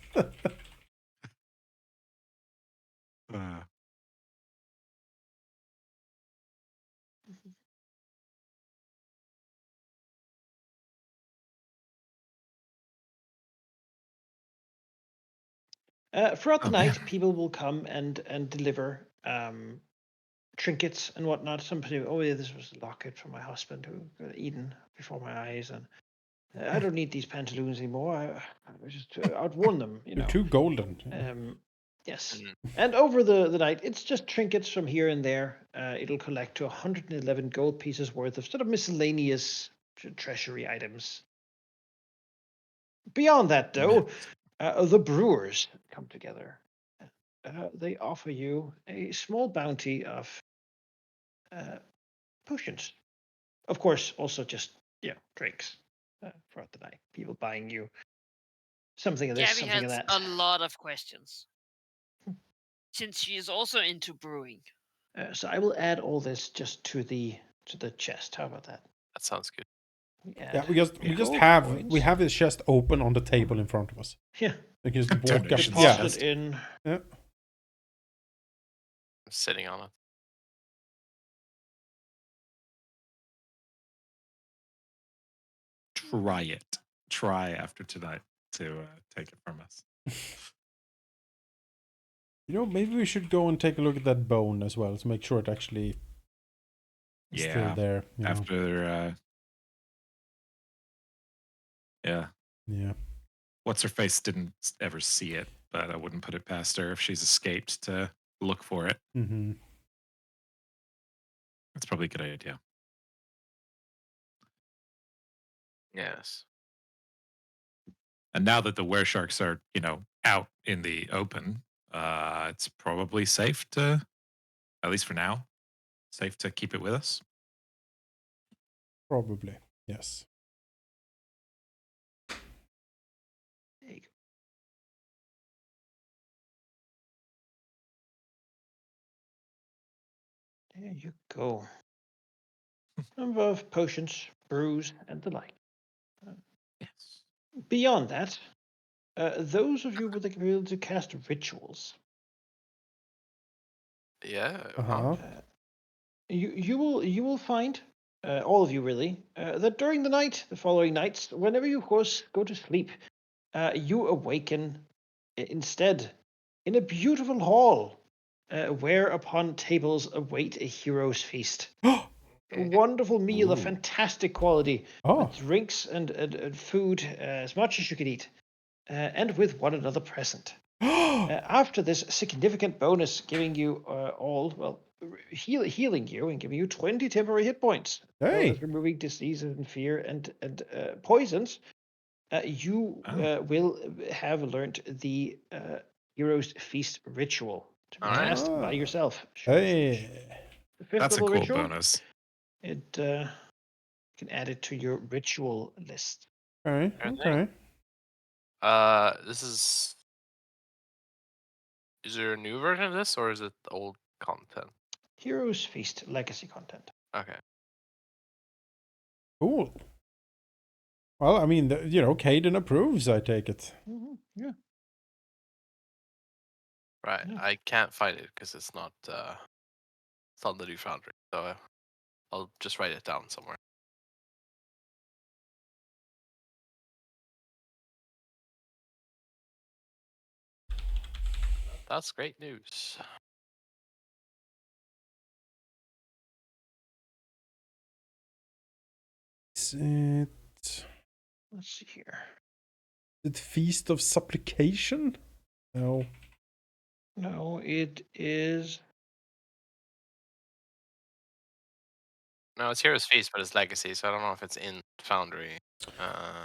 Throughout the Oh, night, man. people will come and deliver trinkets and whatnot. Somebody, oh yeah, this was a locket from my husband who got eaten before my eyes, and I don't need these pantaloons anymore. I just outworn them, You're too golden. Yes. Mm. And over the night, it's just trinkets from here and there. It'll collect to 111 gold pieces worth of sort of miscellaneous treasury items. Beyond that, though, the brewers come together. They offer you a small bounty of potions. Of course, also just drinks throughout the night. People buying you something of this, Gabby something of has that. a lot of questions. Since she is also into brewing. So I will add all this just to the chest. How about that? That sounds good. Yeah, we just gold have coins. his chest open on the table in front of us. Yeah. We can just walk up. Donations Yeah, chest. Deposit in. yeah. I'm sitting on it. Try it. Try after tonight to take it from us. You know, maybe we should go and take a look at that bone as well to make sure it actually is still there. You know? After yeah. Yeah. What's her face didn't ever see it, but I wouldn't put it past her if she's escaped to look for it. Mm-hmm. That's probably a good idea. Yes. And now that the weresharks are, out in the open, it's probably safe to, at least for now, safe to keep it with us. Probably, yes. There you go. There you go. Number of potions, brews, and the like. Yes. Beyond that, those of you with the ability to cast rituals, Yeah. Uh-huh. you will find, all of you really, that during the night, the following nights, whenever you of course go to sleep, you awaken instead in a beautiful hall, where upon tables await a hero's feast. A wonderful meal of Ooh. fantastic quality, Oh. with drinks and food, as much as you could eat, and with one another present. After this significant bonus, giving you healing you and giving you 20 temporary hit points, as well as Hey. removing diseases and fear and poisons, you will have learned the Hero's Feast ritual to be All right. cast by Ah. yourself. should you wish. Hey. The fifth That's a level cool ritual. bonus. It you can add it to your ritual list. Okay. Sure Okay. This is. Is there a new version of this, or is it the old content? Hero's Feast legacy content. Okay. Cool. Well, I mean, Caden approves, I take it. Yeah. Right. Yeah. I can't find it because it's not the new Foundry. So I'll just write it down somewhere. That's great news. Is it Let's see here. Feast of Supplication? No. No, it is. No, it's Hero's Feast, but it's Legacy, so I don't know if it's in Foundry.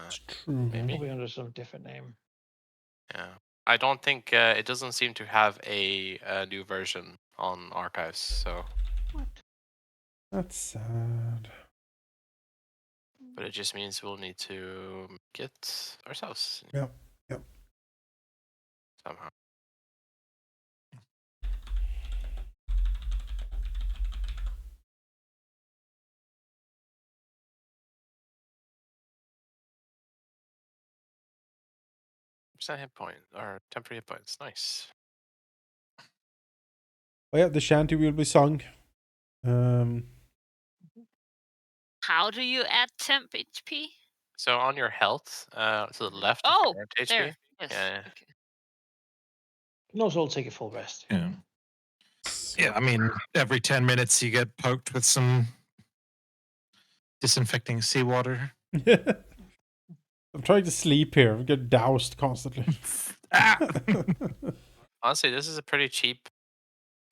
It's true. Maybe. Probably under some different name. Yeah. I don't think it doesn't seem to have a new version on archives. So, What? That's sad. but it just means we'll need to make it ourselves. Yep. Yep. Somehow. Percent hit point or temporary hit points. Nice. Oh yeah, the shanty will be sung. How do you add temp HP? So on your health, to the left of Oh, current HP. there. Yes. Yeah. Okay. You can also take a full rest. Yeah. Yeah, I mean, every 10 minutes you get poked with some disinfecting seawater. I'm trying to sleep here. I get doused constantly. Ah! Honestly, this is a pretty cheap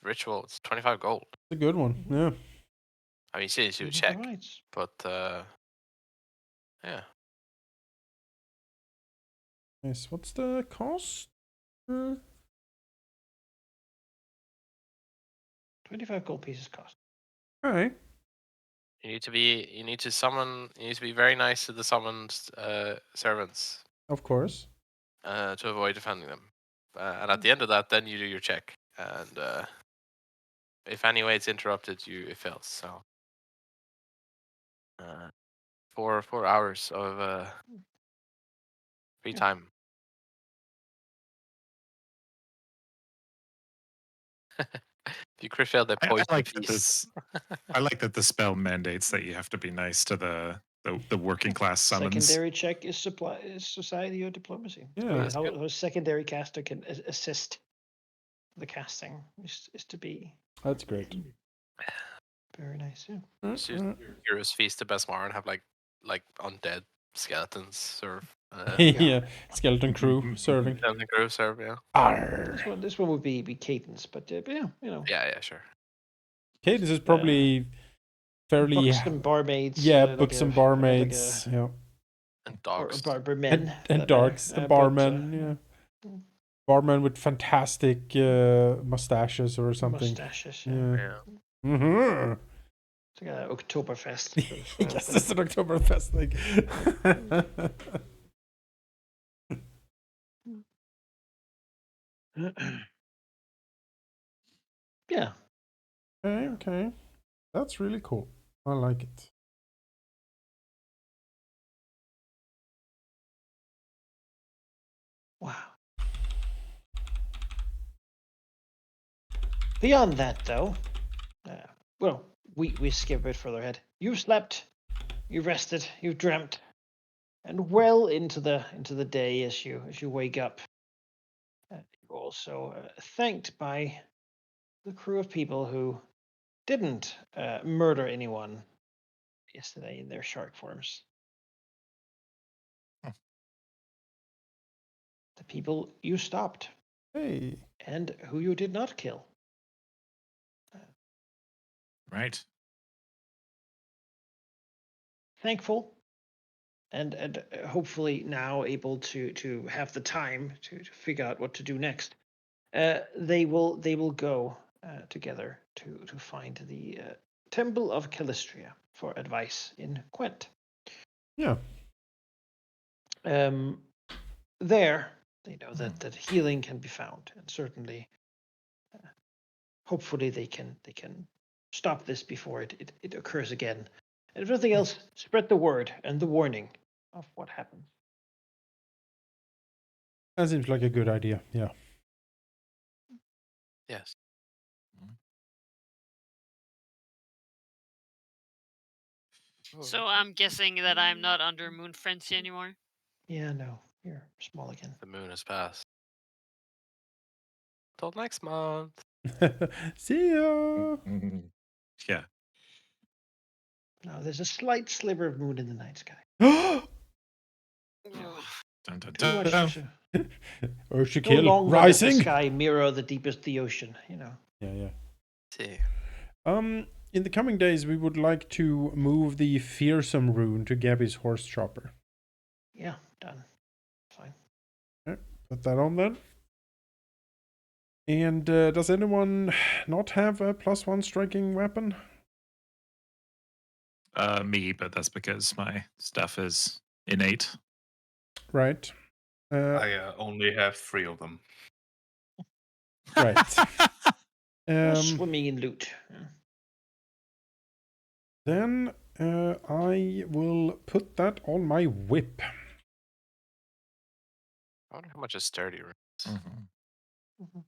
ritual. It's 25 gold. It's a good one. Yeah. I mean, you see, you These are check, the rights. but yeah. Nice. What's the cost? 25 gold pieces cost. All right. You need to be. You need to summon. You need to be very nice to the summoned servants Of course. to avoid defending them. And at the end of that, then you do your check. And if anyway it's interrupted, it fails. So 4 hours of free time. If you crit fail, they I poison like the that beast. I like that the spell mandates that you have to be nice to the working class summons. Secondary check is society or diplomacy. Yeah. How a secondary caster can assist the casting is to be That's great. very nice. Yeah. Just use Heroes Feast to Besmar and have like undead skeletons serve. Yeah. Skeleton crew serving. Skeleton crew serve, yeah. Arr. This one would be Cadence, but yeah, you know. Yeah, sure. Cadence is probably fairly. Buxom barmaids. Yeah, like buxom barmaids. Yeah. And dogs. Barbermen. And darks. The barman. Yeah. Barman with fantastic mustaches or something. Mustaches. Yeah. Mm-hmm. It's like an Oktoberfest. Yes, it's an Oktoberfest thing. Yeah. Okay. That's really cool. I like it. Wow. Beyond that, though, well, we skip a bit further ahead. You've slept, you've rested, you've dreamt, and well into the day as you wake up, you're also thanked by the crew of people who didn't murder anyone yesterday in their shark forms. The people you stopped Hey. and who you did not kill. Right. Thankful and hopefully now able to have the time to figure out what to do next. They will go together to find the Temple of Calistria for advice in Quent. Yeah. There they know that healing can be found, and certainly, hopefully they can stop this before it occurs again. And if nothing else, spread the word and the warning of what happens. That seems like a good idea. Yeah. Yes. So I'm guessing that I'm not under Moon Frenzy anymore. Yeah, no, you're small again. The moon has passed. Till next month. See ya. Yeah. No, there's a slight sliver of moon in the night sky. Dun, dun, Too much. dun. No Urshakil longer does the rising. sky mirror the deepest the ocean. You know. Yeah. See. In the coming days, we would like to move the fearsome rune to Gabby's horse chopper. Yeah, done. Fine. Okay, put that on then. And does anyone not have a +1 striking weapon? Me, but that's because my stuff is innate. Right. I only have 3 of them. Right. Swimming in loot. Then I will put that on my whip. I wonder how much a sturdy room is. Mhm.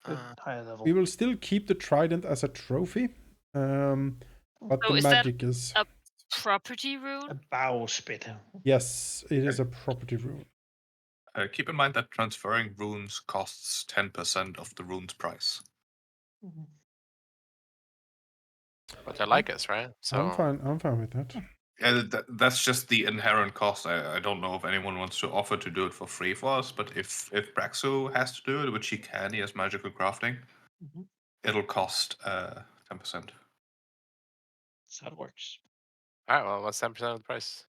Good, higher level. We will still keep the trident as a trophy, but So the is that magic is... a property A rune? bow spit. Yes, it is a property rune. Keep in mind that transferring runes costs 10% of the rune's price. But I like us, right? So I'm fine with that. Yeah, that's just the inherent cost. I don't know if anyone wants to offer to do it for free for us, but if Braxu has to do it, which he can, he has magical crafting, it'll cost 10%. That's how it works. alright, well, what's 10% of the price?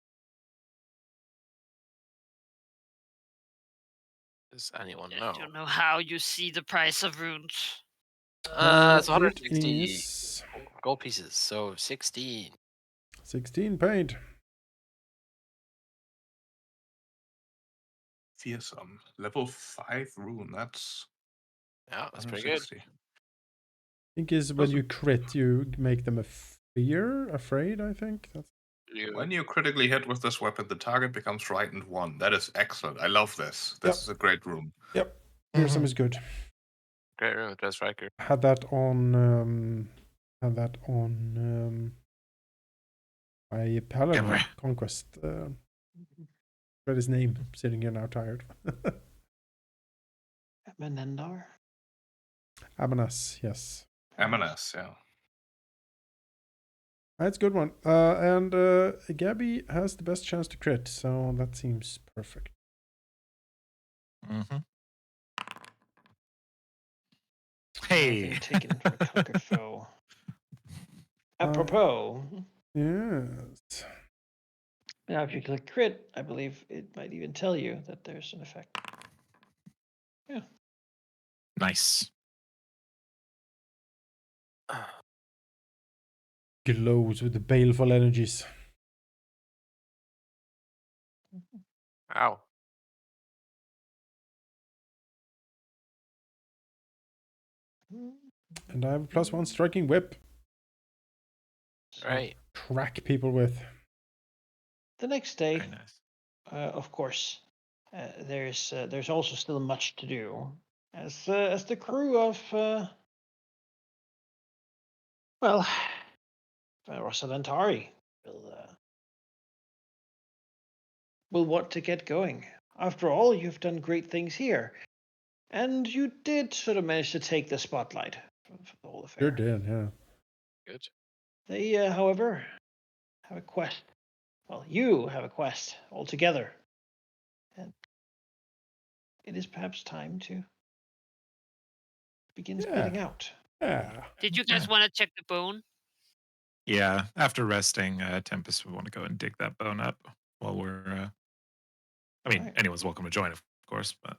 Does anyone know? I don't know how you see the price of runes. It's It 160. is gold pieces. So 16. 16 paid. Fearsome. Level 5 rune. That's Yeah, that's pretty good. 160. I think is when you crit, you make them afraid, I think. That's When you critically hit with this weapon, the target becomes frightened 1. That is excellent. I love this. This is a great rune. Yep. Fearsome is good. Great room with Dress Striker. Had that on my Paladin Ever. Conquest. Read his name, sitting here now tired. Menendar. Amanas, yes. M&S, yeah. That's a good one. And Gabby has the best chance to crit, so that seems perfect. Mm-hmm. Nothing Hey. taken for conquered foe. Apropos, Yes. now if you click crit, I believe it might even tell you that there's an effect. Yeah. Nice. Glows with the baleful energies. Ow. And I have a +1 striking whip. So Right. Crack people with. the next day, Very nice. of course, there's also still much to do, as the crew of Rosalentari will want to get going. After all, you've done great things here, and you did sort of manage to take the spotlight for the whole affair. Sure did, yeah. Good. They, however, have a quest. Well, you have a quest altogether, and it is perhaps time to begin splitting out. Yeah. Did you guys want to check the bone? Yeah. After resting, Tempest would want to go and dig that bone up while we're. I mean, Right. anyone's welcome to join, of course, but.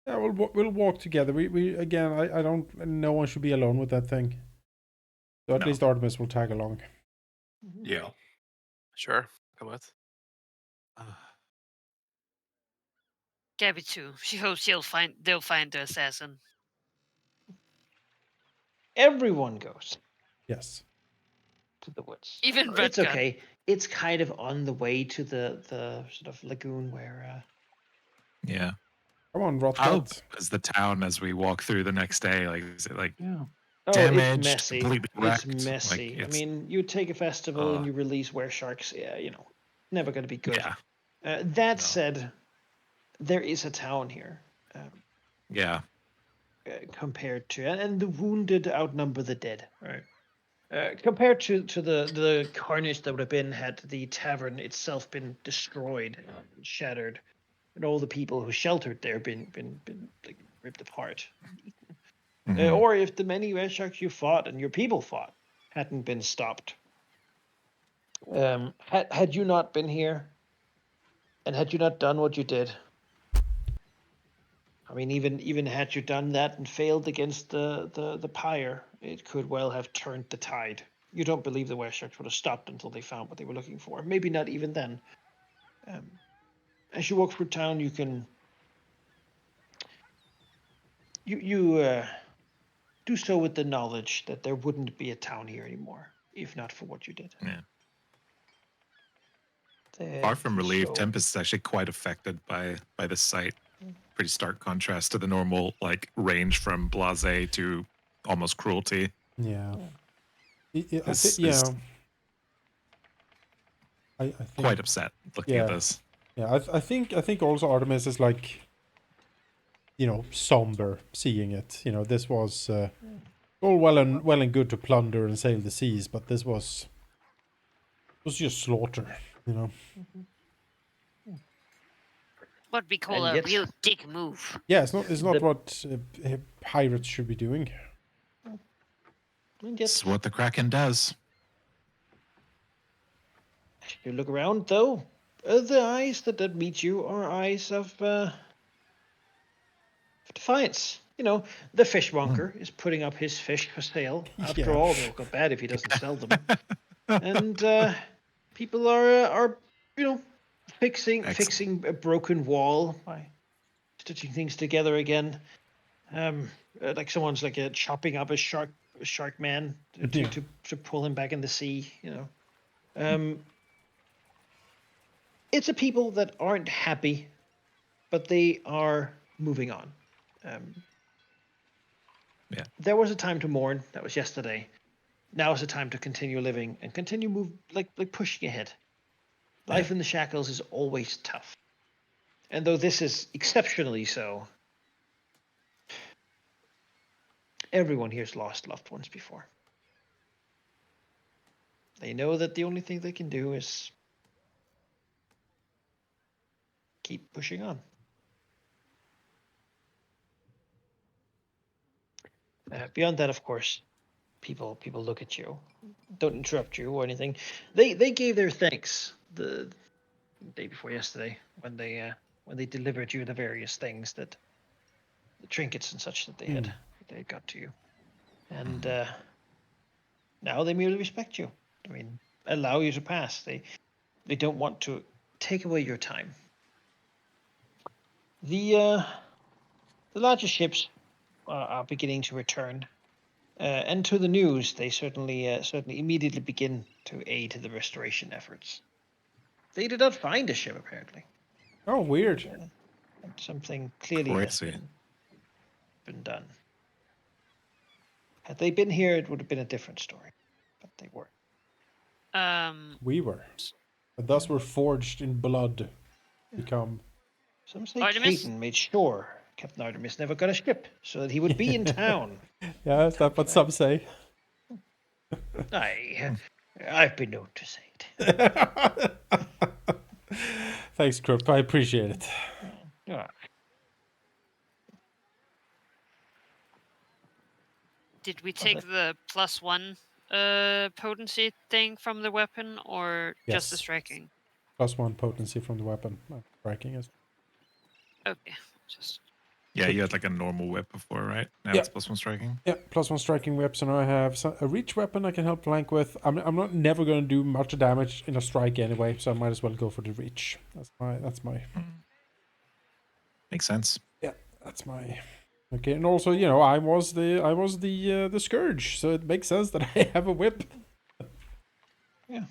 Yeah, we'll walk together. We again, I don't. No one should be alone with that thing. So at No. least Artemis will tag along. Yeah. Sure. Come with. Gabby too. She hopes they'll find the assassin. Everyone goes Yes. to the woods. Even It's Redgun. okay. It's kind of on the way to the sort of lagoon where. Yeah. Come on, How Rotcat. is the town as we walk through the next day? Like, is it like Yeah. Oh, damaged, it's messy. completely It's wrecked? messy. Like, I mean, you take a festival and uh, you release were-sharks. Yeah, never going to be good. yeah, That No. said, there is a town here. yeah, Compared to, and the wounded outnumber the dead, right? Compared to the carnage that would have been had the tavern itself been destroyed, shattered, and all the people who sheltered there been like, ripped apart, Mhm. or if the many red sharks you fought and your people fought hadn't been stopped. Had you not been here, and had you not done what you did, I mean, even had you done that and failed against the pyre, it could well have turned the tide. You don't believe the West Sharks would have stopped until they found what they were looking for. Maybe not even then. As you walk through town, you can you do so with the knowledge that there wouldn't be a town here anymore if not for what you did. yeah. Far from relieved, So, Tempest is actually quite affected by the sight. Pretty stark contrast to the normal like range from blasé to almost cruelty. Yeah. Is Yeah. I think quite upset looking at Yeah. this. Yeah, I think also Artemis is like, somber seeing it. This was all well and good to plunder and sail the seas, but this was just slaughter. What we call and a yet real dick move. Yeah, it's not The- what pirates should be doing. and This is yet what the Kraken does. you look around though. The eyes that meet you are eyes of defiance. the fishmonger is putting up his fish for sale. After Yeah. all, they'll go bad if he doesn't sell them. And people are fixing a broken wall by stitching things together again. Like someone's like chopping up a shark man Yeah. to pull him back in the sea. It's a people that aren't happy, but they are moving on. Yeah. There was a time to mourn. That was yesterday. Now is the time to continue living and continue pushing ahead. Life in the Shackles is always tough, and though this is exceptionally so, everyone here's lost loved ones before. They know that the only thing they can do is keep pushing on. Beyond that, of course, people look at you, don't interrupt you or anything. They gave their thanks the day before yesterday when they delivered you the various things, that the trinkets and such that they had got to you, and now they merely respect you. I mean, allow you to pass. They don't want to take away your time. The larger ships are beginning to return. And to the news, they certainly immediately begin to aid the restoration efforts. They did not find a ship, apparently. Oh, weird. And something clearly has Crazy. been done. Had they been here, it would have been a different story. But they weren't. We were. And thus were forged in blood. Become. Some say Artemis? Caton made sure Captain Artemis never got a ship, so that he would be in town. Yeah, is that what some say? I've been known to say it. Thanks, Krupp. I appreciate it. Ah, Did we take the +1 potency thing from the weapon, or just the Yes. striking? +1 potency from the weapon. Striking is. Okay, just Yeah, you had like a normal whip before, right? Now Yeah. it's +1 striking. Yeah, +1 striking whip. So now I have a reach weapon I can help flank with. I'm not never going to do much damage in a strike anyway, so I might as well go for the reach. That's my. Makes sense. Yeah, that's my. Okay, and also I was the scourge, so it makes sense that I have a whip. yeah.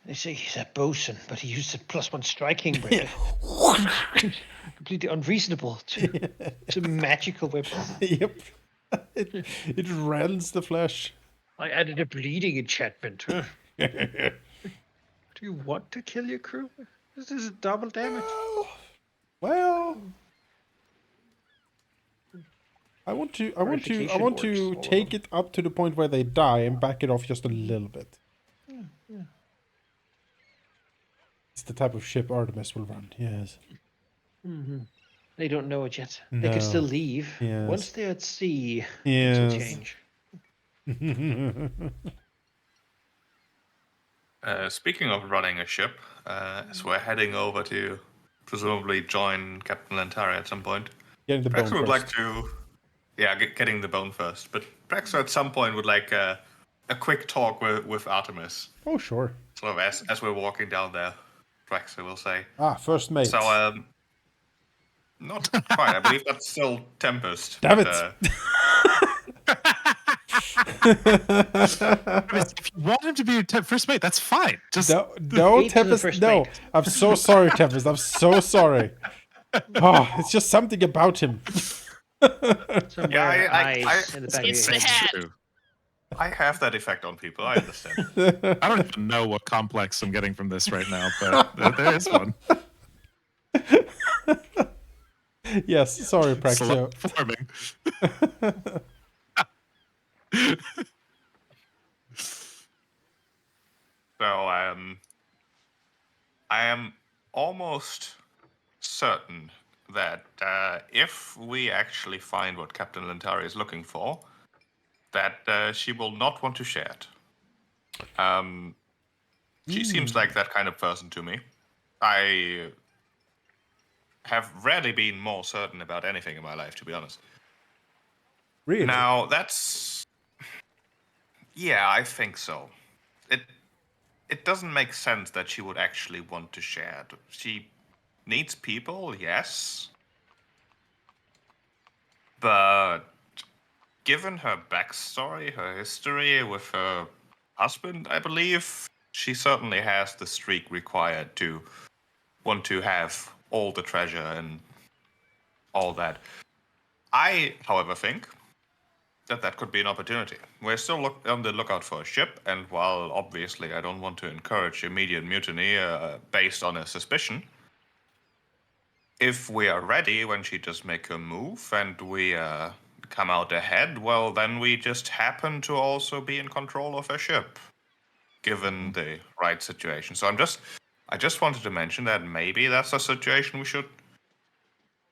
They say he's a bosun, but he used a +1 striking whip. Completely unreasonable to magical whip. Yep, it rends the flesh. I added a bleeding enchantment. Huh? Do you want to kill your crew? This is double damage. Well, I want to take it up to the point where they die and back it off just a little bit. Yeah. It's the type of ship Artemis will run. Yes. Mm-hmm. They don't know it yet. No. They can still leave. Yes. Once they're at sea, yes. things will change. Speaking of running a ship, as we're heading over to presumably join Captain Lantari at some point, Getting the Praxor bone would first. like to, getting the bone first. But Praxor at some point would like a quick talk with Artemis. Oh, sure. Sort of as we're walking down there, Praxor will say. First mate. So, not quite. I believe that's still Tempest. Damn but, it. If you want him to be your first mate, that's fine. Just no, Wait till the Tempest. first No, mate. I'm so sorry, Tempest. I'm so sorry. Oh, it's just something about him. Somewhere I- eyes in the back of It's your the head. hat. true. I have that effect on people. I understand. I don't even know what complex I'm getting from this right now, but there is one. Yes, sorry, Praxio. Forming. So I am almost certain that if we actually find what Captain Lantari is looking for, that she will not want to share it. She seems like that kind of person to me. I have rarely been more certain about anything in my life, to be honest. Really? Now, that's... Yeah, I think so. It doesn't make sense that she would actually want to share. She needs people, yes. But given her backstory, her history with her husband, I believe, she certainly has the streak required to want to have all the treasure and all that. I, however, think that could be an opportunity. We're still on the lookout for a ship, and while obviously I don't want to encourage immediate mutiny based on a suspicion, if we are ready when she does make her move and we come out ahead, well, then we just happen to also be in control of her ship, given the right situation. So I just wanted to mention that maybe that's a situation we should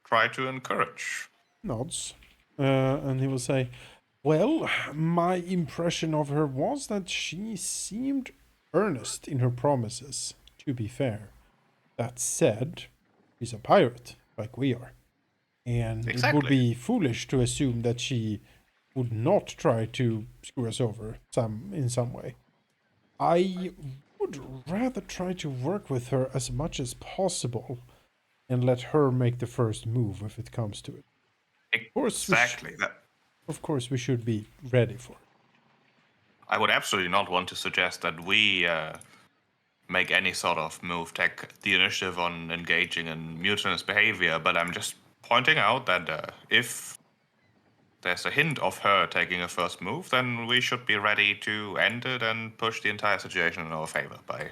try to encourage. Nods. And he will say, well, my impression of her was that she seemed earnest in her promises, to be fair. That said, she's a pirate, like we are. And it would Exactly. be foolish to assume that she would not try to screw us over in some way. I would rather try to work with her as much as possible and let her make the first move if it comes to it. Exactly. Of course, we should be ready for it. I would absolutely not want to suggest that we make any sort of move, take the initiative on engaging in mutinous behavior, but I'm just pointing out that if there's a hint of her taking a first move, then we should be ready to end it and push the entire situation in our favor by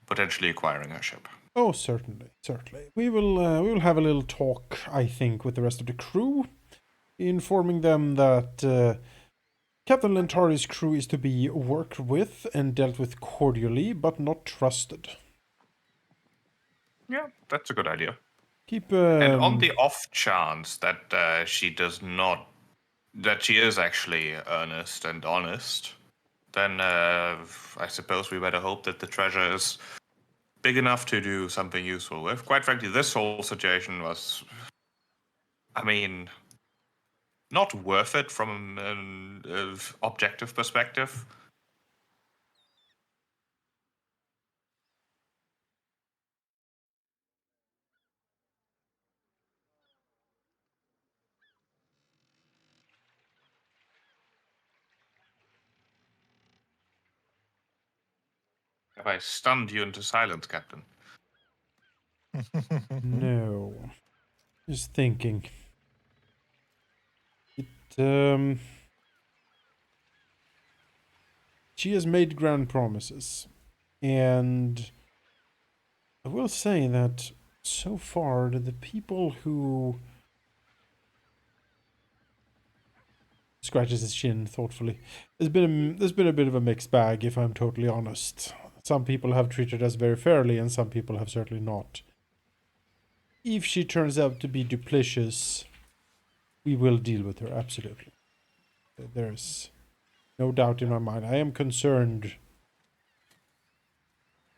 potentially acquiring her ship. Oh, certainly, certainly. We will have a little talk, I think, with the rest of the crew, informing them that Captain Lentari's crew is to be worked with and dealt with cordially, but not trusted. Yeah, that's a good idea. Keep And on the off chance that she does not, that she is actually earnest and honest, then I suppose we better hope that the treasure is big enough to do something useful with. Quite frankly, this whole situation was, I mean, not worth it from an objective perspective. Have I stunned you into silence, Captain? No. Just thinking. It she has made grand promises. And I will say that so far the people who scratches his chin thoughtfully. There's been a bit of a mixed bag, if I'm totally honest. Some people have treated us very fairly, and some people have certainly not. If she turns out to be duplicitous, we will deal with her, absolutely. There's no doubt in my mind. I am concerned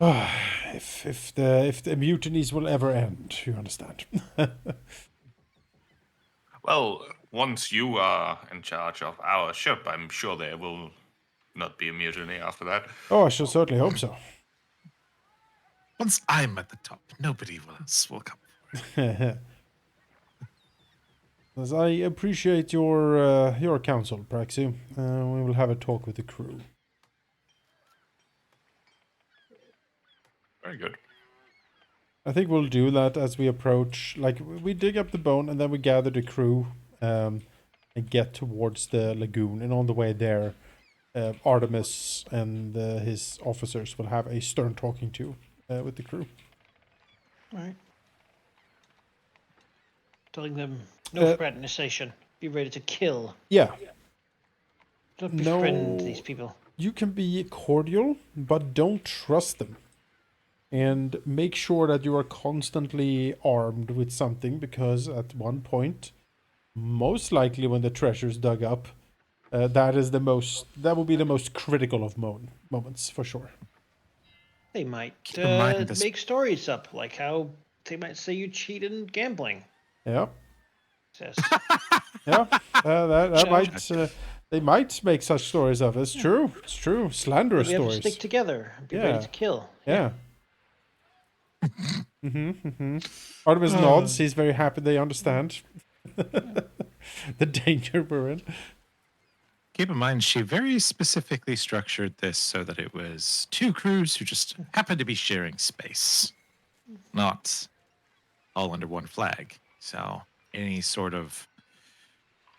if the mutinies will ever end, you understand. Well, once you are in charge of our ship, I'm sure there will not be a mutiny after that. Oh, I shall certainly hope so. Once I'm at the top, nobody else will come forward. As I appreciate your counsel, Praxi. We will have a talk with the crew. Very good. I think we'll do that as we approach. Like, we dig up the bone and then we gather the crew and get towards the lagoon. And on the way there, Artemis and his officers will have a stern talking to with the crew. All right. Telling them no Uh, fraternization. Be ready to kill. Yeah, Don't No. befriend these people. you can be cordial, but don't trust them. And make sure that you are constantly armed with something, because at one point, most likely when the treasure's dug up, that will be the most critical of moments for sure. They might Keep in mind this- make stories up, like how they might say you cheat in gambling. Yeah. Says. Yeah. That So- might. They might make such stories of it. It's true. It's true. But Slanderous we have to stories. stick together and be Yeah. ready to kill. Yeah. Artemis nods. He's very happy they understand the danger we're in. Keep in mind, she very specifically structured this so that it was two crews who just happened to be sharing space, not all under one flag. So any sort of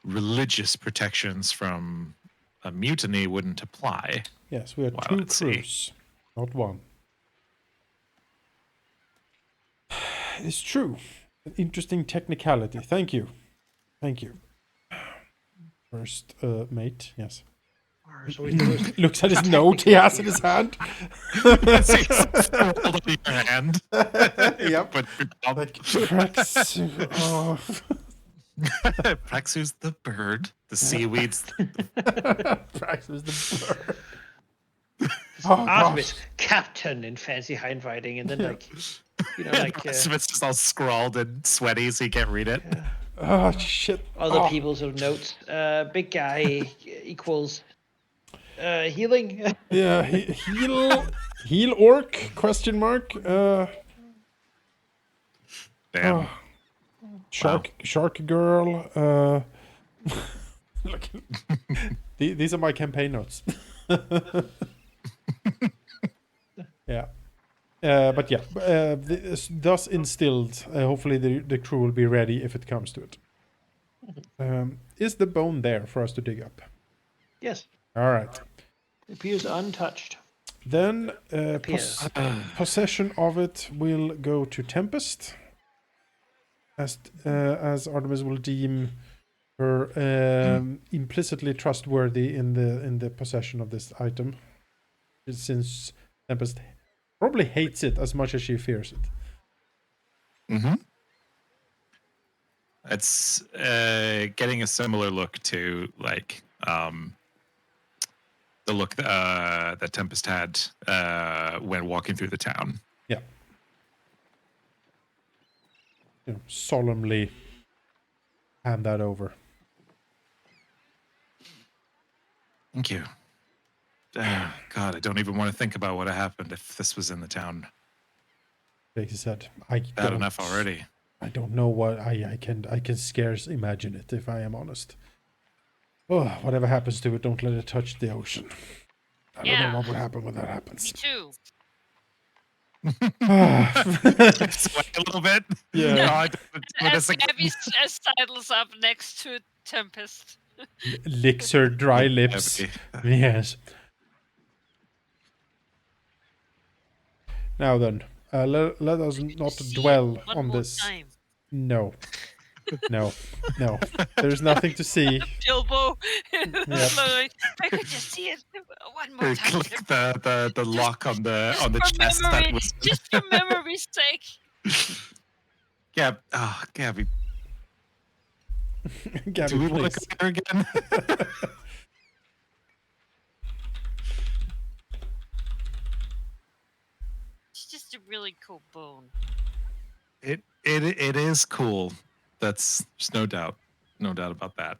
religious protections from a mutiny wouldn't apply. Yes, we are Wow, 2 let's see. crews, not 1. It's true. An interesting technicality. Thank you. Thank you. First mate, yes. Ours always the most Looks at his note he has in his hand. Hold up your hand. Yep. But Like, Praxu. Oh. Praxu's the bird. The seaweed's Praxu's the bird. Oh, Artemis, gosh. captain in fancy handwriting, and then like, like it's just all scrawled and sweaty, so you can't read it. Oh, shit. other Oh. people's sort of notes. Big guy equals healing. Yeah, heal orc, question mark. Damn. Shark girl. Look, these are my campaign notes. Yeah. But yeah, thus instilled, hopefully the crew will be ready if it comes to it. Is the bone there for us to dig up? Yes, All right. it appears untouched. Then Appears. possession of it will go to Tempest, as Artemis will deem her implicitly trustworthy in the possession of this item, since Tempest probably hates it as much as she fears it. Mm-hmm. It's getting a similar look to like the look that Tempest had when walking through the town. Yeah. Solemnly hand that over. Thank you. God, I don't even want to think about what happened if this was in the town. Like I said, I Bad don't, enough already. I don't know what I can scarce imagine it, if I am honest. Oh, whatever happens to it, don't let it touch the ocean. I don't know what would happen when that Me happens. too. Sweat a little bit. Yeah. No, I don't As disagree. Gabby sidles up next to Tempest. Licks her dry lips. Heavy. Yes. Now then, let us not See dwell it one on more this. time. No. No. There's nothing to see. Bilbo. Yep. Like, I could just see it one more time. Click the lock on the For chest that memory, was. just for memory's sake. Gabby, Gabby, do we want please. to go there again? It's just a really cool bone. It is cool. There's no doubt about that.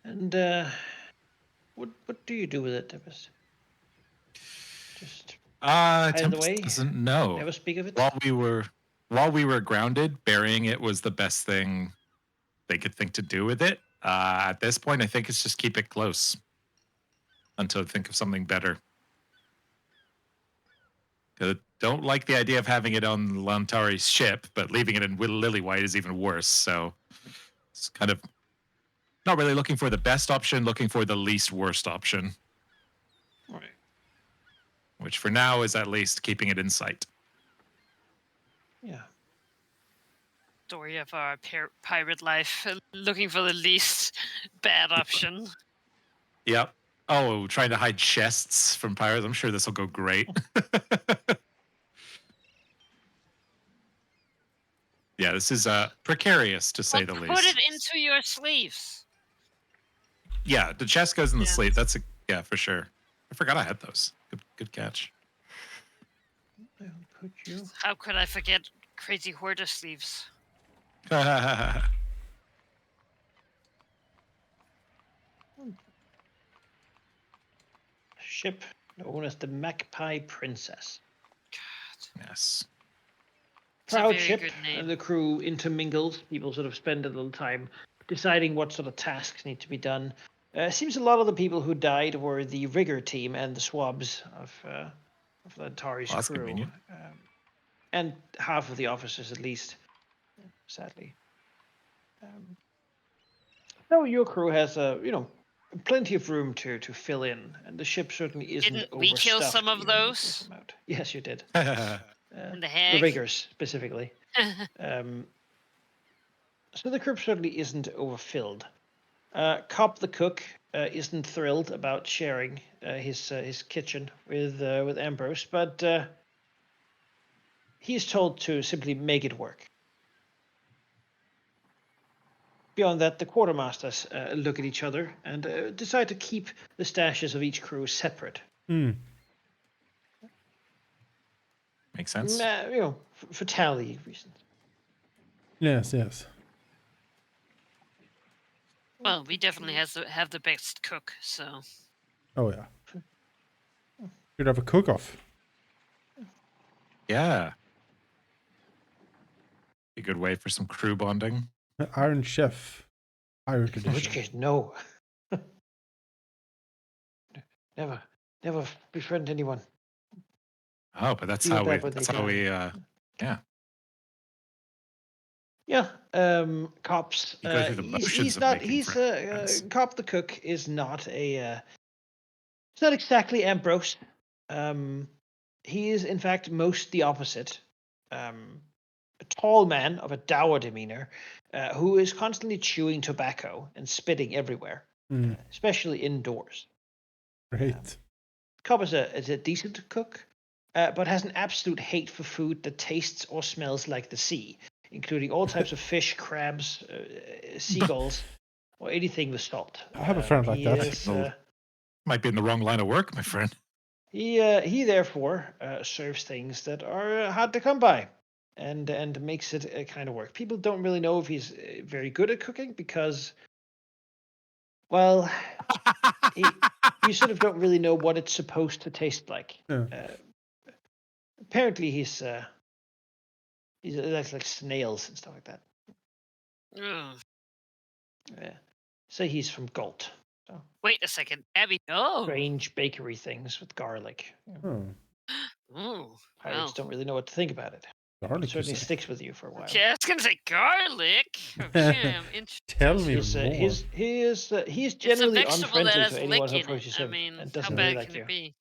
And what do you do with it, Tempest? Just hide it Tempest away? doesn't know. Never speak of it. While we were grounded, burying it was the best thing they could think to do with it. At this point, I think it's just keep it close until I think of something better. 'Cause I don't like the idea of having it on Lantari's ship, but leaving it in Lillywhite is even worse. So it's kind of not really looking for the best option, looking for the least worst option, Right. which for now is at least keeping it in sight. Yeah. Story of our pirate life, looking for the least bad option. Yep. Oh, trying to hide chests from pirates. I'm sure this will go great. Yeah, this is precarious to say the Put least. it into your sleeves. Yeah, the chest goes in the Yeah. sleeve. That's yeah, for sure. I forgot I had those. Good catch. I'll put you. How could I forget crazy hoarder sleeves? Ship known as the Magpie Princess. Yes. It's a Proud very ship, good name. and the crew intermingles. People sort of spend a little time deciding what sort of tasks need to be done. Seems a lot of the people who died were the rigger team and the swabs of the Antari's Well, that's crew, convenient. and half of the officers at least, sadly. So your crew has plenty of room to fill in, and the ship certainly isn't Didn't we kill overstuffed. some of even with this those? amount. Yes, you did. And the The hag? riggers specifically. So the crew certainly isn't overfilled. Cobb the cook isn't thrilled about sharing his kitchen with Ambrose, but he's told to simply make it work. Beyond that, the quartermasters look at each other and decide to keep the stashes of each crew separate. Hmm. Makes sense. For tally reasons. Yes, yes. Well, we definitely have the best cook, so Oh yeah. Should have a cook-off. Yeah. A good way for some crew bonding. Iron Chef. Iron In which Tradition. case, no. Never befriend anyone. Oh, but that's Feel how we. bad when That's they how die. we. Yeah. Yeah, Cops. You go through the motions of making friends. Cop the cook is not it's not exactly Ambrose. He is in fact most the opposite. A tall man of a dour demeanor, who is constantly chewing tobacco and spitting everywhere, Mm, especially indoors. great. Cobb is a decent cook, but has an absolute hate for food that tastes or smells like the sea, including all types of fish, crabs, seagulls, or anything with salt. I have a friend like He that. is, Might be in the wrong line of work, my friend. he therefore serves things that are hard to come by, and makes it kind of work. People don't really know if he's very good at cooking because, well, you sort of don't really know what it's supposed to taste like. Yeah. Apparently, he's like snails and stuff like that. ugh. Yeah. Say he's from Galt. So Wait a second, Abby. Oh, strange bakery things with garlic. Oh, ooh, Pirates well. don't really know what to think about it. It garlic, you certainly say? sticks with you for a while. Yeah, I was gonna say garlic. Okay, I'm interested. Tell me He's more. he's It's a generally vegetable that unfriendly has to anyone who lick in it. approaches I him mean, and how doesn't bad really can like you. it be?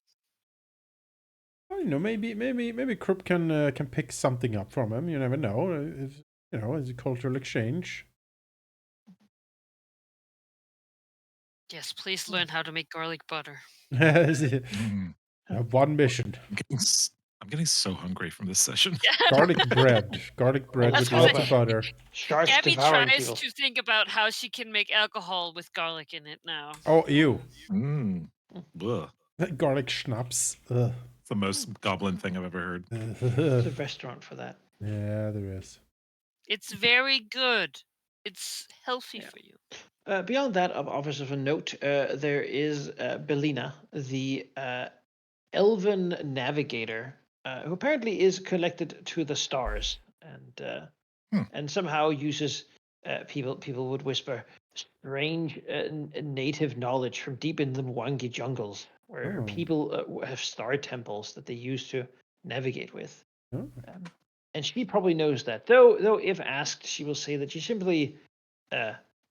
I don't know. Maybe Krupp can pick something up from him. You never know. If, it's a cultural exchange. Yes, please learn how to make garlic butter. Mm. One mission. I'm getting so hungry from this session. Garlic bread. Garlic bread That's with gonna lots say- of butter. Sharks Gabby devouring tries people. to think about how she can make alcohol with garlic in it now. Oh, ew. Mm. Ugh. Garlic schnapps. Ugh. It's the most goblin thing I've ever heard. There's a restaurant for that. Yeah, there is. It's very good. It's healthy Yeah. for you. Beyond that, of officers of note, there is Belina, the elven navigator, who apparently is connected to the stars, and somehow uses people would whisper strange native knowledge from deep in the Mwangi jungles, where Oh. people have star temples that they use to navigate with. Oh. And she probably knows that, though if asked, she will say that she simply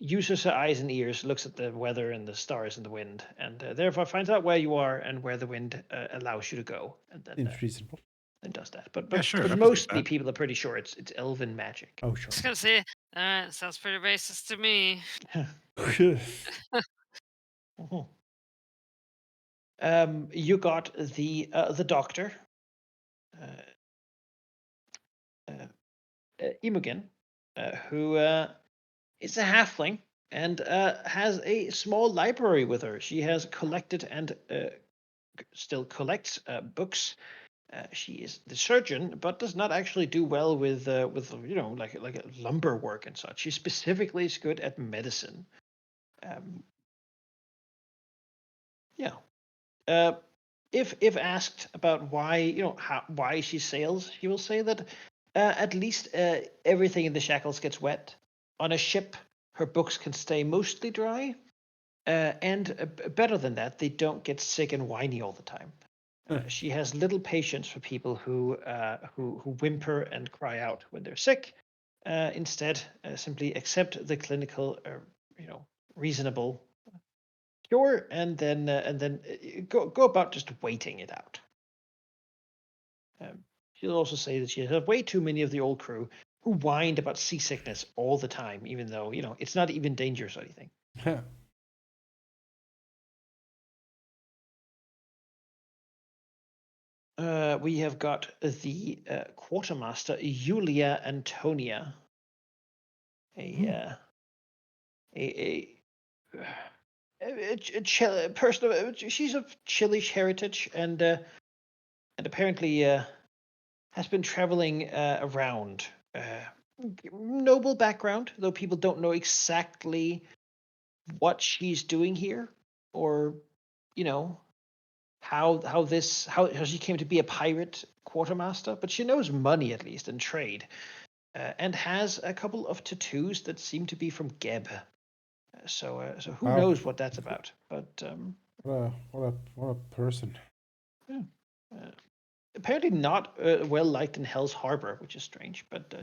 uses her eyes and ears, looks at the weather and the stars and the wind, and therefore finds out where you are and where the wind allows you to go, and then Seems reasonable. does that. But Yeah, sure, I but believe mostly that. people are pretty sure it's elven magic. Oh, I was sure. gonna say, sounds pretty racist to me. Mhm. You got the doctor, Imogen, who is a halfling, and has a small library with her. She has collected and still collects books. She is the surgeon, but does not actually do well with like lumber work and such. She specifically is good at medicine. Yeah. If asked about why why she sails, she will say that at least everything in the Shackles gets wet. On a ship, her books can stay mostly dry, and better than that, they don't get sick and whiny all the time. She has little patience for people who whimper and cry out when they're sick. Instead, simply accept the clinical, reasonable cure, and then go about just waiting it out. She'll also say that she has way too many of the old crew who whined about seasickness all the time, even though it's not even dangerous or anything. We have got the quartermaster Julia Antonia, a person of she's of Chilish heritage and apparently has been traveling around. Noble background, though people don't know exactly what she's doing here, or how she came to be a pirate quartermaster. But she knows money at least and trade, and has a couple of tattoos that seem to be from Geb. So who knows what that's about? But what a person. Yeah. Apparently not well liked in Hell's Harbor, which is strange. But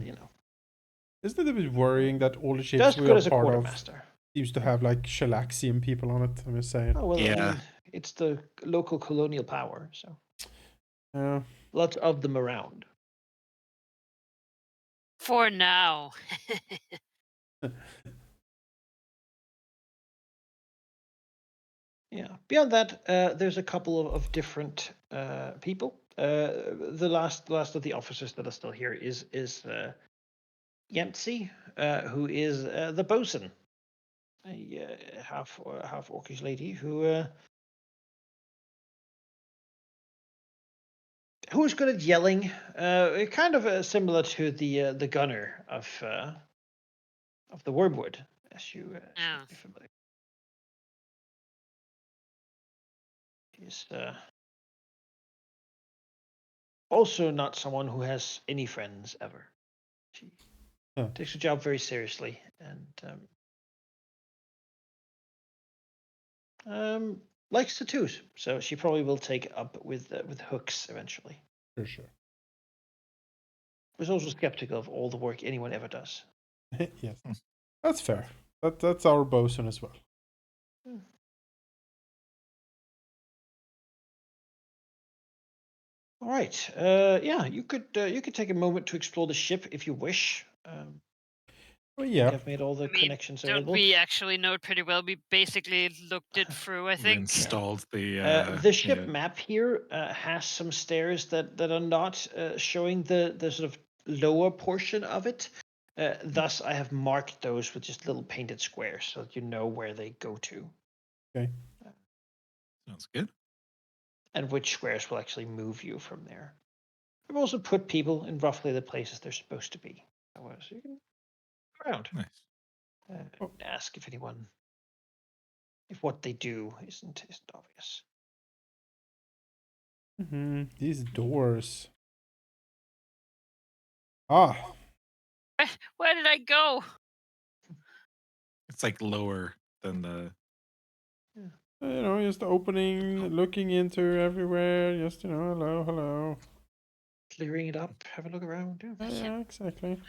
Isn't it a bit worrying that all the ships just we good are as a part of quartermaster. seems to have like Shellaxian people on it? I'm just saying. Oh well, I Yeah. mean, it's the local colonial power, so Yeah. lots of them around. For now. Yeah. Beyond that, there's a couple of different people. The last of the officers that are still here is Yancey, who is the bosun, a half orcish lady who's good at yelling. Kind of similar to the gunner of the Wormwood, as you Oh. be familiar. She's also not someone who has any friends ever. She takes her job very seriously and likes tattoos. So she probably will take up with hooks eventually. For sure. Was also skeptical of all the work anyone ever does. Yes, that's fair. That's our bosun as well. All right. Yeah, you could take a moment to explore the ship if you wish. Well, We yeah. have made all the connections Don't available. we actually know it pretty well? We basically looked it through, I think. Installed the ship map here has some stairs that are not showing the sort of lower portion of it. Thus, I have marked those with just little painted squares so that you know where they go to. Okay. Sounds good. And which squares will actually move you from there. I've also put people in roughly the places they're supposed to be. So you can go around. Nice. Ask if what they do isn't obvious. These doors. Ah. Where did I go? It's like lower than the. Just opening, looking into everywhere. Just hello. Clearing it up, have a look around. Yeah, exactly.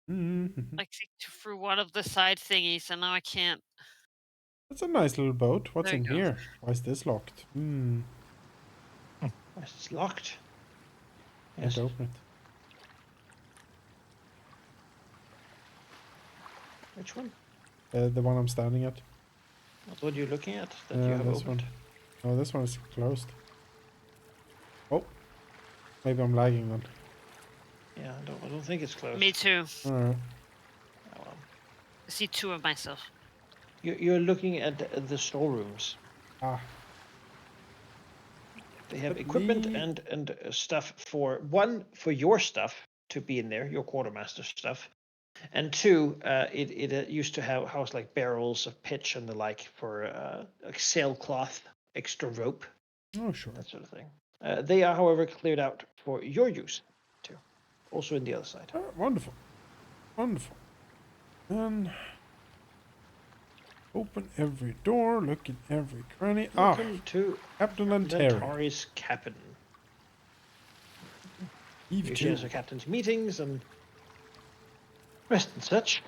Like through one of the side thingies, and now I can't. That's a nice little boat. What's There in you go. here? Why is this locked? It's locked. Can't open it. Which one? The one I'm standing at. What are you looking at that you have this opened? one. Oh, this one is closed. Oh, maybe I'm lagging then. Yeah, I don't think it's closed. Me too. Alright. I see two of myself. You're looking at the storerooms. Ah, They have Let equipment me- and stuff for your stuff to be in there, your quartermaster stuff, and two, it used to have house like barrels of pitch and the like for like sailcloth, extra rope, oh, sure. that sort of thing. They are, however, cleared out for your use too, also in the other side. Wonderful. Wonderful. Then open every door, look in every cranny. Welcome to Captain Lanteri. Lantari's cabin. Eve You 2. shares the captain's meetings and rest and such.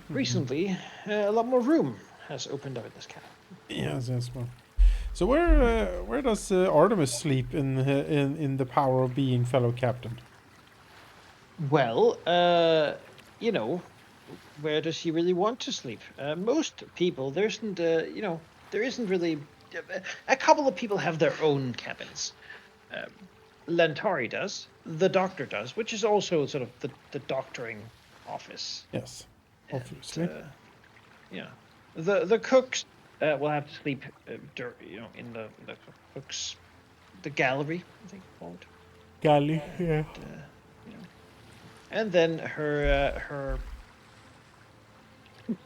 Recently, a lot more room has opened up in this cabin. Yes, yes, well. So where does Artemis sleep in the power of being fellow captain? Well, you know, where does he really want to sleep? Most people, there isn't, there isn't really. A couple of people have their own cabins. Lantari does. The doctor does, which is also sort of the doctoring office. Yes, And, obviously. yeah, the cooks will have to sleep, in the cooks, the gallery, I think it's called. Galley, yeah. You know. And then her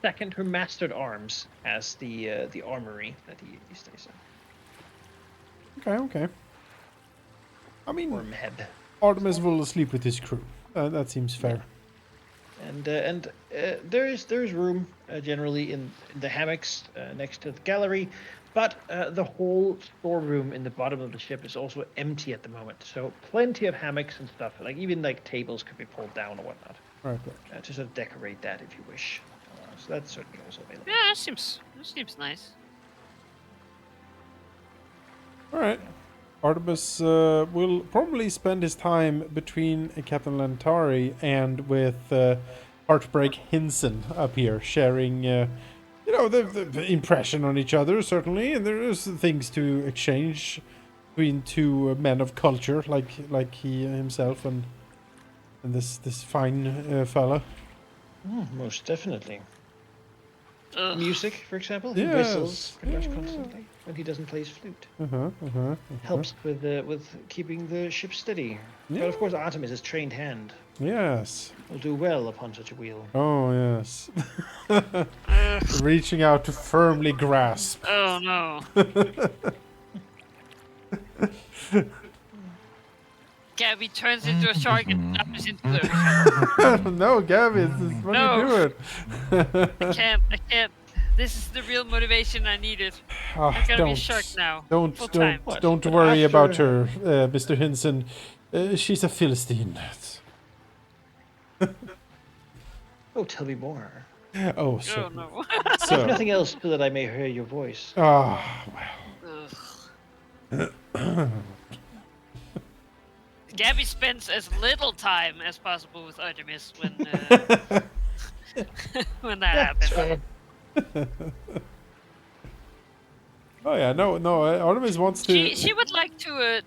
second, her mastered arms has the armory that he stays in. Okay. I mean, Wormhead. Artemis will sleep with his crew. That seems fair. And there's room generally in the hammocks next to the gallery, but the whole storeroom in the bottom of the ship is also empty at the moment. So plenty of hammocks and stuff, like even like tables could be pulled down or whatnot Right. to sort of decorate that if you wish. So that's certainly also available. Yeah, that seems nice. All right. Artemis will probably spend his time between Captain Lantari and with Heartbreak Hinson up here, sharing, the impression on each other, certainly, and there is things to exchange between two men of culture, like he himself and this fine fella. Most definitely. Ugh. Music, for example, he Yes, whistles pretty much yeah. constantly when he doesn't play his flute. Helps. Helps with keeping the ship steady. But of course, Artemis, his trained hand, Yes. will do well upon such a wheel. Oh, yes. Ugh. Reaching out to firmly grasp. Oh no. Gabby turns into a shark and dives into the No, Gabby, this is what No. you do it. I can't. This is the real motivation I needed. I'm gonna be a shark now. Full time. Don't But worry after- about her, Mr. Hinson. She's a Philistine. Oh, tell me more. Oh, Oh certainly. no. If So, nothing else, so that I may hear your voice. Ugh. Gabby spends as little time as possible with Artemis when when that happens. oh yeah, no. Artemis wants to. She would like to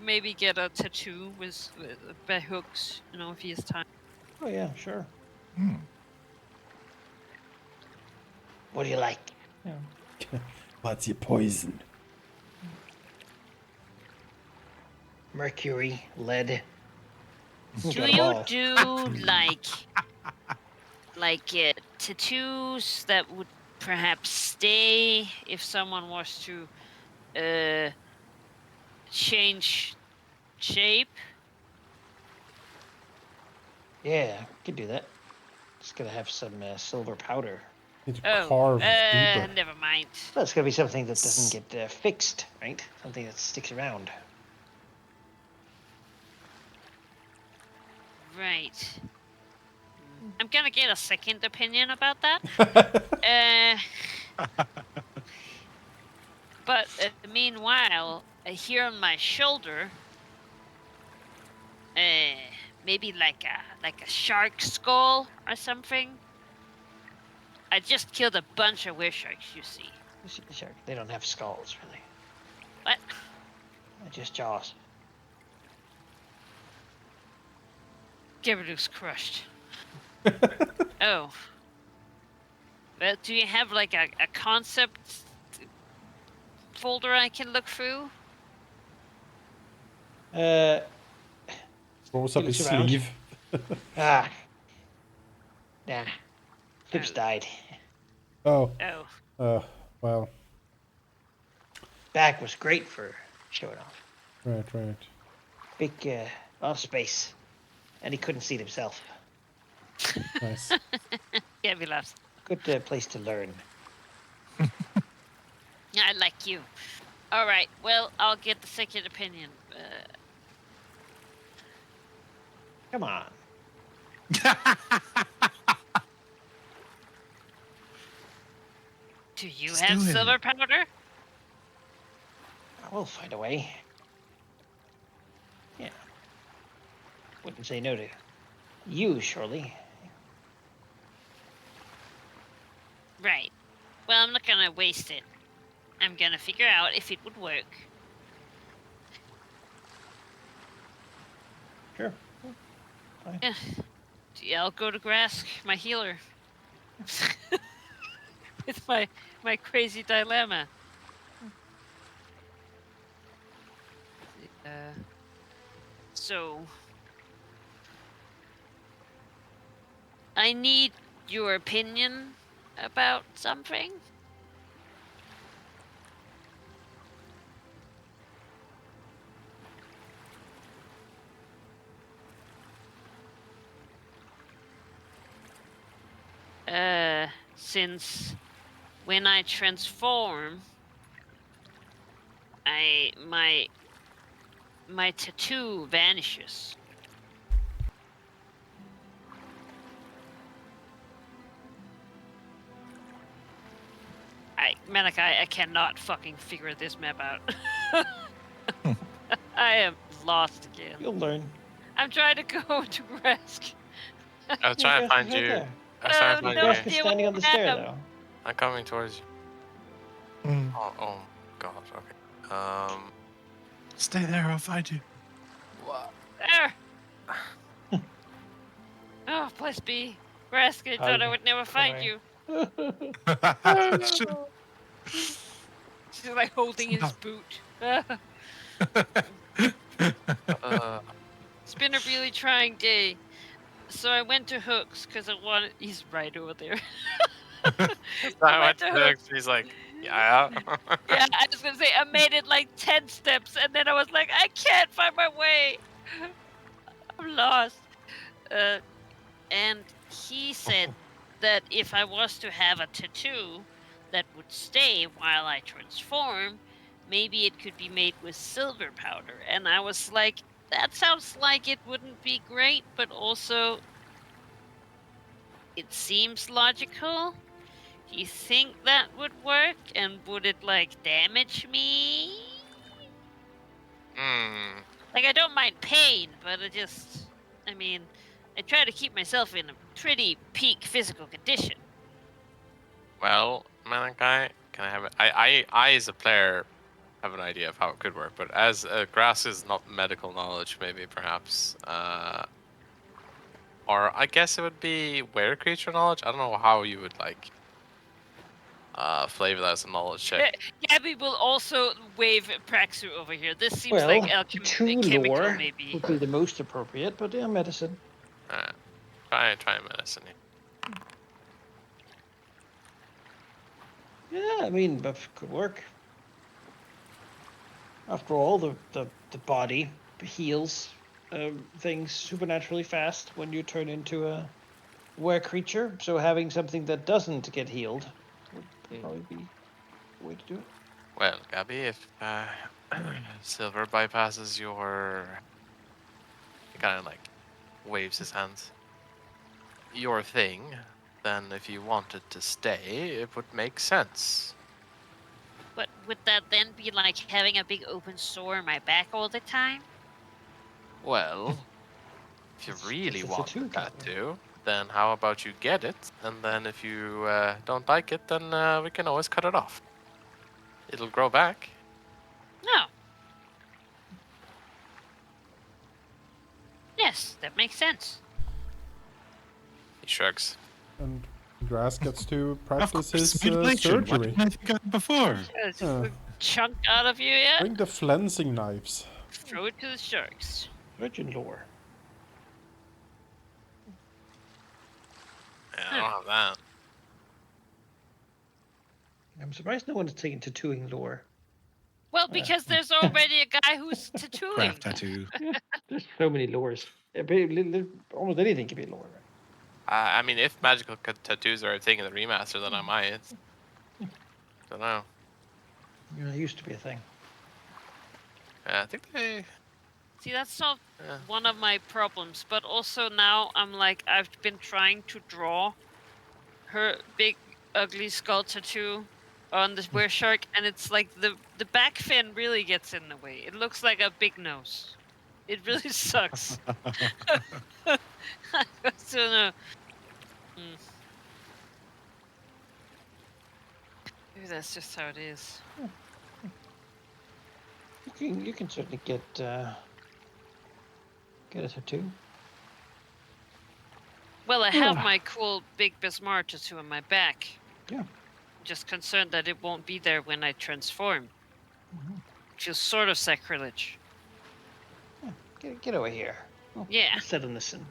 maybe get a tattoo with by hooks, if he has time. Oh yeah, sure. What do you like? Yeah. What's your poison? Mercury, lead. Do Got 'em you all. do like tattoos that would perhaps stay if someone was to change shape? Yeah, could do that. Just gotta have some silver powder. Need to Oh, carve deeper. never mind. Well, it's gotta be something that doesn't get fixed, right? Something that sticks around. Right. I'm gonna get a second opinion about that. But meanwhile, here on my shoulder, maybe like a shark skull or something. I just killed a bunch of were sharks, you see. Sure, they don't have skulls, really. What? They're just jaws. Gabriel's crushed. Oh. Well, do you have like a concept folder I can look through? Rolls He up his looks around. sleeve. Nah. Flips Oh. died. Oh, Oh. well, Back was great for showing off. right. Big, lot of space. And he couldn't see it himself. Nice. Gabby laughs. Good place to learn. I like you. All right. Well, I'll get the second opinion. Come on. Do you Just have do it. silver powder? We'll find a way. Yeah. Wouldn't say no to you, surely. Right. Well, I'm not gonna waste it. I'm gonna figure out if it would work. Sure. Fine. Yeah, I'll go to Grask, my healer, with my crazy dilemma. So I need your opinion about something. Since when I transform, my tattoo vanishes. I cannot fucking figure this map out. I am lost again. You'll learn. I'm trying to go to Grask. I was trying to Grass is find right you. there. I was trying to No find Grass you. is idea standing on the where I stair, am. though. I'm coming towards you. Mm. Oh god. Okay. Stay there. I'll find you. What? There. Oh, please be. Grask, I thought I would never find Sorry. you. She's like holding his boot. It's been a really trying day. So I went to Hooks because I wanted. He's right over there. I went to Hooks. He's like, yeah. Yeah, I was gonna say I made it like 10 steps, and then I was like, I can't find my way. I'm lost. And he said that if I was to have a tattoo that would stay while I transform, maybe it could be made with silver powder. And I was like, that sounds like it wouldn't be great, but also it seems logical. Do you think that would work? And would it like damage me? Like, I don't mind pain, but I mean, I try to keep myself in a pretty peak physical condition. Well, Malachi, can I have it? I as a player have an idea of how it could work, but as grass is not medical knowledge, maybe perhaps, or I guess it would be were creature knowledge. I don't know how you would like flavor that as a knowledge check. Gabby will also wave Praxu over here. This seems Well, like tattoo chemical, lore maybe. would be the most appropriate, but yeah, medicine. Try medicine. Yeah, I mean, but could work. After all, the body heals things supernaturally fast when you turn into a were creature. So having something that doesn't get healed would probably be the way to do it. Well, Gabby, if silver bypasses your, he kind of like waves his hands, your thing, then if you wanted to stay, it would make sense. But would that then be like having a big open sore in my back all the time? Well, if you It's really just a tattoo, wanted that Gabby. to, then how about you get it? And then if you don't like it, then we can always cut it off. It'll grow back. No. Yes, that makes sense. He shrugs. And Grass gets to Of practice course, his mutilation. Why surgery. didn't I think of it before? Yeah, just a chunk out of you, yeah? Bring the flensing knives. Throw it to the sharks. Virgin lore. Yeah, I don't have that. I'm surprised no one's taken tattooing lore. Well, because there's already a guy who's Craft tattooing. tattoo. Yeah, there's so many lores. Almost anything can be a lore, right? I mean, if magical tattoos are a thing in the remaster, then I might. Don't know. You know, it used to be a thing. Yeah, I think they. See, that's solved Yeah. one of my problems, but also now I'm like, I've been trying to draw her big, ugly skull tattoo on the were shark, and it's like the back fin really gets in the way. It looks like a big nose. It really sucks. I don't know. Maybe that's just how it is. You can certainly get a tattoo. Well, I have my cool big Bismarck tattoo on my back. Yeah. Just concerned that it won't be there when I transform. Which is sort of sacrilege. Yeah, get over here. Oh, Yeah. let's set in this in.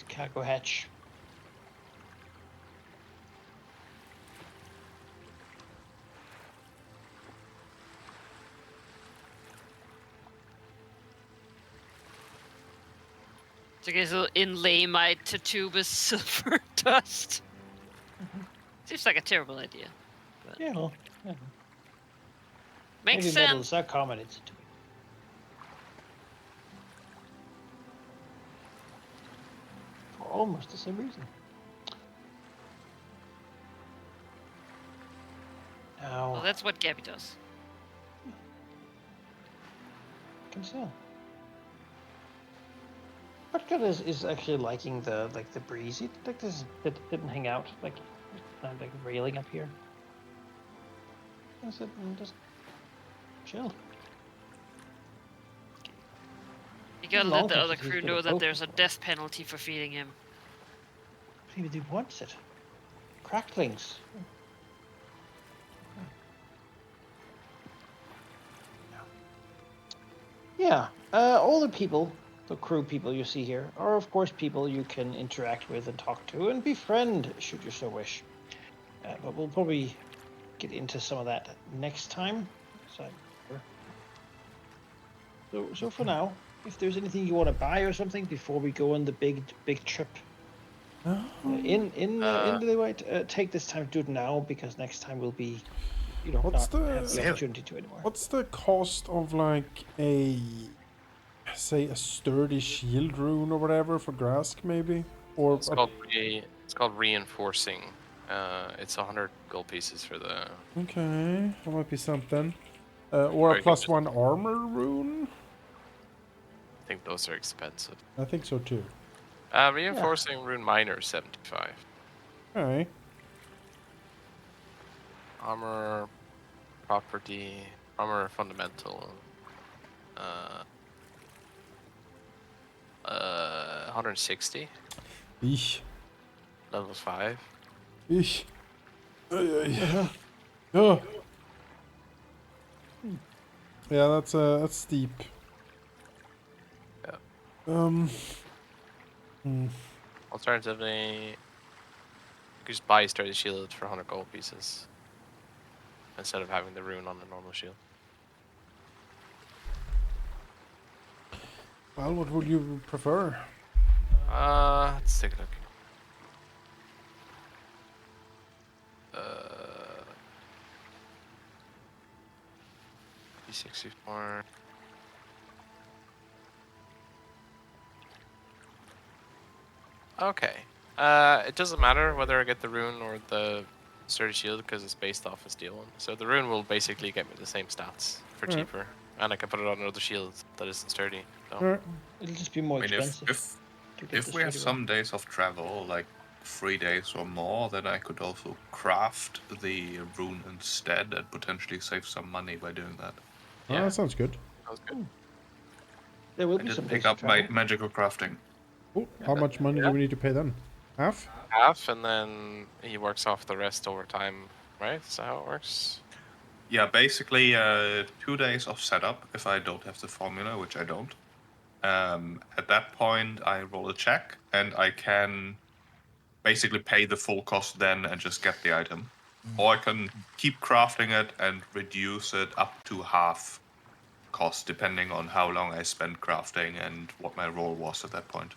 Cargo hatch. So I guess I'll inlay my tattoo with silver dust. Seems like a terrible idea. But Yeah, well, makes heavy metal sense. is so common. It's for almost the same reason. Now, Well, that's what Gabby does. can tell. Buttercut is actually liking the breeze. He like this didn't hang out like railing up here. I said just chill. You gotta Long let the time other since he's crew been know that approached there's a before. death penalty for feeding him. Maybe they wants it. Cracklings. Yeah. All the people, the crew people you see here, are of course people you can interact with and talk to and befriend, should you so wish. But we'll probably get into some of that next time. So for now, if there's anything you want to buy or something before we go on the big trip into the white, take this time to do it now, because next time we'll be, What's not have the- the opportunity to anymore. What's the cost of like say a sturdy shield rune or whatever for Grask maybe? Or It's called reinforcing. It's 100 gold pieces for the. okay, that might be something. Or Or a you can plus just- one armor rune? I think those are expensive. I think so too. Reinforcing rune minor is 75. Okay. Armor property, armor fundamental. 160. Eesh. Level 5. Eesh. Ay, ay. Oh. Yeah, that's steep. Yeah. Hmm. Alternatively, you could just buy sturdy shield for 100 gold pieces instead of having the rune on the normal shield. Well, what would you prefer? Let's take a look. P64. Okay. It doesn't matter whether I get the rune or the sturdy shield because it's based off a steel one. So the rune will basically get me the same stats for Alright. cheaper, and I can put it on another shield that isn't sturdy. So. Alright. It'll just be more I mean, expensive. to get if the we have sturdy some days of travel, like 3 days or more, then I could also craft the rune instead and potentially save some money by doing that. Oh, Yeah. that sounds good. That was good. one. There will I be did some pick days of up my travel. magical crafting. Oh, how much money do we need to pay then? Half? Half, and then he works off the rest over time, right? Is that how it works? Yeah, basically 2 days of setup if I don't have the formula, which I don't. At that point, I roll a check, and I can basically pay the full cost then and just get the item. Or I can keep crafting it and reduce it up to half cost, depending on how long I spent crafting and what my roll was at that point.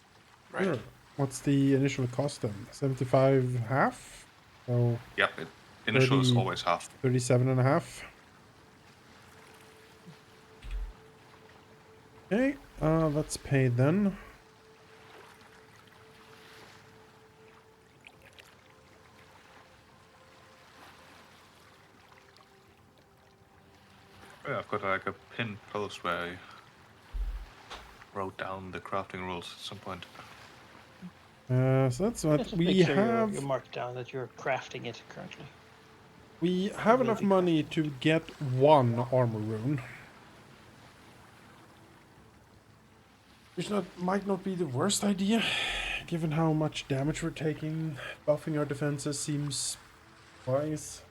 Right. Sure. What's the initial cost then? 75 half? So Yep, initial is 30 always half. 37 and a half. Okay, let's pay then. Yeah, I've got like a pinned post where I wrote down the crafting rules at some point. So that's what Just we make sure have. you're marked down that you're crafting it currently. We have will enough be money to get one armor rune. Which might not be the worst idea, given how much damage we're taking. Buffing our defenses seems wise.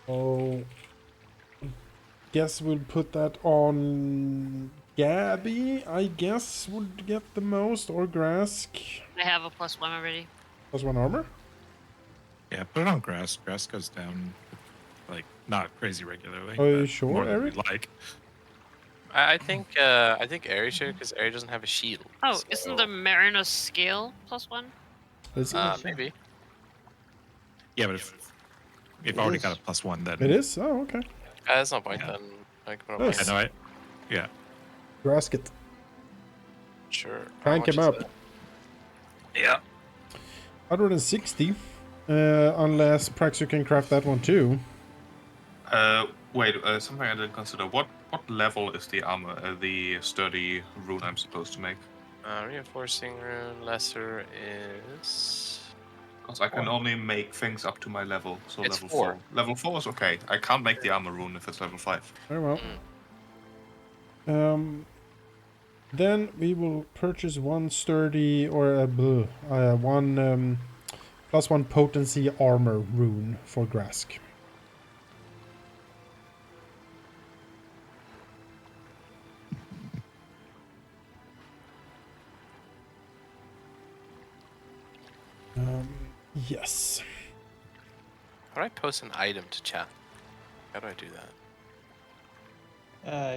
Oh, guess we'll put that on Gabby, I guess, would get the most, or Grask. I have a +1 already. Plus one armor? Yeah, put it on grass. Grass goes down, like, not crazy regularly. Are you but sure, more than Eric? we'd like. I think Aerie should, because Aerie doesn't have a shield. Oh, isn't the so, Mariner's scale +1? Is it? maybe. Yeah, but if It already is. got a +1, then It is? Oh, okay. There's no point Yeah. then. I can put on Nice. I mine. know it. Yeah. Grask it. Sure. How Crank much him is up. it? Yeah. 160. Unless Praxu can craft that one too. Wait, something I didn't consider. What level is the armor, the sturdy rune I'm supposed to make? Reinforcing rune lesser is. Because I can 4. only make things up to my level, so It's level 4. 4. Level 4 is okay. I can't make the armor rune if it's level 5. Very well. Mm. Then we will purchase one sturdy or one +1 potency armor rune for Grask. Yes. How do I post an item to chat? How do I do that?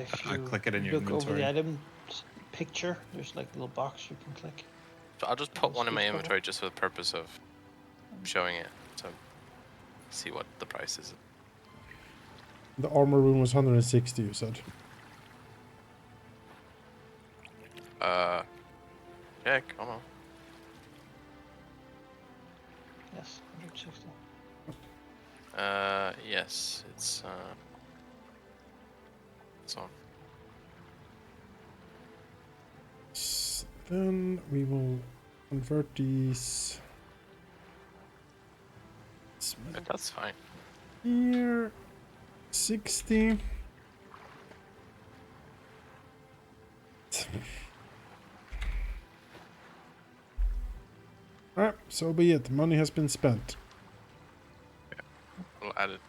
If I you click it in your look over inventory. the item picture, there's like a little box you can click. So I'll just put one in my Speech bubble. inventory just for the purpose of showing it. So see what the price is. The armor rune was 160, you said. Yeah, come on. Yes, 160. Yes, it's on. Then we will convert these That's fine. here. 60. Alright, so be it. Money has been spent. We'll add it.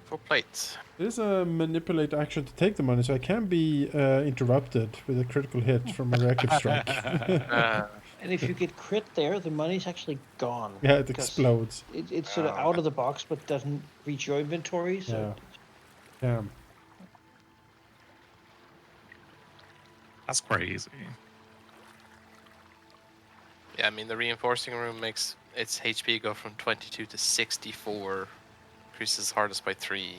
4 plates. It is a manipulate action to take the money, so I can be interrupted with a critical hit from a reactive strike. And if you get crit there, the money's actually gone. Yeah, it because explodes. It's sort of out of the box, but doesn't reach your inventory. So Yeah. That's crazy. Yeah, I mean the reinforcing room makes its HP go from 22 to 64. Increases hardest by 3.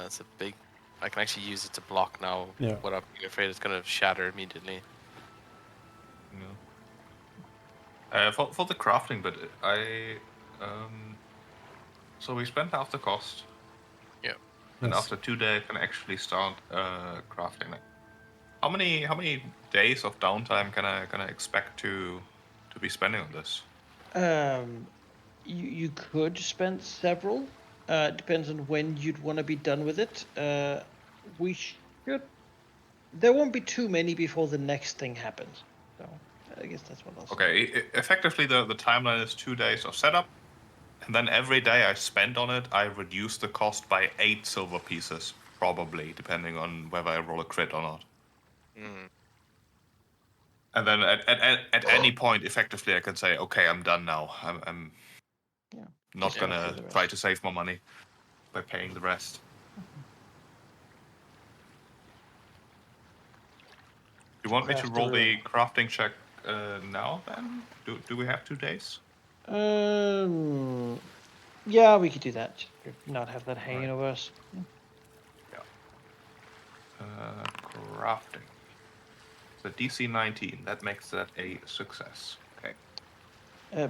It's a big. I can actually use it to block now. Yeah. Without being afraid it's gonna shatter immediately. For the crafting bit, so we spent half the cost. Yeah. And Yes. after 2 days, I can actually start crafting it. How many days of downtime can I expect to be spending on this? you could spend several. Depends on when you'd want to be done with it. we should. There won't be too many before the next thing happens. So I guess that's what I'll say. Okay, effectively the timeline is 2 days of setup, and then every day I spend on it, I reduce the cost by 8 silver pieces, probably, depending on whether I roll a crit or not. Mm. And then at any point, effectively, I can say, okay, I'm done now. I'm Yeah. not Just craft gonna the try rest. to save more money by paying the rest. You want me to Craft the roll the rune. crafting check now? Then do we have 2 days? Yeah, we could do that. Just to not have that hanging Right. over us. Crafting. So DC 19. That makes that a success. Okay.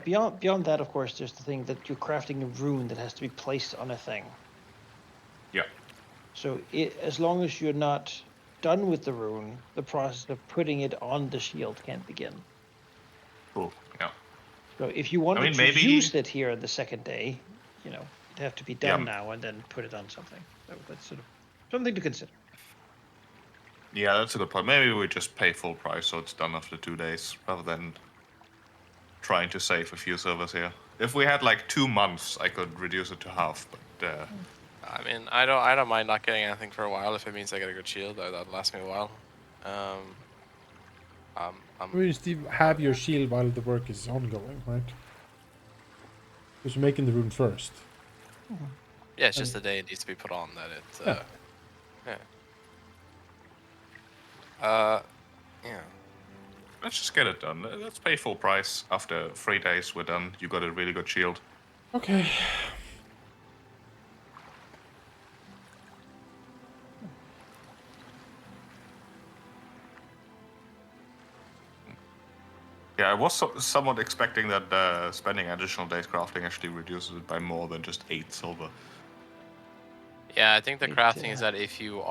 Beyond that, of course, there's the thing that you're crafting a rune that has to be placed on a thing. Yeah. So as long as you're not done with the rune, the process of putting it on the shield can't begin. Cool. Yeah. So if you wanted to maybe. use it here on the second day, it'd have to be done Yeah. now and then put it on something. So that's sort of something to consider. Yeah, that's a good point. Maybe we just pay full price so it's done after 2 days, rather than trying to save a few silvers here. If we had like 2 months, I could reduce it to half. But I mean, I don't mind not getting anything for a while if it means I get a good shield. That'll last me a while. You will still have your shield while the work is ongoing, right? Because you're making the rune first. Yeah, it's just the day it needs to be put on that it. Yeah. let's just get it done. Let's pay full price. After 3 days, we're done. You got a really good shield. Okay. Yeah, I was somewhat expecting that spending additional days crafting actually reduces it by more than just 8 silver. Yeah, I think the It, crafting is that if you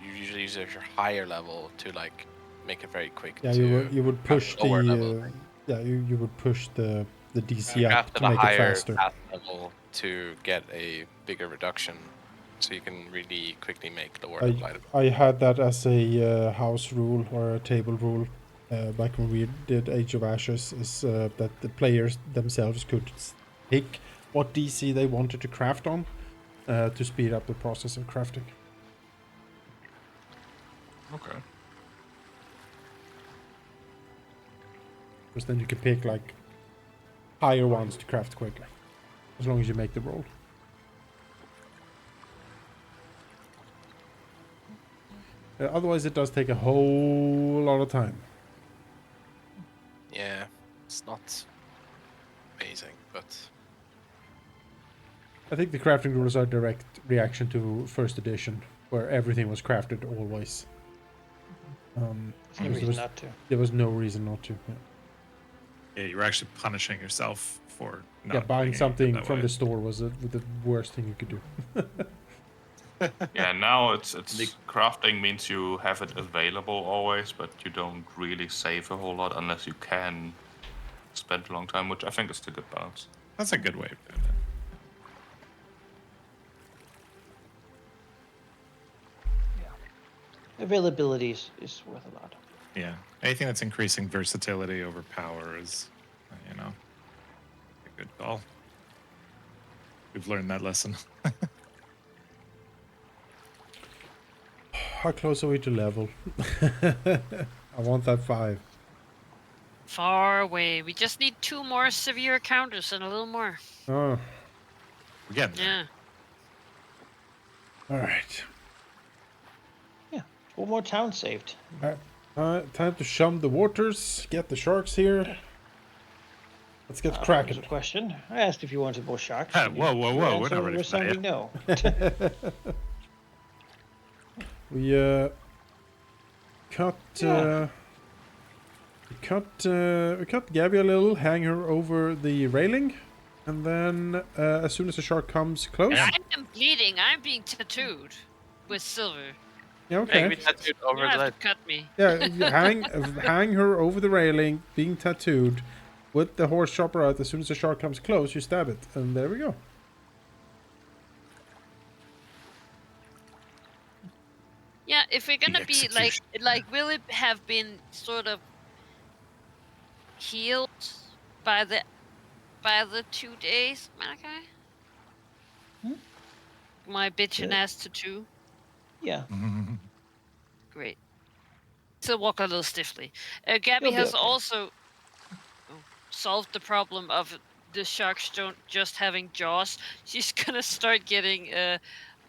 usually use it at your higher level to like make it very quick. Yeah, to you would craft push a lower level. you would push the DC up Craft to at a make it higher faster. path level to get a bigger reduction, so you can really quickly make lower level items. I had that as a house rule or a table rule back when we did Age of Ashes, is that the players themselves could pick what DC they wanted to craft on to speed up the process of crafting. Okay. Because then you can pick like higher ones to craft quickly, as long as you make the roll. Otherwise, it does take a whole lot of time. Yeah, it's not amazing, but I think the crafting rules are a direct reaction to first edition, where everything was crafted always. there's no reason not to. There was no reason not to. Yeah. Yeah, you were actually punishing yourself for not Yeah, buying doing it something that from way. the store was the worst thing you could do. Yeah, now it's crafting means you have it available always, but you don't really save a whole lot unless you can spend a long time, which I think is a good balance. That's a good way of doing it. Availability is worth a lot. Yeah, anything that's increasing versatility over power is, a good call. We've learned that lesson. How close are we to level? I want that 5. Far away. We just need 2 more severe encounters and a little more. Oh, We're getting there. Yeah. all right. Yeah, 4 more towns saved. Time to shun the waters. Get the sharks here. Let's get There's cracking. a question. I asked if you wanted more sharks. Whoa, and whoa, your whoa, we're answer not ready was for that sounding no. We cut Gabby a little, hang her over the railing, and then as soon as the shark comes close, I am bleeding. I'm being tattooed with silver. yeah, Make me okay, tattooed You over the have leg. to cut me. yeah, you hang her over the railing, being tattooed, with the horse chopper out. As soon as the shark comes close, you stab it, and there we go. if we're gonna be like, will it have been sort of healed by the 2 days, Malachi? My bitchin' ass tattoo. Yeah, Great. Still walk a little stiffly. Gabby You'll be has okay. also solved the problem of the sharks don't just having jaws. She's gonna start getting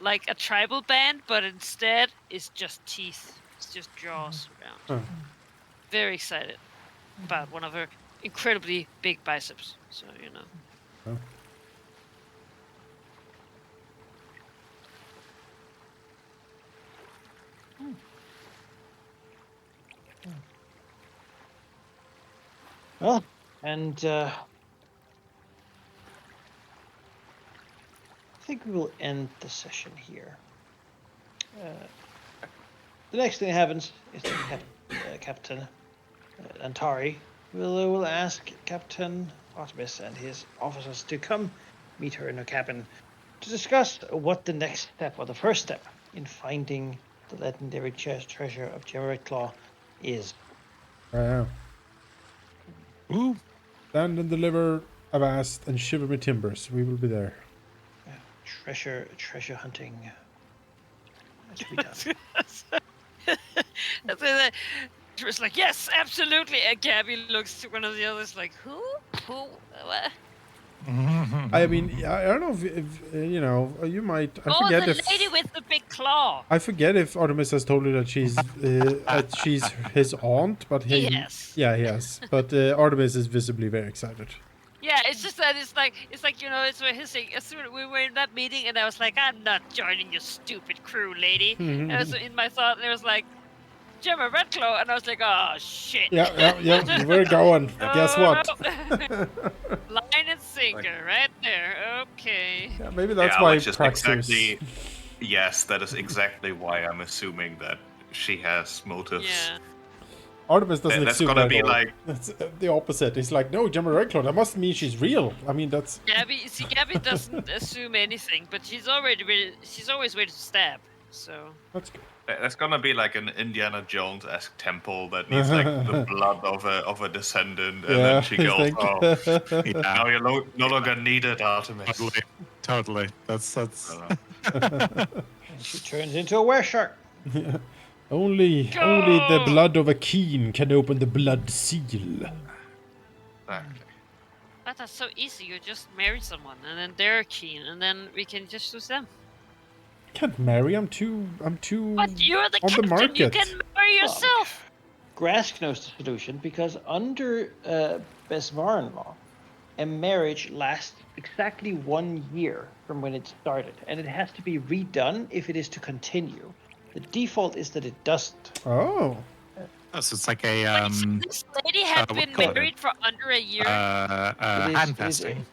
like a tribal band, but instead it's just teeth. It's just jaws around. Huh. Very excited about one of her incredibly big biceps. So you know. Oh. Well, and I think we will end the session here. The next thing that happens is that Captain Antari will ask Captain Artemis and his officers to come meet her in her cabin to discuss what the next step, or the first step, in finding the legendary treasure of Gemma Claw is. Yeah. Ooh. Stand and deliver Avast and shiver me timbers. We will be there. Treasure hunting. To be done. That's it. She was like, yes, absolutely. And Gabby looks to one of the others like, who? What? I mean, I don't know if you know. You might. I Oh, forget the if lady with the big claw. I forget if Artemis has told you that she's his aunt, but Yes. yeah, he has. But Artemis is visibly very excited. Yeah, it's just that it's like you know, it's what his thing. As soon as we were in that meeting, and I was like, I'm not joining your stupid crew, lady. And I was in my thought, and it was like, Gemma Redclaw, and I was like, oh shit. Yeah. We're going. Guess what? No. Line and sinker, right there. Okay. Yeah, maybe that's Yeah, why like just Praxis. exactly. Yes, that is exactly why I'm assuming that she has motives. Yeah. Artemis doesn't That's assume gonna that be at all. like- That's the opposite. He's like, no, Gemma Redclaw. That must mean she's real. I mean, that's Gabby doesn't assume anything, but she's always ready to stab. So that's good. That's gonna be like an Indiana Jones-esque temple that needs like the blood of a descendant, and Yeah, then she you goes, think? "Oh, Yeah, now you're no longer needed, Artemis." totally. That's. And she turns into a were shark. Only the blood of a keen can open the blood seal. Exactly. but that's so easy. You just marry someone, and then they're keen, and then we can just use them. Can't marry. I'm too But you're the on the captain. market. You can marry yourself. Grask knows the solution because under Besvaran law, a marriage lasts exactly 1 year from when it started, and it has to be redone if it is to continue. The default is that it doesn't. Oh. Oh, so it's like a Wait, so this lady had what been call it? married for under a year. It is- hand it is a- fasting.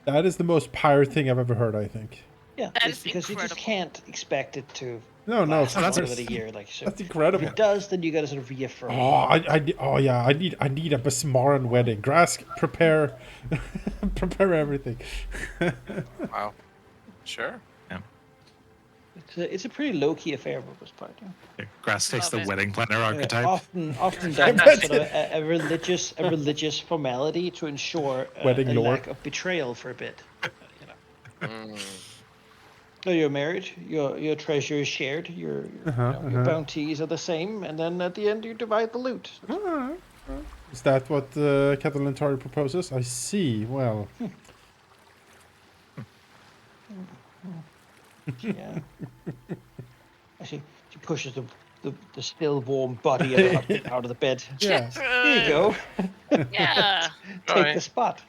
That is the most pirate thing I've ever heard, I think. Yeah, That it's is because you just incredible. can't expect it to No, last that's- longer than a year. Like so, That's if incredible. it does, then you got to sort of reaffirm. I need a Besmaran wedding. Grask, prepare everything. Wow. Sure. It's a pretty low key affair for this part. Yeah. Grass takes Love the it. wedding planner archetype. Often done as sort of a religious formality to ensure Wedding a lore. lack of betrayal for a bit. You know. Mm. So you're married, your treasure is shared, your bounties are the same, and then at the end you divide the loot. Is that what Captain Lentari proposes? I see. Well, Yeah. Actually, she pushes the still warm body of the husband out of the bed. yeah, Here you go. Yeah. Take Alright. the spot.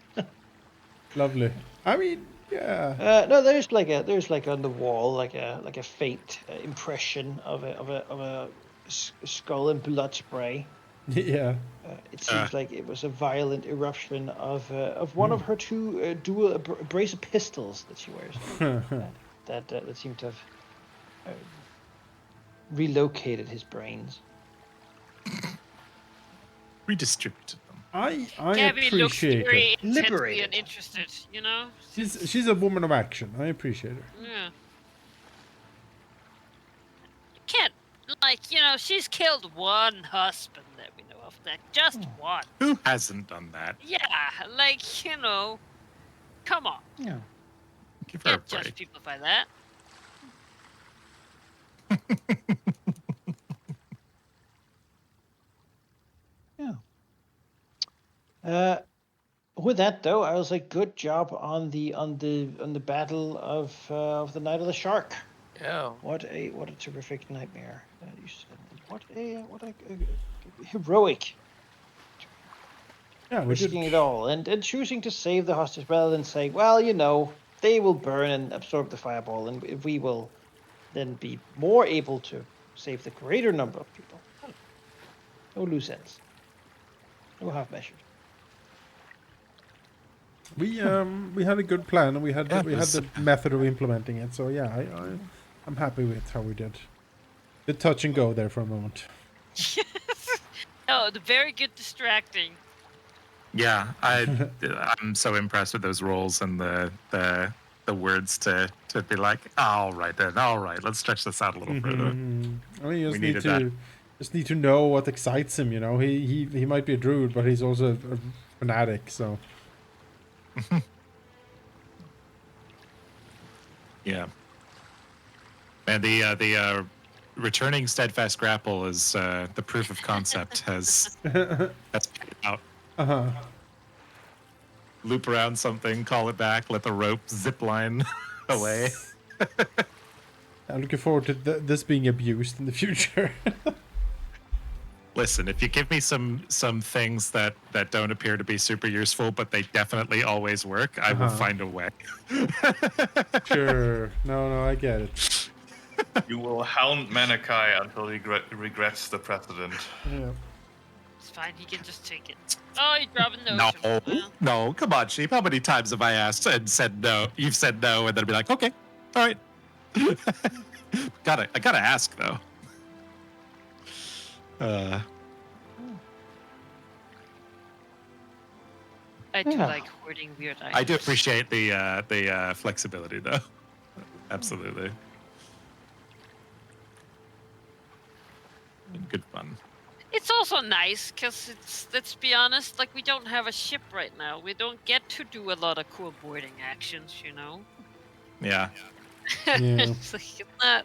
lovely. I mean, yeah. No, there's like on the wall like a faint impression of a skull and blood spray. Yeah. It seems like it was a violent eruption of one of her two dual brace of pistols that she wears. That seem to have relocated his brains. Redistributed them. I Gabby looks appreciate very her. intensely Liberated. and interested. You know. She's a woman of action. I appreciate her. Yeah. like, she's killed one husband that we know of. That just one. Who hasn't done that? Yeah, like, come on. Yeah. Give her a Can't judge break. people by that. With that though, I was like, good job on the battle of the Night of the Shark. Yeah. What a terrific nightmare you said. What a heroic Yeah, we did. risking it all and choosing to save the hostage rather than saying, well, they will burn and absorb the fireball, and we will then be more able to save the greater number of people. No loose ends. No half measures. We had a good plan, and we had Yeah, we had the method of implementing it. So yeah, I'm happy with how we did. Bit touch and go there for a moment. Oh, the very good distracting. Yeah, I'm so impressed with those rolls and the words to be like, all right, let's stretch this out a little further. I mean, you We just needed that. just need to know what excites him. He might be a druid, but he's also a fanatic. So Yeah. And the returning steadfast grapple is the proof of concept has paid out. Loop around something, call it back, let the rope zip line away. I'm looking forward to this being abused in the future. Listen, if you give me some things that don't appear to be super useful, but they definitely always work, I will find a way. Sure. No, I get it. You will hound Manakai until he regrets the precedent. Yeah. It's fine, he can just take it. Oh, you drop a No, notion. no, come on, Sheep. How many times have I asked and said no? You've said no, and then be like, okay, all right. I gotta ask though. I do Yeah. like hoarding weird items. I do appreciate the flexibility though. Absolutely. Been good fun. It's also nice because let's be honest, like we don't have a ship right now. We don't get to do a lot of cool boarding actions, Yeah. It's like, it's not.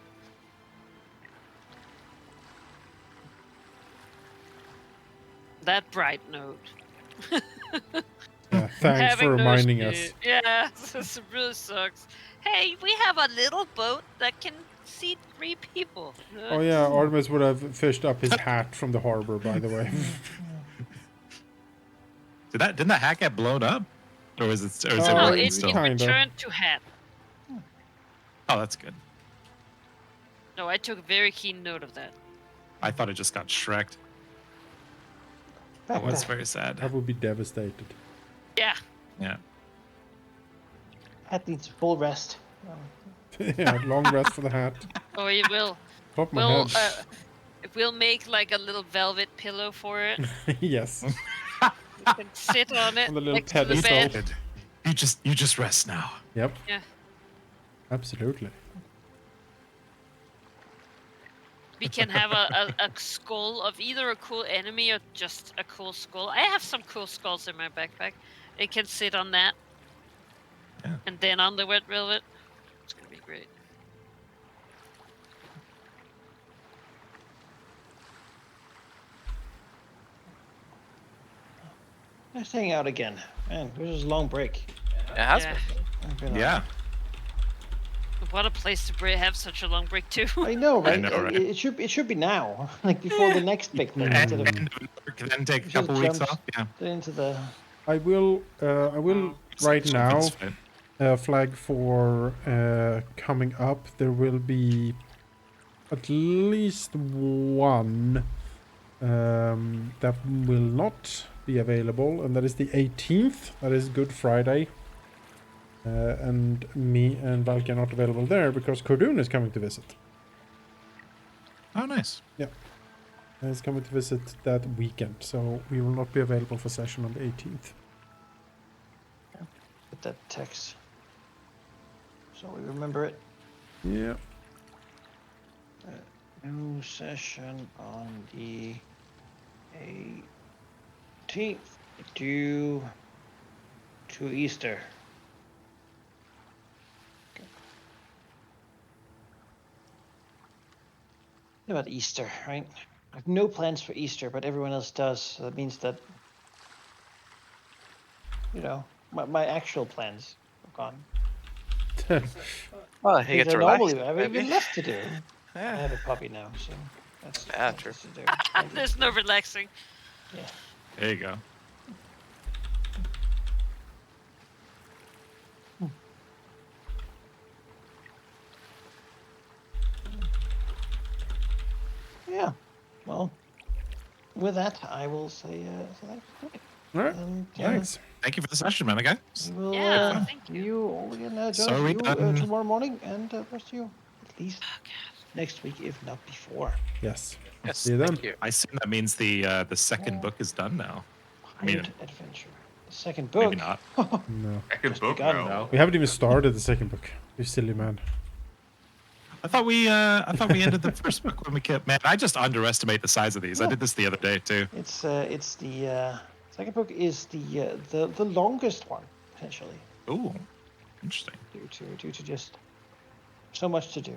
That bright note. Yeah. Thanks for Having no reminding ship. us. Yeah, this really sucks. Hey, we have a little boat that can seat 3 people. Oh yeah, Artemis would have fished up his hat from the harbor, by the way. Didn't that hat get blown up, or is it No, working it still? Kinda. returned to hat. Oh, that's good. No, I took very keen note of that. I thought it just got shreked. That was very sad. I would be devastated. Yeah. Yeah. Hat needs full rest. Yeah, long rest for the hat. Oh, you will. Top of my We'll head. we'll make like a little velvet pillow for it. Yes. You can sit on it On the little next to the pedestal. bed. You just rest now. Yep. Yeah. Absolutely. We can have a skull of either a cool enemy or just a cool skull. I have some cool skulls in my backpack. It can sit on that. Yeah. And then on the wet velvet. It's gonna be great. Nice hanging out again. Man, this was a long break. It has Yeah. been. Yeah. What a place to have such a long break too. I know, right? know, right? It should be now, like before the next big thing. And Instead of then take a just couple weeks jump off. Yeah. into the. I will right now It's fine. flag for coming up. There will be at least one that will not be available, and that is the 18th. That is Good Friday. And me and Valky are not available there because Kordun is coming to visit. Oh, nice. Yeah. And he's coming to visit that weekend, so we will not be available for session on the 18th. Put that text. So we remember it. Yeah. New session on the 18th, due to Easter. Okay. What about Easter, right? I have no plans for Easter, but everyone else does. So that means that, my actual plans are gone. Well, you Things get I to relax. normally I have Maybe. even less to do. I Yeah. have a puppy now, so that's Yeah, true. less to do. Plenty There's to no do. relaxing. Yeah. There you go. Yeah. Well, with that, I will say thanks for playing. All right. And Thanks. Thank you for the session, man. Okay. we will Yeah, fun. thank see you. you all again, Jonas. Sorry, You tomorrow morning, and the rest of you at least Oh, God. next week, if not before. Yes. Yes, See you then. thank you. I assume that means the second book is done now. mean, Pirate Adventure. The second book. Maybe not. No. Second Just book? begun. No. We haven't even started the second book. You silly man. I thought we ended the first book when we killed. Man, I just underestimate the size of these. I Yeah. did this the other day too. It's the second book is the longest one potentially Ooh, interesting. due to just so much to do.